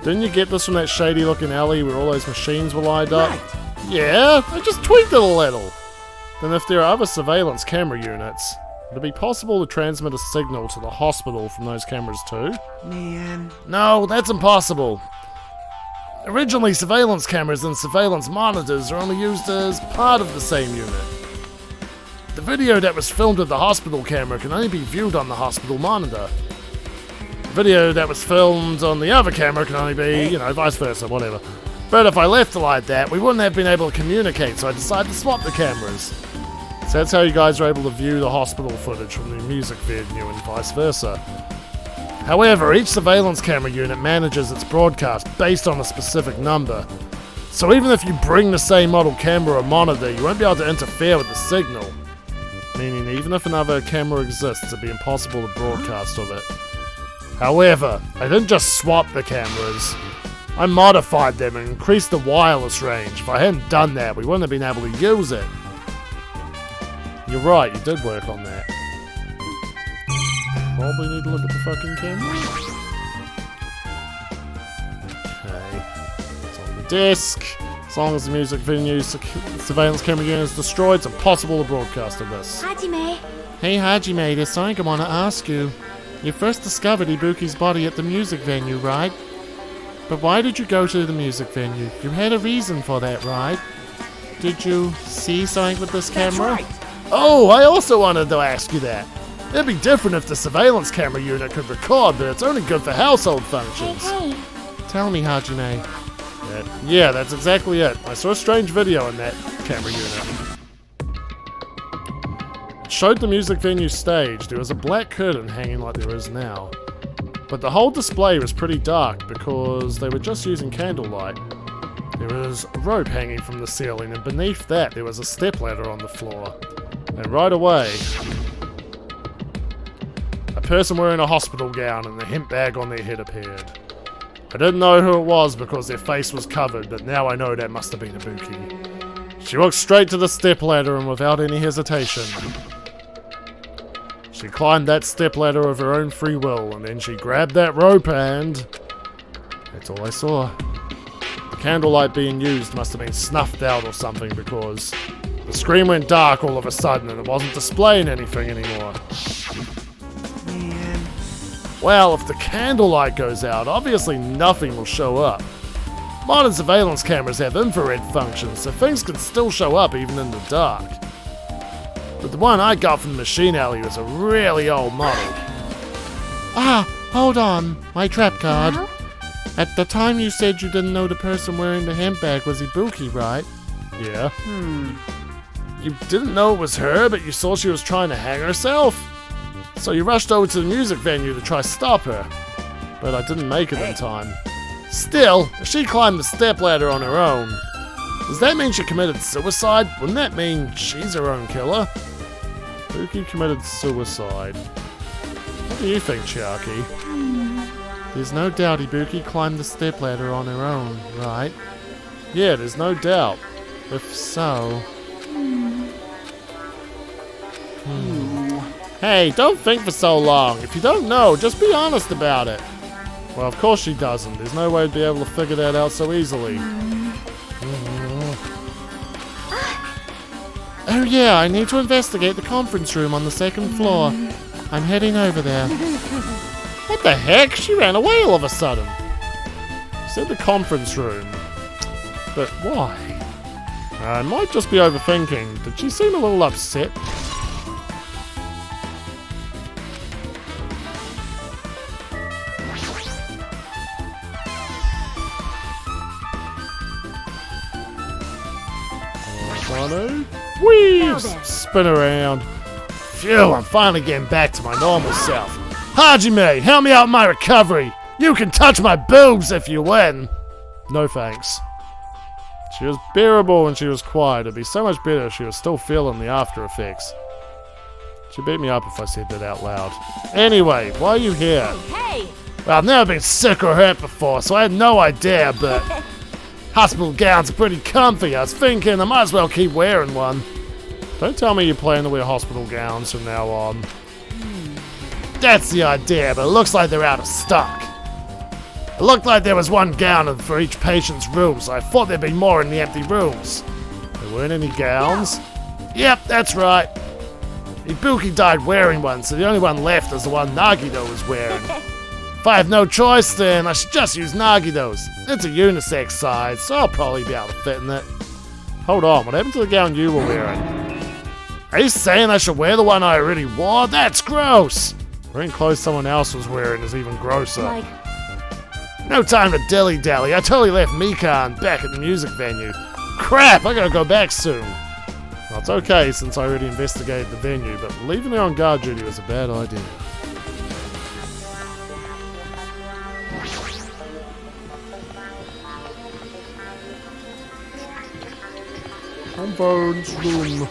Didn't you get this from that shady looking alley where all those machines were lined up? Right. Yeah, I just tweaked it a little. Then if there are other surveillance camera units, would it be possible to transmit a signal to the hospital from those cameras too? Man. No, that's impossible. Originally, surveillance cameras and surveillance monitors are only used as part of the same unit. The video that was filmed with the hospital camera can only be viewed on the hospital monitor. The video that was filmed on the other camera can only be, vice versa, whatever. But if I left it like that, we wouldn't have been able to communicate, so I decided to swap the cameras. So that's how you guys are able to view the hospital footage from the music venue and vice versa. However, each surveillance camera unit manages its broadcast based on a specific number. So even if you bring the same model camera or monitor, you won't be able to interfere with the signal. Meaning even if another camera exists, it'd be impossible to broadcast of it. However, I didn't just swap the cameras. I modified them and increased the wireless range. If I hadn't done that, we wouldn't have been able to use it. You're right, you did work on that. Probably need to look at the fucking camera. Okay. It's on the disc. As long as the music venue surveillance camera unit is destroyed, it's impossible to broadcast of this. Hajime. Hey Hajime, there's something I want to ask you. You first discovered Ibuki's body at the music venue, right? But why did you go to the music venue? You had a reason for that, right? Did you see something with this camera? That's right. Oh, I also wanted to ask you that. It'd be different if the surveillance camera unit could record, but it's only good for household functions. Hey. Tell me, Hajime. Yeah, that's exactly it. I saw a strange video in that camera unit. It showed the music venue stage. There was a black curtain hanging like there is now. But the whole display was pretty dark because they were just using candlelight. There was a rope hanging from the ceiling, and beneath that there was a stepladder on the floor. And right away, a person wearing a hospital gown and a hemp bag on their head appeared. I didn't know who it was because their face was covered, but now I know that must have been Ibuki. She walked straight to the stepladder and without any hesitation, she climbed that stepladder of her own free will, and then she grabbed that rope and... that's all I saw. The candlelight being used must have been snuffed out or something because the screen went dark all of a sudden and it wasn't displaying anything anymore. Man. Well, if the candlelight goes out, obviously nothing will show up. Modern surveillance cameras have infrared functions, so things can still show up even in the dark. But the one I got from the machine alley was a really old model. Ah, hold on. My trap card. Huh? At the time you said you didn't know the person wearing the hemp bag was Ibuki, right? Yeah. You didn't know it was her, but you saw she was trying to hang herself. So you rushed over to the music venue to try to stop her. But I didn't make it in time. Still, if she climbed the stepladder on her own, does that mean she committed suicide? Wouldn't that mean she's her own killer? Ibuki committed suicide. What do you think, Chiaki? There's no doubt Ibuki climbed the stepladder on her own, right? Yeah, there's no doubt. If so... Hey, don't think for so long. If you don't know, just be honest about it. Well, of course she doesn't. There's no way to be able to figure that out so easily. Oh yeah, I need to investigate the conference room on the second floor. I'm heading over there. What the heck? She ran away all of a sudden. She said the conference room. But why? I might just be overthinking. Did she seem a little upset? Whee! Spin around. Phew, I'm finally getting back to my normal self. Hajime, help me out in my recovery. You can touch my boobs if you win. No thanks. She was bearable when she was quiet. It'd be so much better if she was still feeling the after effects. She'd beat me up if I said that out loud. Anyway, why are you here? Hey! Well, I've never been sick or hurt before, so I had no idea, but hospital gowns are pretty comfy. I was thinking I might as well keep wearing one. Don't tell me you plan to wear hospital gowns from now on. That's the idea, but it looks like they're out of stock. It looked like there was one gown for each patient's room, so I thought there'd be more in the empty rooms. There weren't any gowns? Yep, that's right. Ibuki died wearing one, so the only one left is the one Nagito was wearing. If I have no choice, then I should just use Nagito's. It's a unisex size, so I'll probably be able to fit in it. Hold on, what happened to the gown you were wearing? Are you saying I should wear the one I already wore? That's gross! Wearing clothes someone else was wearing is even grosser. No time to dilly-dally. I totally left Mikan back at the music venue. Crap, I gotta go back soon. Well, it's okay since I already investigated the venue, but leaving her on guard duty was a bad idea. Conference room.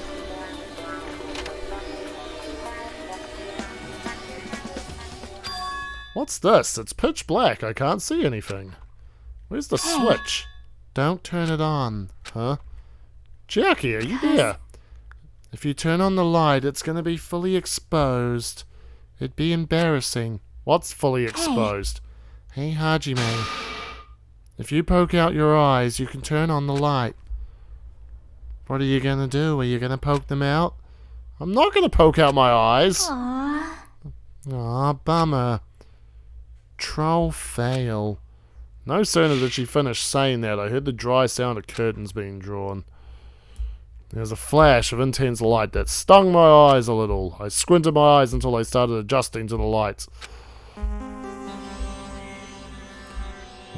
What's this? It's pitch black. I can't see anything. Where's the switch? Don't turn it on. Huh? Jackie, are you there? If you turn on the light, it's going to be fully exposed. It'd be embarrassing. What's fully exposed? Hey, Hajime. If you poke out your eyes, you can turn on the light. What are you going to do? Are you going to poke them out? I'm not going to poke out my eyes. Aw, bummer. Troll fail. No sooner did she finish saying that, I heard the dry sound of curtains being drawn. There was a flash of intense light that stung my eyes a little. I squinted my eyes until they started adjusting to the lights.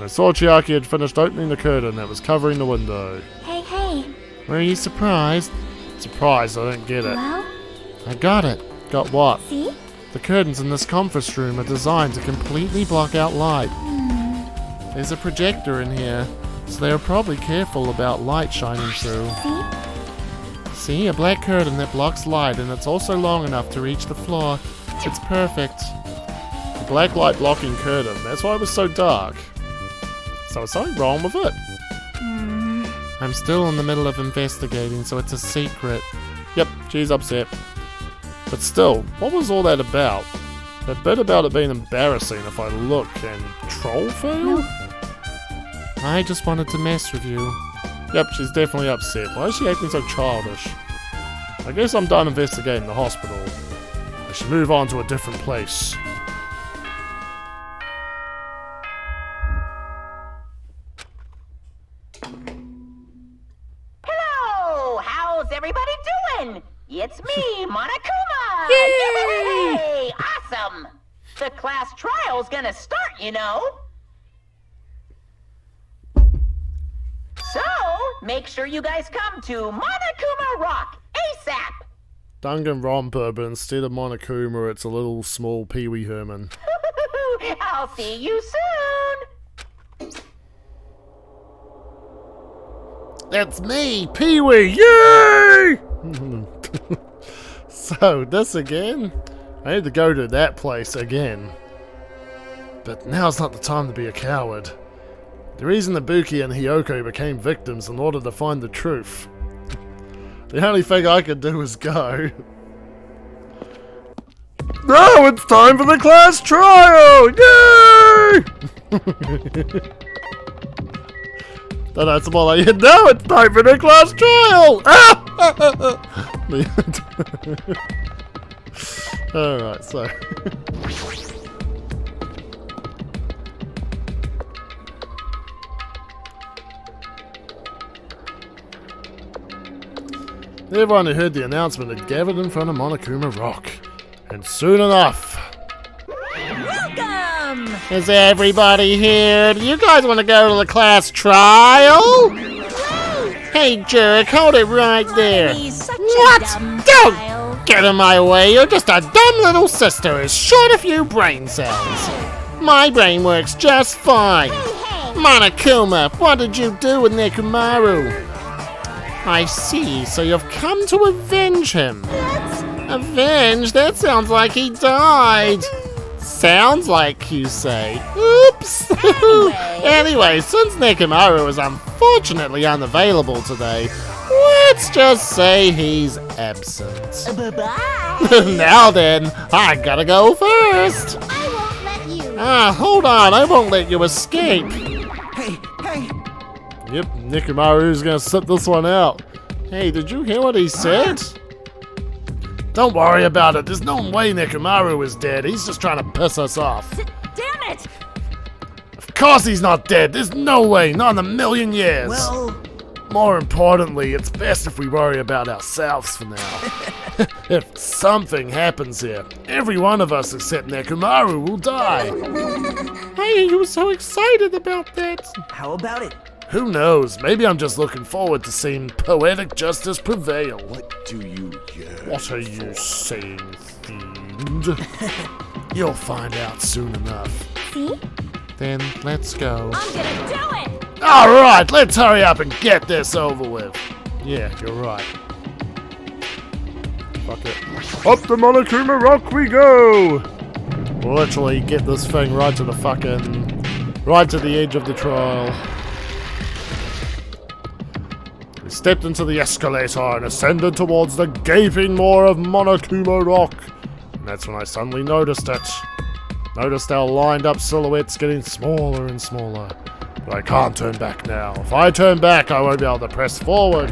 I saw Chiaki had finished opening the curtain that was covering the window. Hey. Were you surprised? Surprised, I don't get it. Well? I got it. Got what? See? The curtains in this conference room are designed to completely block out light. There's a projector in here, so they are probably careful about light shining through. See, a black curtain that blocks light, and it's also long enough to reach the floor. It's perfect. A black light blocking curtain, that's why it was so dark. So is something wrong with it? I'm still in the middle of investigating, so it's a secret. Yep, she's upset. But still, what was all that about? That bit about it being embarrassing if I look and troll fail? I just wanted to mess with you. Yep, she's definitely upset. Why is she acting so childish? I guess I'm done investigating the hospital. I should move on to a different place. Hello! How's everybody doing? It's me, Monokuma! Yay! Awesome! The class trial's gonna start, you know. So, make sure you guys come to Monokuma Rock ASAP! Danganronpa, but instead of Monokuma, it's a little small Pee Wee Herman. I'll see you soon! That's me, Pee Wee! Yay! So, this again? I need to go to that place again. But now's not the time to be a coward. The reason Ibuki and Hiyoko became victims in order to find the truth. The only thing I could do is go. Now it's time for the class trial! Yay! No, it's more like, now it's time for the class trial! Ah! Alright, so. Everyone who heard the announcement had gathered in front of Monokuma Rock. And soon enough... Welcome! Is everybody here? Do you guys want to go to the class trial? Hey, jerk, hold it right there. What? Don't get in my way. You're just a dumb little sister who's short a few brain cells. My brain works just fine. Monokuma, what did you do with Nekomaru? I see, so you've come to avenge him. Avenge? That sounds like he died. Sounds like you say. Oops! Anyway, since Nekomaru is unfortunately unavailable today, let's just say he's absent. Bye-bye. Now then, I gotta go first. I won't let you. Hold on, I won't let you escape. Hey, hey! Yep, Nekomaru's gonna sit this one out. Hey, did you hear what he said? Don't worry about it. There's no way Nekomaru is dead. He's just trying to piss us off. Damn it! Of course he's not dead. There's no way. Not in a million years. Well, More importantly, it's best if we worry about ourselves for now. If something happens here, every one of us except Nekomaru will die. Hey, you were so excited about that. how about it? Who knows? Maybe I'm just looking forward to seeing poetic justice prevail. What do you yearn? What are you saying, fiend? You'll find out soon enough. See? Then let's go. I'm gonna do it! Alright, let's hurry up and get this over with. Yeah, you're right. Fuck it. Up the Monokuma Rock we go! We'll literally get this thing right to the right to the edge of the trial. We stepped into the escalator and ascended towards the gaping maw of Monokuma Rock. And that's when I suddenly noticed it. Noticed our lined up silhouettes getting smaller and smaller. But I can't turn back now. If I turn back, I won't be able to press forward.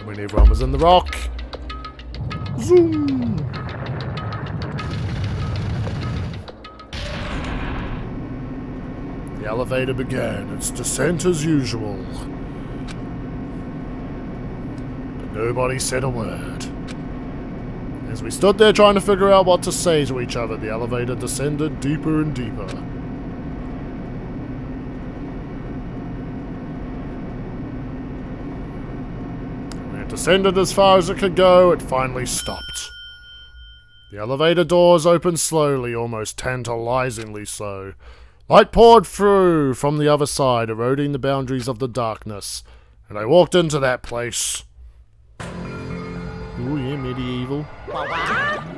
When everyone was in the rock. Zoom! The elevator began its descent as usual. But nobody said a word. As we stood there trying to figure out what to say to each other, the elevator descended deeper and deeper. When it descended as far as it could go, it finally stopped. The elevator doors opened slowly, almost tantalizingly so. Light poured through from the other side, eroding the boundaries of the darkness, and I walked into that place. Ooh, yeah, medieval.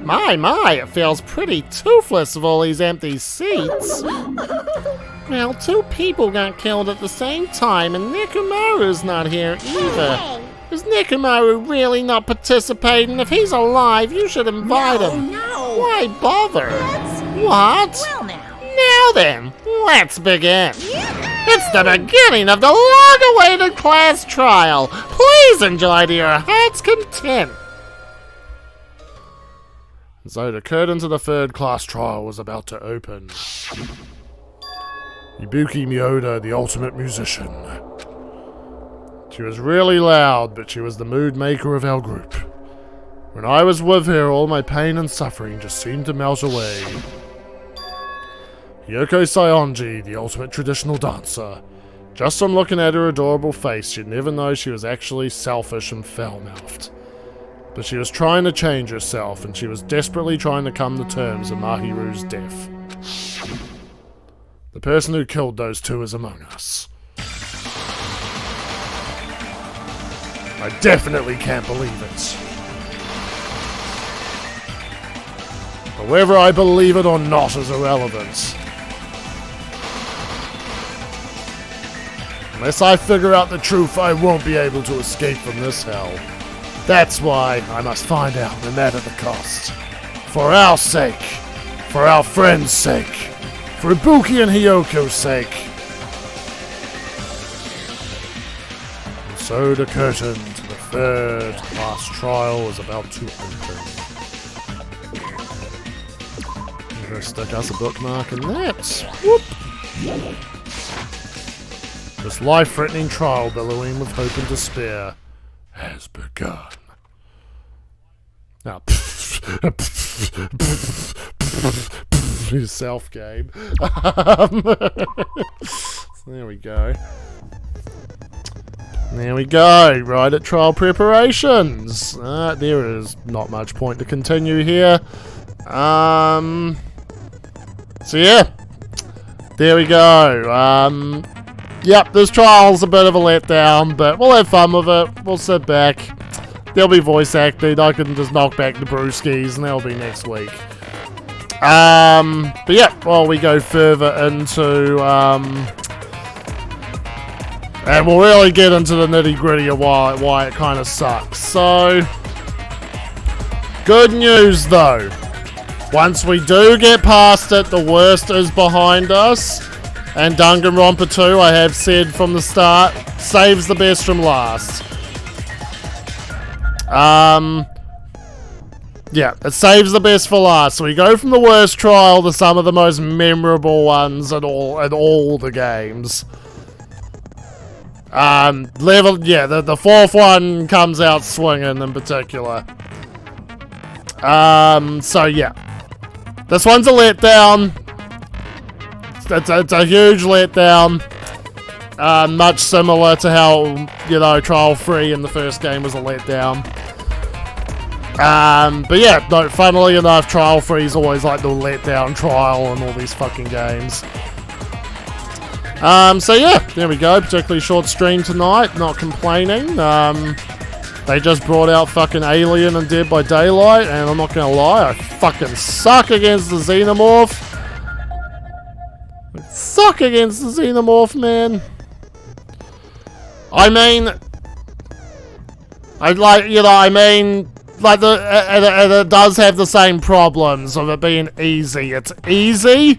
My, it feels pretty toothless with all these empty seats. Well, 2 people got killed at the same time, and Nekomaru's not here either. Is Nekomaru really not participating? If he's alive, you should invite him. No! Why bother? What? Well now. Now then, let's begin. It's the beginning of the long-awaited class trial. Please enjoy to your heart's content. So the curtain to the 3rd class trial was about to open. Ibuki Miyoda, the ultimate musician. She was really loud, but she was the mood maker of our group. When I was with her, all my pain and suffering just seemed to melt away. Yoko Saionji, the ultimate traditional dancer. Just from looking at her adorable face, you'd never know she was actually selfish and foul-mouthed. But she was trying to change herself, and she was desperately trying to come to terms with Mahiru's death. The person who killed those 2 is among us. I definitely can't believe it. But whether I believe it or not is irrelevant. Unless I figure out the truth, I won't be able to escape from this hell. That's why I must find out, no matter the cost. For our sake. For our friends' sake. For Ibuki and Hiyoko's sake. So the curtain to the third last trial is about to open. I'm gonna stick us a bookmark in that. Whoop. This life-threatening trial billowing with hope and despair has begun. Now, self game. So there we go. There we go. Right at trial preparations. There is not much point to continue here. So yeah. There we go. Yep, this trial's a bit of a letdown, but we'll have fun with it. We'll sit back. There'll be voice acting. I can just knock back the brewskis, and that'll be next week. But yeah, while we go further into, and we'll really get into the nitty-gritty of why it kind of sucks. So, good news though. Once we do get past it, the worst is behind us. And Danganronpa 2, I have said from the start, saves the best from last. Yeah, it saves the best for last. So we go from the worst trial to some of the most memorable ones in all the games. The fourth one comes out swinging in particular. So yeah, this one's a letdown. It's a huge letdown. Much similar to how, Trial 3 in the first game was a letdown. But yeah, no, funnily enough, Trial 3 is always like the letdown trial in all these fucking games. So yeah, there we go. Particularly short stream tonight, not complaining. They just brought out fucking Alien and Dead by Daylight, and I'm not gonna lie, I fucking suck against the Xenomorph. Suck against the Xenomorph, man. It does have the same problems of it being easy. It's easy.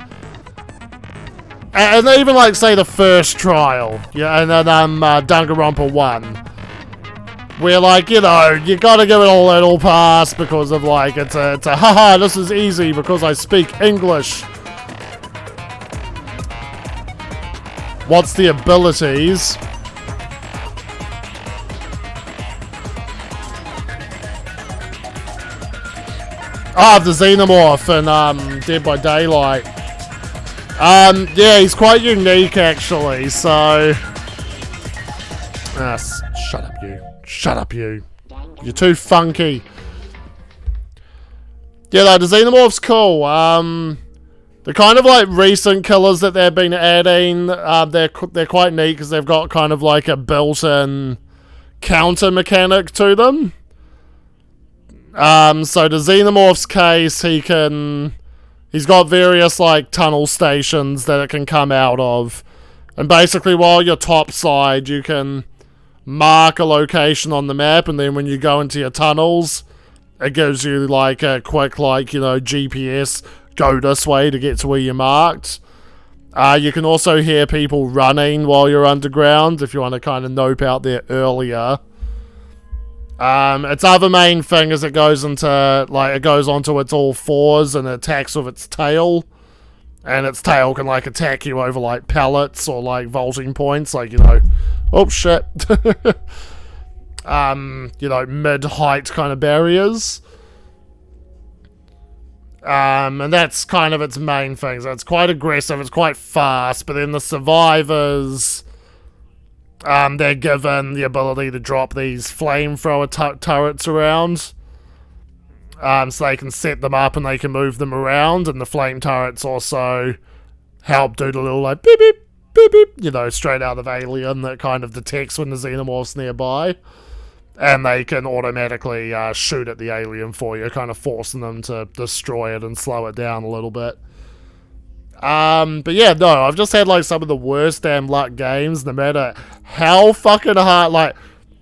And even like, say, the first trial. Yeah, and then Danganronpa 1. Where, like, you gotta give it a little pass because of, like, it's a haha, this is easy because I speak English. What's the abilities? The Xenomorph in Dead by Daylight. Yeah, he's quite unique actually, so... shut up you. Shut up you. You're too funky. Yeah, no, the Xenomorph's cool. The kind of like recent killers that they've been adding, they're quite neat because they've got kind of like a built-in counter mechanic to them. So the Xenomorph's case, he's got various like tunnel stations that it can come out of. And basically while you're topside, you can mark a location on the map, and then when you go into your tunnels, it gives you like a quick like, GPS, go this way to get to where you marked. You can also hear people running while you're underground if you want to kind of nope out there earlier. Its other main thing is it goes onto its all fours and it attacks with its tail. And its tail can like attack you over like pallets or like vaulting points, like, oh shit. Mid-height kind of barriers. And that's kind of its main thing. So it's quite aggressive, it's quite fast, but then the survivors, they're given the ability to drop these flamethrower turrets around. So they can set them up and they can move them around, and the flame turrets also help do the little like beep beep beep beep, straight out of Alien that kind of detects when the Xenomorph's nearby. And they can automatically shoot at the alien for you, kind of forcing them to destroy it and slow it down a little bit. But yeah, no, I've just had like some of the worst damn luck games, no matter how fucking hard, like,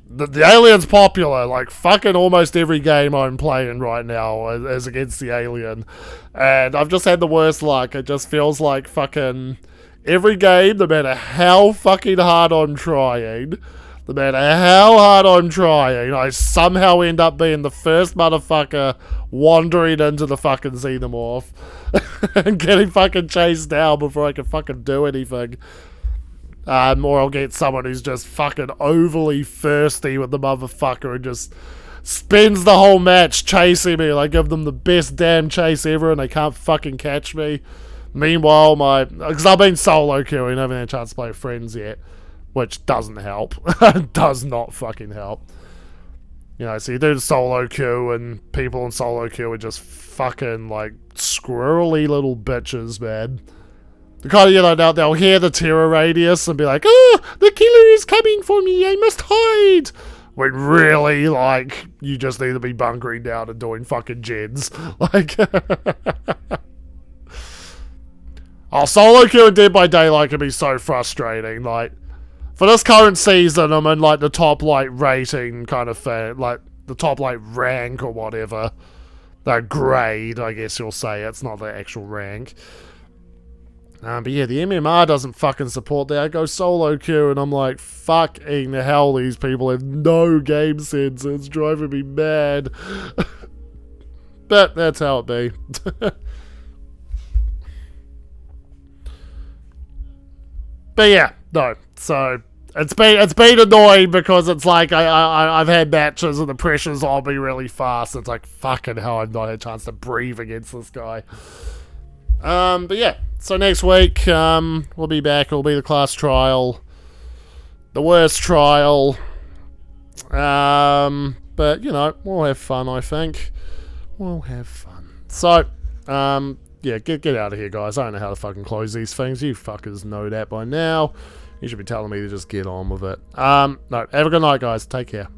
the alien's popular, like fucking almost every game I'm playing right now is against the alien. And I've just had the worst luck. It just feels like fucking every game, no matter how fucking hard I'm trying, No matter how hard I'm trying, I somehow end up being the first motherfucker wandering into the fucking xenomorph and getting fucking chased down before I can fucking do anything. Or I'll get someone who's just fucking overly thirsty with the motherfucker and just spends the whole match chasing me. I give them the best damn chase ever and they can't fucking catch me. Meanwhile, because I've been solo queuing, I haven't had a chance to play with friends yet. Which doesn't help. Does not fucking help. You know, so you do the solo queue and people in solo queue are just fucking like squirrely little bitches, man. The kind of, you know, they'll hear the terror radius and be like, oh, the killer is coming for me, I must hide. When really, like, you just need to be bunkering down and doing fucking gens. Like, oh, solo queue and Dead by Daylight can be so frustrating, like, for this current season, I'm in, like, the top, like, rating kind of thing. Like, the top, like, rank or whatever. That grade, I guess you'll say. It's not the actual rank. But yeah, the MMR doesn't fucking support that. I go solo queue and I'm like, fucking hell, these people have no game sense. It's driving me mad. But that's how it be. But yeah, no. So it's been annoying because it's like I've had matches and the pressure's on me really fast. It's like fucking hell, I've not had a chance to breathe against this guy. But yeah, so next week we'll be back. It'll be the class trial, the worst trial. But you know, we'll have fun. I think we'll have fun. So yeah, get out of here, guys. I don't know how to fucking close these things. You fuckers know that by now. You should be telling me to just get on with it. No, have a good night, guys. Take care.